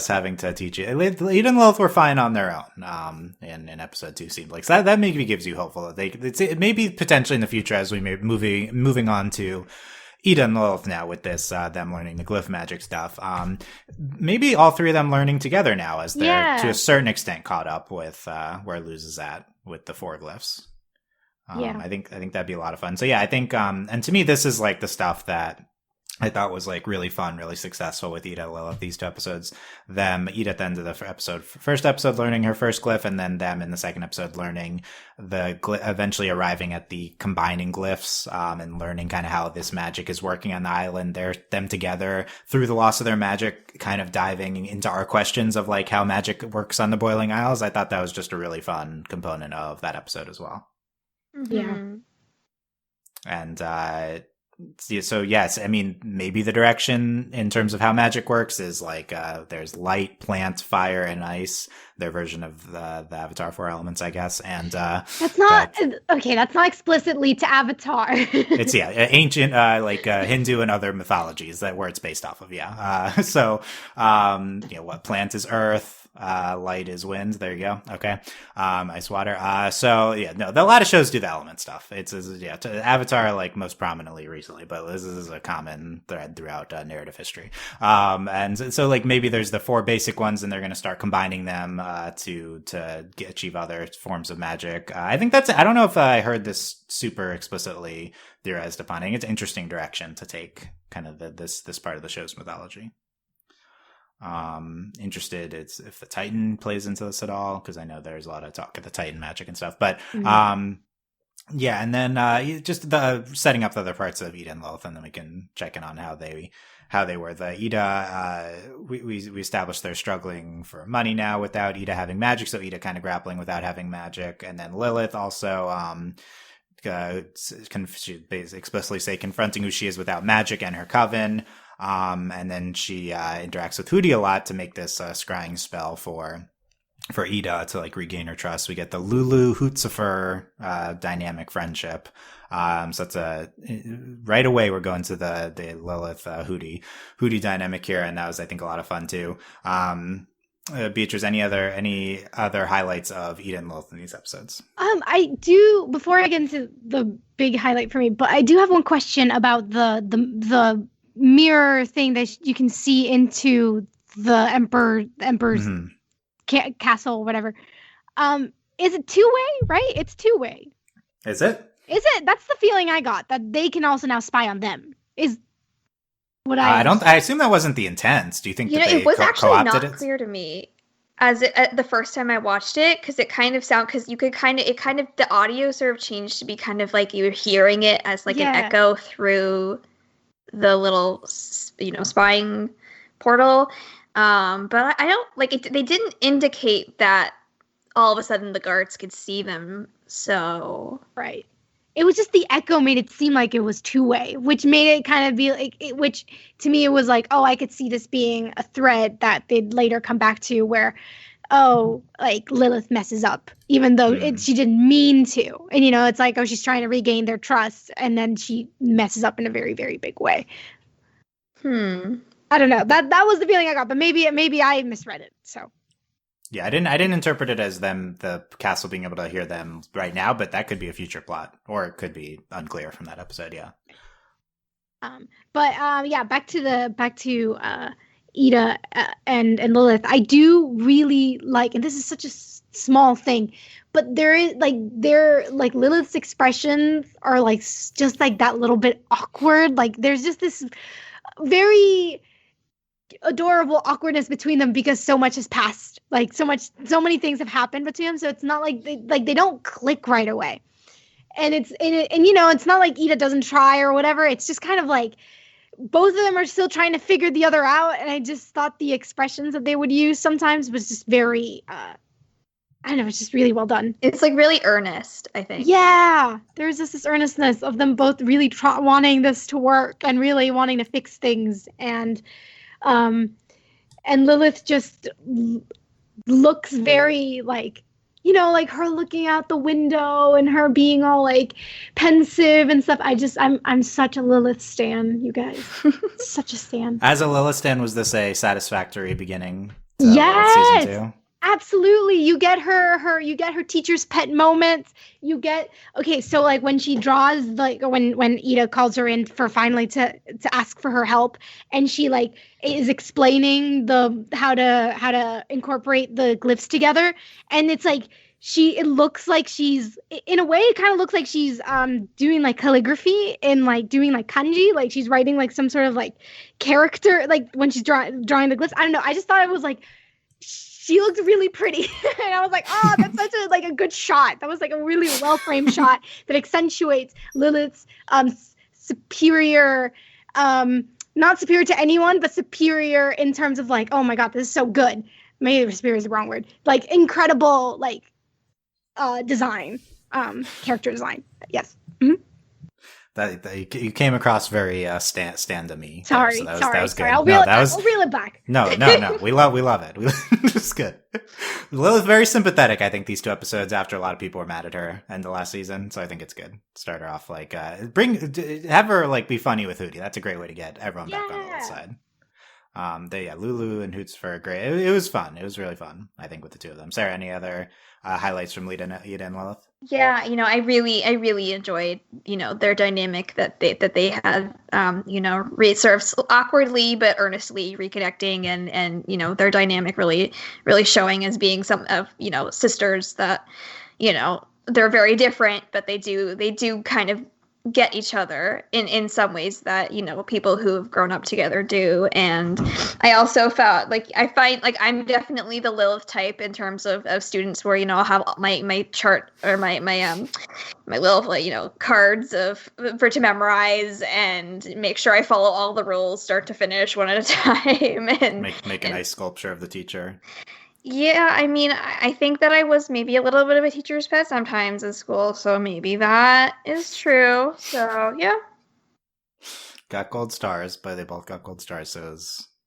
[SPEAKER 1] having to teach it. Ida and Lilith were fine on their own. In episode 2 seemed like, so that maybe gives you hopeful that it maybe potentially in the future, as we may moving on to Ida and Lilith now with this, them learning the glyph magic stuff. Maybe all three of them learning together now, as they're to a certain extent caught up with where Luz is at with the 4 glyphs. I think that'd be a lot of fun. So yeah, I think and to me this is the stuff that I thought was like really fun, really successful with Ida and Lilith, these 2 episodes. Them, Ida at the end of the first episode learning her first glyph, and then them in the second episode learning eventually arriving at the combining glyphs, and learning kind of how this magic is working on the island. Them together through the loss of their magic, kind of diving into our questions of like how magic works on the Boiling Isles. I thought that was just a really fun component of that episode as well.
[SPEAKER 5] Mm-hmm.
[SPEAKER 1] And, so yes, I mean, maybe the direction in terms of how magic works is like there's light, plant, fire, and ice. Their version of the Avatar 4 elements, I guess. And
[SPEAKER 4] that's not okay. That's not explicitly to Avatar.
[SPEAKER 1] It's ancient like Hindu and other mythologies where it's based off of. So what plant is earth. Light is wind. There you go. Okay. Ice, water. A lot of shows do the element stuff. It's Avatar, like most prominently recently, but this is a common thread throughout narrative history. And so like maybe there's the 4 basic ones, and they're going to start combining them to achieve other forms of magic. I think I don't know if I heard this super explicitly theorized upon. I think it's an interesting direction to take kind of this part of the show's mythology. Interested if the Titan plays into this at all, because I know there's a lot of talk of the Titan magic and stuff, but and then just the setting up the other parts of Ida and Lilith, and then we can check in on how they were. The Ida, we established they're struggling for money now without Ida having magic, so Ida kind of grappling without having magic, and then Lilith also she explicitly say confronting who she is without magic and her coven. And then she interacts with Hootie a lot to make this scrying spell for Ida to like regain her trust. We get the Lulu Hootsufer dynamic friendship. So that's right away we're going to the Lilith Hootie dynamic here, and that was I think a lot of fun too. Beatrice, any other highlights of Ida and Lilith in these episodes?
[SPEAKER 4] I do, before I get into the big highlight for me, but I do have one question about the mirror thing that you can see into the emperor's castle, whatever. Is it 2-way? Right? It's 2-way.
[SPEAKER 1] Is it?
[SPEAKER 4] That's the feeling I got, that they can also now spy on them. Is what
[SPEAKER 1] I assume that wasn't the intent. Do you think that they
[SPEAKER 5] it was actually not
[SPEAKER 1] it?
[SPEAKER 5] clear to me the first time I watched it, because it kind of because you could the audio sort of changed to be kind of like you were hearing it as like an echo through the little spying portal, but I don't like it. They didn't indicate that all of a sudden the guards could see them, so
[SPEAKER 4] right. It was just the echo made it seem like it was 2-way, which made it kind of be like, which to me it was like, oh, I could see this being a thread that they'd later come back to where, oh, like Lilith messes up, even though she didn't mean to. And, it's like, oh, she's trying to regain their trust, and then she messes up in a very, very big way. I don't know. That was the feeling I got, but maybe I misread it, so.
[SPEAKER 1] Yeah, I didn't interpret it as the castle being able to hear them right now, but that could be a future plot, or it could be unclear from that episode. Yeah.
[SPEAKER 4] Back to Ida and Lilith. I do really like, and this is such a small thing, but Lilith's expressions are like just like that little bit awkward. Like there's just this very adorable awkwardness between them because so much has passed. Like so many things have happened between them. So it's not like they don't click right away. And it's not like Ida doesn't try or whatever. It's just kind of like both of them are still trying to figure the other out. And I just thought the expressions that they would use sometimes was just very, I don't know, it's just really well done.
[SPEAKER 5] It's like really earnest, I think.
[SPEAKER 4] Yeah. There's just this earnestness of them both really wanting this to work and really wanting to fix things. And Lilith just looks very like, like her looking out the window and her being all like pensive and stuff. I'm such a Lilith stan, you guys. Such a stan.
[SPEAKER 1] As a Lilith stan, was this a satisfactory beginning to
[SPEAKER 4] yes!
[SPEAKER 1] season 2?
[SPEAKER 4] Absolutely. You get her teacher's pet moments. You get, okay, so like when she draws, like when Ida calls her in for finally to ask for her help, and she like is explaining how to incorporate the glyphs together, and it's like it looks like she's, in a way, it kind of looks like she's doing like calligraphy and like doing like kanji, like she's writing like some sort of like character, like when she's drawing the glyphs. I don't know. I just thought it was like she looked really pretty, and I was like, oh, that's such a like a good shot. That was like a really well framed shot that accentuates Lilith's superior, not superior to anyone, but superior in terms of like, oh my god, this is so good. Maybe superior is the wrong word. Like incredible, like design, character design. Yes. Mm-hmm.
[SPEAKER 1] That you came across very stand to me.
[SPEAKER 4] Sorry,
[SPEAKER 1] so that
[SPEAKER 4] sorry.
[SPEAKER 1] was good.
[SPEAKER 4] I'll reel it back.
[SPEAKER 1] No. We love it. It's good. Lilith very sympathetic. I think these 2 episodes after a lot of people were mad at her in the last season, so I think it's good. Start her off like have her like be funny with Hootie. That's a great way to get everyone back on Lilith's side. Lulu and Hoots for great. It was fun. It was really fun. I think with the 2 of them. Sarah, any other highlights from Ida and Lilith?
[SPEAKER 5] Yeah, I really enjoyed, their dynamic that they had, sort of awkwardly but earnestly reconnecting, and their dynamic really showing as being some of, sisters that, they're very different, but they do kind of get each other in some ways that people who have grown up together do. And I also felt like I find like I'm definitely the Lilith type in terms of students where I'll have my chart or my little cards to memorize and make sure I follow all the rules start to finish one at a time and
[SPEAKER 1] make a nice sculpture of the teacher.
[SPEAKER 5] Yeah, I think that I was maybe a little bit of a teacher's pet sometimes in school, so maybe that is true. So, yeah.
[SPEAKER 1] Got gold stars, but they both got gold stars, so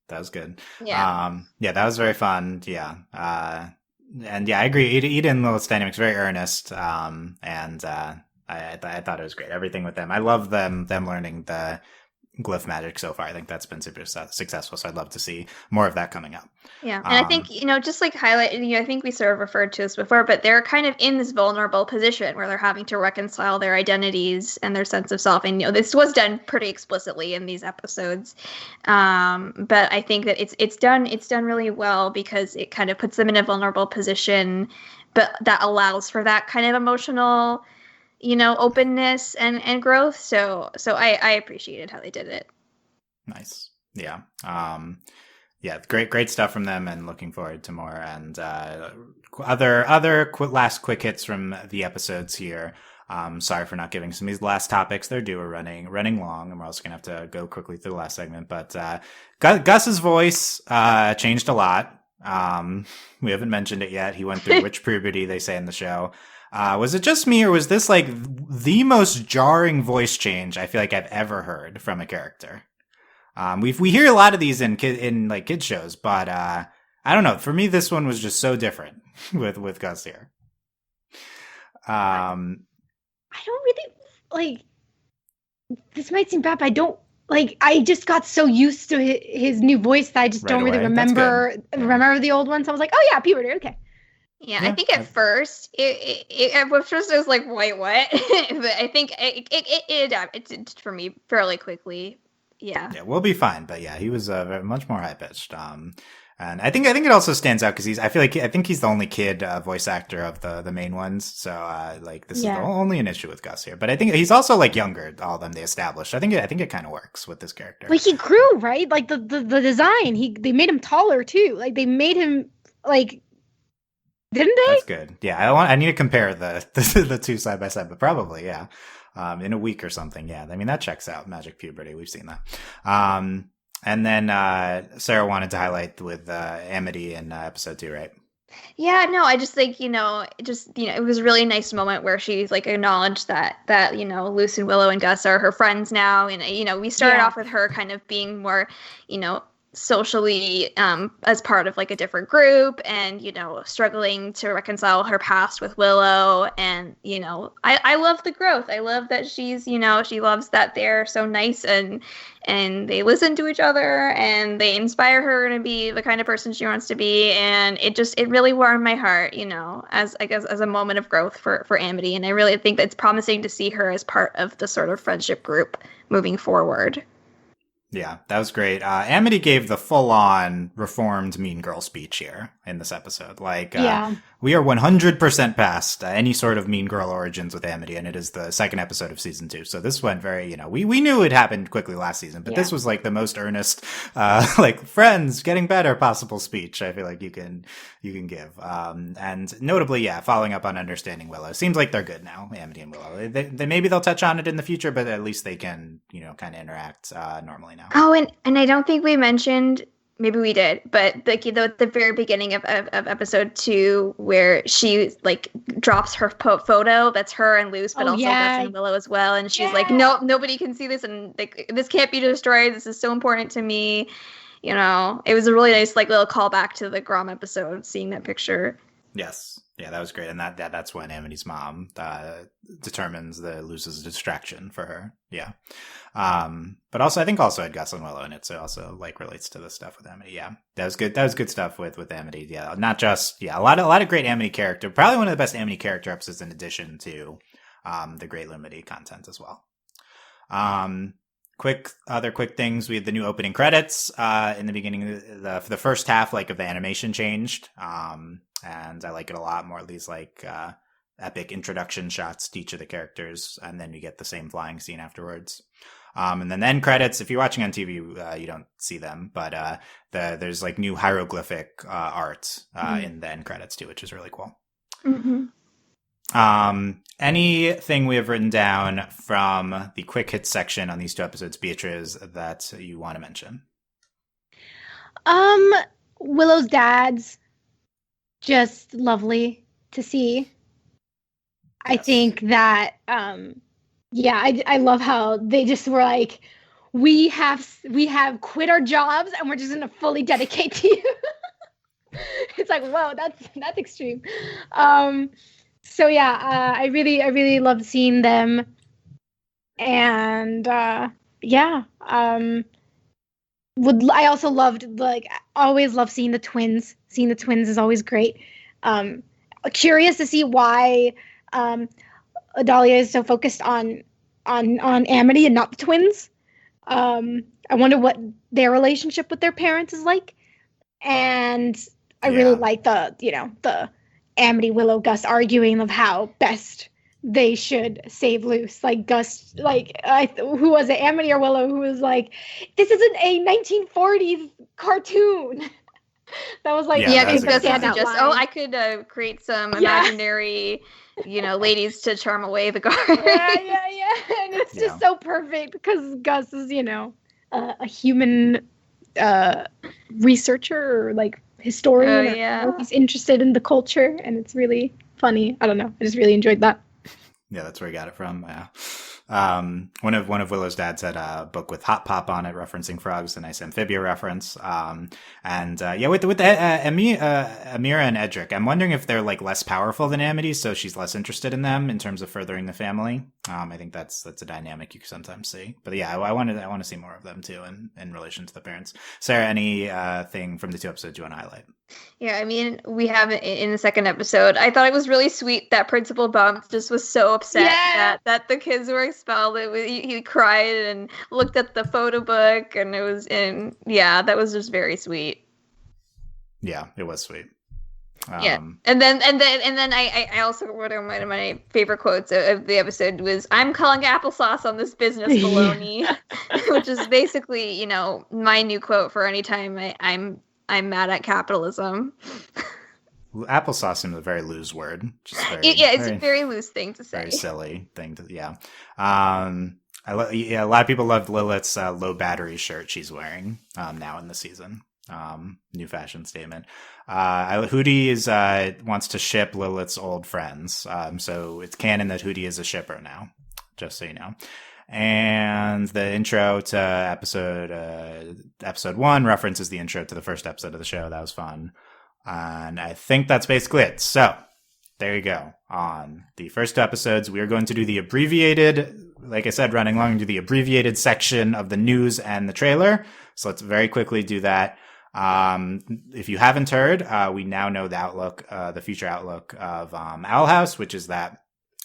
[SPEAKER 1] that was good.
[SPEAKER 5] Yeah.
[SPEAKER 1] That was very fun. Yeah. And yeah, I agree. Ida and Lilith's dynamics very earnest. I thought it was great. Everything with them. I love them learning the glyph magic so far. I think that's been super successful, so I'd love to see more of that coming up.
[SPEAKER 5] Yeah, and I think, just like highlight, I think we sort of referred to this before, but they're kind of in this vulnerable position where they're having to reconcile their identities and their sense of self. And, this was done pretty explicitly in these episodes. But I think that it's done really well because it kind of puts them in a vulnerable position, but that allows for that kind of emotional, openness and growth. So I appreciated how they did it.
[SPEAKER 1] Nice. Yeah. Yeah, great stuff from them, and looking forward to more. And other last quick hits from the episodes here. Sorry for not giving some of these last topics. They're due. We're running long, and we're also gonna have to go quickly through the last segment. But Gus's voice changed a lot. We haven't mentioned it yet. He went through which puberty they say in the show. Was it just me, or was this like the most jarring voice change I feel like I've ever heard from a character? We hear a lot of these in kids shows, but I don't know. For me, this one was just so different with Gus here. I
[SPEAKER 4] don't really like. This might seem bad, but I don't like. I just got so used to his new voice that I just don't really remember the old one. So I was like, oh yeah, puberty, okay.
[SPEAKER 5] Yeah, I think at first it was like, wait, what? But I think it adapted for me fairly quickly. Yeah,
[SPEAKER 1] we'll be fine. But yeah, he was much more high pitched. And I think it also stands out because I think he's the only kid voice actor of the main ones. So this is the only an issue with Gus here. But I think he's also like younger. All of them they established. I think it kind of works with this character.
[SPEAKER 4] Like he grew, right? Like the design. They made him taller too. Like they made him like. Didn't they?
[SPEAKER 1] That's good. Yeah, I need to compare the two side by side, but probably yeah. In a week or something. Yeah, I mean that checks out. Magic puberty, we've seen that. And then Sarah wanted to highlight with Amity in episode 2, right?
[SPEAKER 5] Yeah, no, I just think it was a really nice moment where she's like acknowledged that Luce and Willow and Gus are her friends now, and we started off with her kind of being more socially as part of like a different group, and struggling to reconcile her past with Willow, and I love the growth. I love that she's she loves that they're so nice and they listen to each other and they inspire her to be the kind of person she wants to be, and it really warmed my heart as a moment of growth for Amity, and I really think that it's promising to see her as part of the sort of friendship group moving forward.
[SPEAKER 1] Yeah, that was great. Amity gave the full-on reformed Mean Girl speech here in this episode. Like,
[SPEAKER 4] Yeah.
[SPEAKER 1] we are 100% past any sort of Mean Girl origins with Amity, and it is the second episode of season 2. So this went very, we knew it happened quickly last season, but this was like the most earnest, like friends getting better possible speech I feel like you can give. And notably, following up on understanding Willow. Seems like they're good now, Amity and Willow. They maybe they'll touch on it in the future, but at least they can, kind of interact normally now.
[SPEAKER 5] Oh, and I don't think we mentioned, maybe we did, but the very beginning of episode 2, where she like drops her photo, that's her and Luce, but also Gus and Willow as well, and she's like, no, nobody can see this, and like, this can't be destroyed. This is so important to me. It was a really nice like little callback to the Grom episode, seeing that picture.
[SPEAKER 1] Yes. Yeah, that was great. And that's when Amity's mom determines that Luce's a distraction for her. Yeah. But also, I think also had Gus and Willow in it, so it also like relates to the stuff with Amity. Yeah. That was good. That was good stuff with Amity. Yeah. Not just, a lot of great Amity character. Probably one of the best Amity character episodes in addition to the great Lumity content as well. Other quick things. We had the new opening credits in the beginning. For the first half, like, of the animation changed. And I like it a lot more. These like epic introduction shots to each of the characters, and then you get the same flying scene afterwards. And then the end credits. If you're watching on TV, you don't see them, but there's like new hieroglyphic art in the end credits too, which is really cool.
[SPEAKER 5] Mm-hmm.
[SPEAKER 1] Anything we have written down from the quick hits section on these 2 episodes, Beatrice, that you want to mention?
[SPEAKER 4] Willow's dad's just lovely to see. Yes. I think that I love how they just were like, we have quit our jobs and we're just gonna fully dedicate to you. It's like, whoa, that's extreme. So I really loved seeing them, and I also loved, like, always love seeing the twins. Seeing the twins is always great. Curious to see why Adalia is so focused on Amity and not the twins. I wonder what their relationship with their parents is like, and I really like the Amity, Willow, Gus arguing of how best they should save Luce. Like, Gus, like, who was it, Amity or Willow, who was like, this isn't a 1940s cartoon. That was like,
[SPEAKER 5] because Gus was just, I could create some imaginary, ladies to charm away the guard.
[SPEAKER 4] And it's just so perfect because Gus is, a human researcher or like historian. He's interested in the culture, and it's really funny. I don't know. I just really enjoyed that.
[SPEAKER 1] Yeah, that's where I got it from. Yeah. One of Willow's dads had a book with Hot Pop on it, referencing frogs, a nice amphibia reference. With Amira and Edric, I'm wondering if they're like less powerful than Amity, so she's less interested in them in terms of furthering the family. I think that's a dynamic you can sometimes see. But I want to see more of them too in relation to the parents. Sarah, any thing from the 2 episodes you want to highlight?
[SPEAKER 5] Yeah, I mean, we have it in the second episode. I thought it was really sweet that Principal Bump just was so upset that the kids were expelled. He cried and looked at the photo book, and that was just very sweet.
[SPEAKER 1] Yeah, it was sweet.
[SPEAKER 5] And then I also, one of my favorite quotes of the episode was, "I'm calling applesauce on this business, baloney," which is basically, my new quote for any time I'm mad at capitalism.
[SPEAKER 1] Applesauce seems a very loose word.
[SPEAKER 5] It's a very loose thing to say.
[SPEAKER 1] Very silly thing to, a lot of people loved Lilith's low battery shirt she's wearing now in the season. New fashion statement. Hootie wants to ship Lilith's old friends. So it's canon that Hootie is a shipper now, just so you know. And the intro to episode 1 references the intro to the first episode of the show. That was fun. And I think that's basically it. So there you go. On the first 2 episodes, we are going to do the abbreviated, like I said, running along to the abbreviated section of the news and the trailer. So let's very quickly do that. If you haven't heard, we now know the future outlook of Owl House, which is that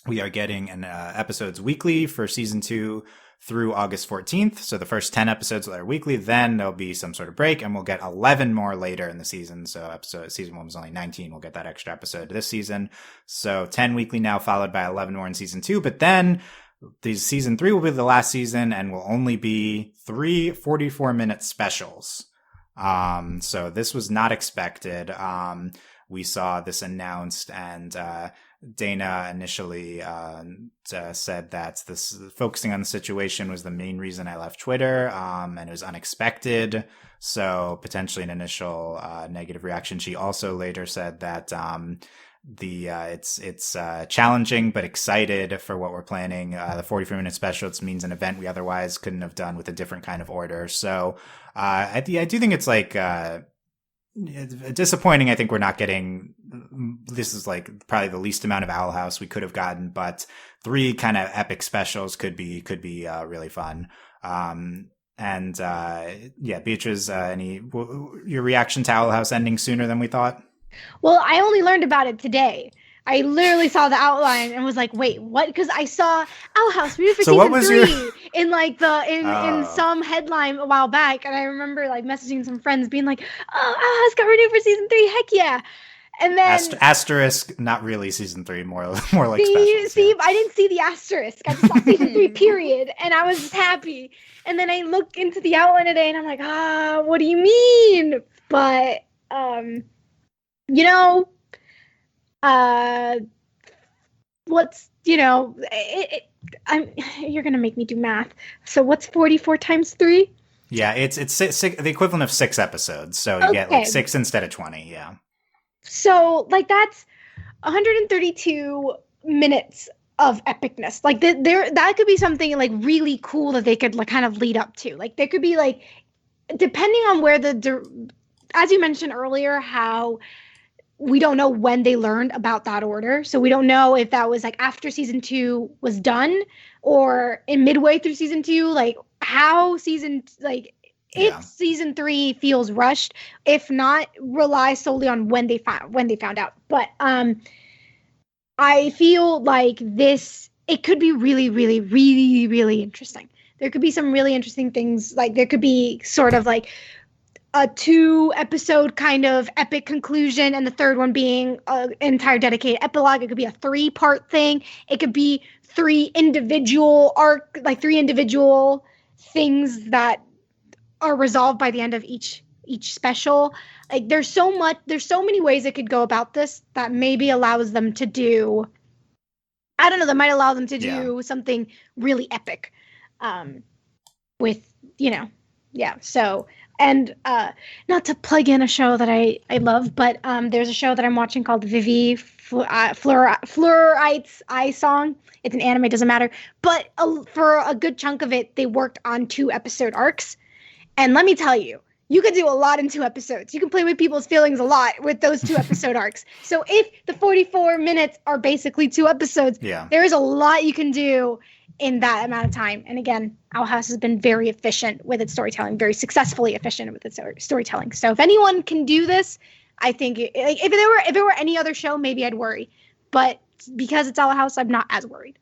[SPEAKER 1] we are getting episodes weekly for season 2 through August 14th. So the first 10 episodes are weekly. Then there'll be some sort of break, and we'll get 11 more later in the season. So season 1 was only 19. We'll get that extra episode this season. So 10 weekly now, followed by 11 more in season 2. But then season 3 will be the last season and will only be 3 44-minute specials. So this was not expected. We saw this announced, and Dana initially said that this focusing on the situation was the main reason I left Twitter, and it was unexpected. So potentially an initial negative reaction. She also later said that it's challenging but excited for what we're planning. The 44-minute specials means an event we otherwise couldn't have done with a different kind of order. So I do think it's like disappointing. I think we're not getting, this is like probably the least amount of Owl House we could have gotten, but 3 kind of epic specials could be really fun. Beatrice, your reaction to Owl House ending sooner than we thought?
[SPEAKER 4] Well, I only learned about it today. I literally saw the outline and was like, "Wait, what?" Because I saw Owl House renewed for season 3 in some headline a while back, and I remember like messaging some friends, being like, "Oh, Owl House got renewed for season 3! Heck yeah!" And then
[SPEAKER 1] asterisk, not really season 3, more like specials.
[SPEAKER 4] See, I didn't see the asterisk. I just saw season 3 period, and I was just happy. And then I looked into the outline today, and I'm like, what do you mean? But you're gonna make me do math. So what's 44 times 3?
[SPEAKER 1] Yeah, it's the equivalent of 6 episodes. So you get like 6 instead of 20. Yeah.
[SPEAKER 4] So like that's 132 minutes of epicness. Like that could be something like really cool that they could like kind of lead up to. Like there could be like, depending on where as you mentioned earlier, how we don't know when they learned about that order. So we don't know if that was like after season 2 was done or in midway through season 2, like how if season 3 feels rushed, if not, rely solely on when they found out. But I feel like it could be really, really, really, really interesting. There could be some really interesting things. Like there could be sort of like a 2-episode kind of epic conclusion, and the third one being an entire dedicated epilogue. It could be a 3-part thing. It could be 3 individual things that are resolved by the end of each special. Like there's so many ways it could go about this that maybe allows them to do, I don't know, that might allow them to do something really epic with, so. And not to plug in a show that I love, but there's a show that I'm watching called Vivi Fluorite's Eye Song. It's an anime, doesn't matter. But for a good chunk of it, they worked on 2-episode arcs. And let me tell you, you could do a lot in 2 episodes. You can play with people's feelings a lot with those 2-episode arcs. So if the 44 minutes are basically 2 episodes, there is a lot you can do in that amount of time. And again, Owl House has been very efficient with its storytelling, very successfully efficient with its storytelling. So if anyone can do this, I think if it were any other show, maybe I'd worry. But because it's Owl House, I'm not as worried.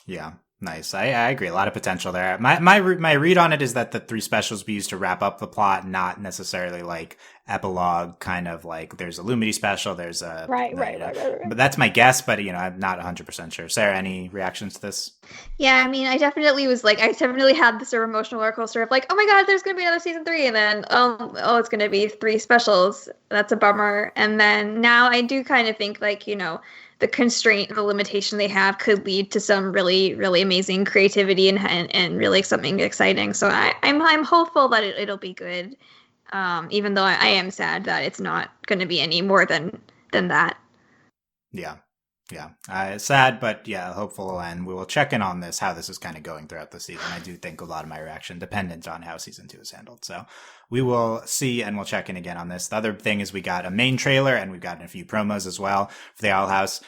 [SPEAKER 1] Yeah. Nice. I agree. A lot of potential there. My read on it is that the 3 specials be used to wrap up the plot, not necessarily like epilogue, kind of like there's a Lumity special, there's a... Right. But that's my guess, but I'm not 100% sure. Sarah, any reactions to this?
[SPEAKER 5] Yeah, I mean, I definitely had this sort of emotional roller coaster of like, oh my god, there's going to be another season 3, and then, oh, it's going to be 3 specials. That's a bummer. And then now I do kind of think like, the constraint, the limitation they have could lead to some really, really amazing creativity and really something exciting. So I'm hopeful that it'll be good, even though I am sad that it's not going to be any more than that. Yeah.
[SPEAKER 1] Sad, but hopeful, and we will check in on this, how this is kind of going throughout the season. I do think a lot of my reaction dependent on how season 2 is handled. So we will see, and we'll check in again on this. The other thing is we got a main trailer, and we've gotten a few promos as well for the Owl House.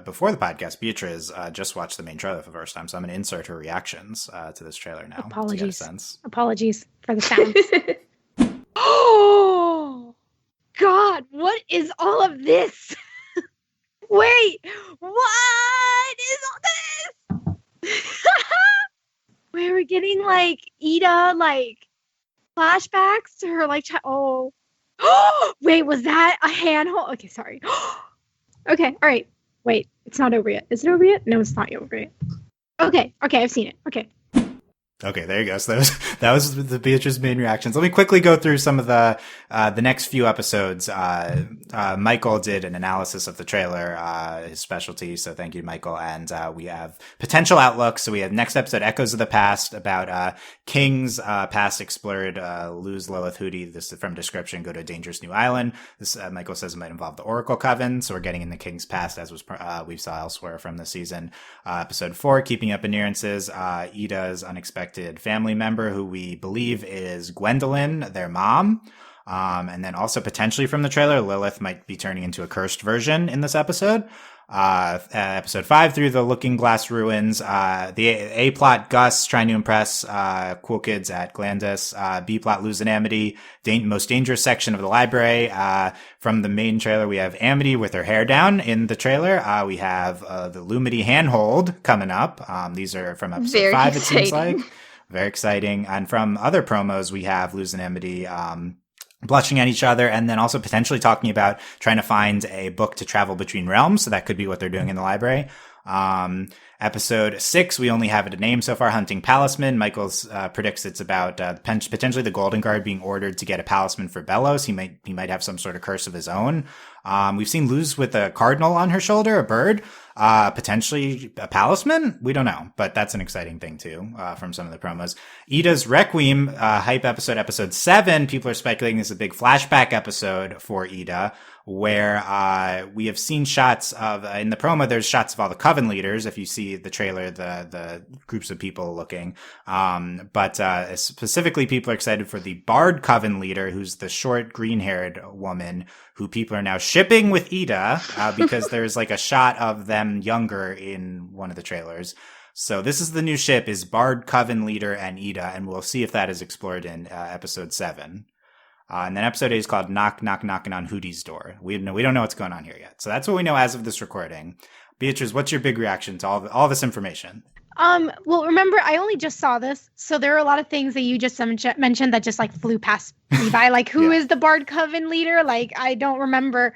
[SPEAKER 1] Before the podcast, Beatrice just watched the main trailer for the first time, so I'm going to insert her reactions to this trailer now.
[SPEAKER 4] Apologies.
[SPEAKER 1] To get a sense.
[SPEAKER 4] Apologies for the sounds. Oh, God, what is all of this? Wait, what is all this? getting like Ida like flashbacks to her like oh wait, was that a handhold? Okay, sorry. Okay, all right. Wait, it's not over yet. Is it over yet? No, it's not over yet. Okay, I've seen it. Okay.
[SPEAKER 1] Okay, there you go. So that was the Beatrice's main reactions. Let me quickly go through some of the next few episodes. Michael did an analysis of the trailer, his specialty. So thank you, Michael. And we have potential outlooks. So we have next episode, Echoes of the Past, about King's past explored, lose Lilith Hootie. This is from description. Go to a dangerous new island. This Michael says it might involve the Oracle Coven. So we're getting into King's past, as was we saw elsewhere from the season. Episode 4, Keeping Up Appearances. Ida's unexpected family member who we believe is Gwendolyn, their mom. And then also potentially from the trailer, Lilith might be turning into a cursed version in this episode. Episode 5, Through the Looking Glass Ruins. The A plot, Gus trying to impress cool kids at Glandis. B plot, Lose an Amity, most dangerous section of the library. From the main trailer, we have Amity with her hair down in the trailer. We have the Lumity handhold coming up. These are from episode
[SPEAKER 5] Very
[SPEAKER 1] 5,
[SPEAKER 5] exciting.
[SPEAKER 1] it seems like. Very exciting. And from other promos, we have Lose an Amity, blushing at each other, and then also potentially talking about trying to find a book to travel between realms. So that could be what they're doing in the library. Episode 6, we only have it a name so far, Hunting Palisman. Michaels predicts it's about potentially the Golden Guard being ordered to get a palisman for Bellows. He might have some sort of curse of his own. We've seen Luz with a cardinal on her shoulder, a bird. Potentially a palisman? We don't know, but that's an exciting thing too, from some of the promos. Ida's Requiem, hype episode 7. People are speculating this is a big flashback episode for Ida, where, we have seen shots of, in the promo, there's shots of all the coven leaders. If you see the trailer, the groups of people looking. But specifically people are excited for the Bard coven leader, who's the short green haired woman who people are now shipping with Ida, because there's like a shot of them younger in one of the trailers. So this is the new ship, is Bard Coven leader and Ida, and we'll see if that is explored in episode 7. And then episode 8 is called Knock, Knock, Knocking on Hootie's Door. We don't know what's going on here yet. So that's what we know as of this recording. Beatrice, what's your big reaction to all this information?
[SPEAKER 4] Well, remember, I only just saw this, so there are a lot of things that you just mentioned that just like flew past me by. Like, who is the Bard Coven leader? Like, I don't remember.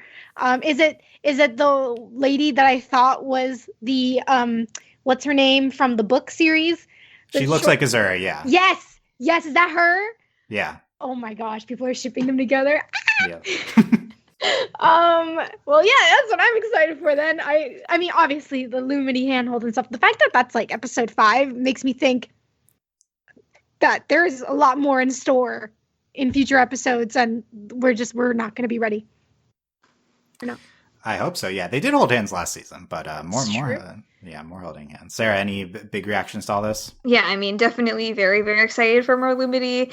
[SPEAKER 4] Is it the lady that I thought was the what's her name from the book series?
[SPEAKER 1] She looks like Azura, yeah.
[SPEAKER 4] Yes, is that her?
[SPEAKER 1] Yeah.
[SPEAKER 4] Oh my gosh, people are shipping them together.
[SPEAKER 1] Yeah.
[SPEAKER 4] Well, yeah, that's what I'm excited for then. I mean, obviously the Lumity handhold and stuff. The fact that that's like episode 5 makes me think that there's a lot more in store in future episodes, and we're not going to be ready. No.
[SPEAKER 1] I hope so. Yeah, they did hold hands last season, but more holding hands. Sarah, any big reactions to all this?
[SPEAKER 5] Yeah, I mean, definitely very, very excited for more Lumity.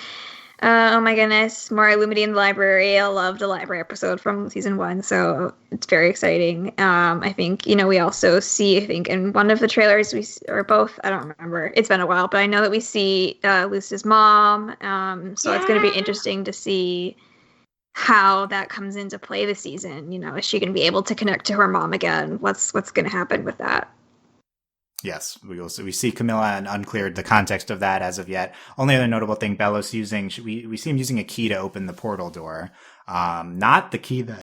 [SPEAKER 5] Oh my goodness, more Lumity in the library. I love the library episode from season 1, so it's very exciting. I think, we also see, in one of the trailers, or both, I don't remember. It's been a while, but I know that we see Luce's mom. So it's going to be interesting to see how that comes into play this season. Is she going to be able to connect to her mom again? What's going to happen with that?
[SPEAKER 1] Yes, we see Camilla, and uncleared the context of that as of yet. Only other notable thing, Bellows we see him using a key to open the portal door. Not the key that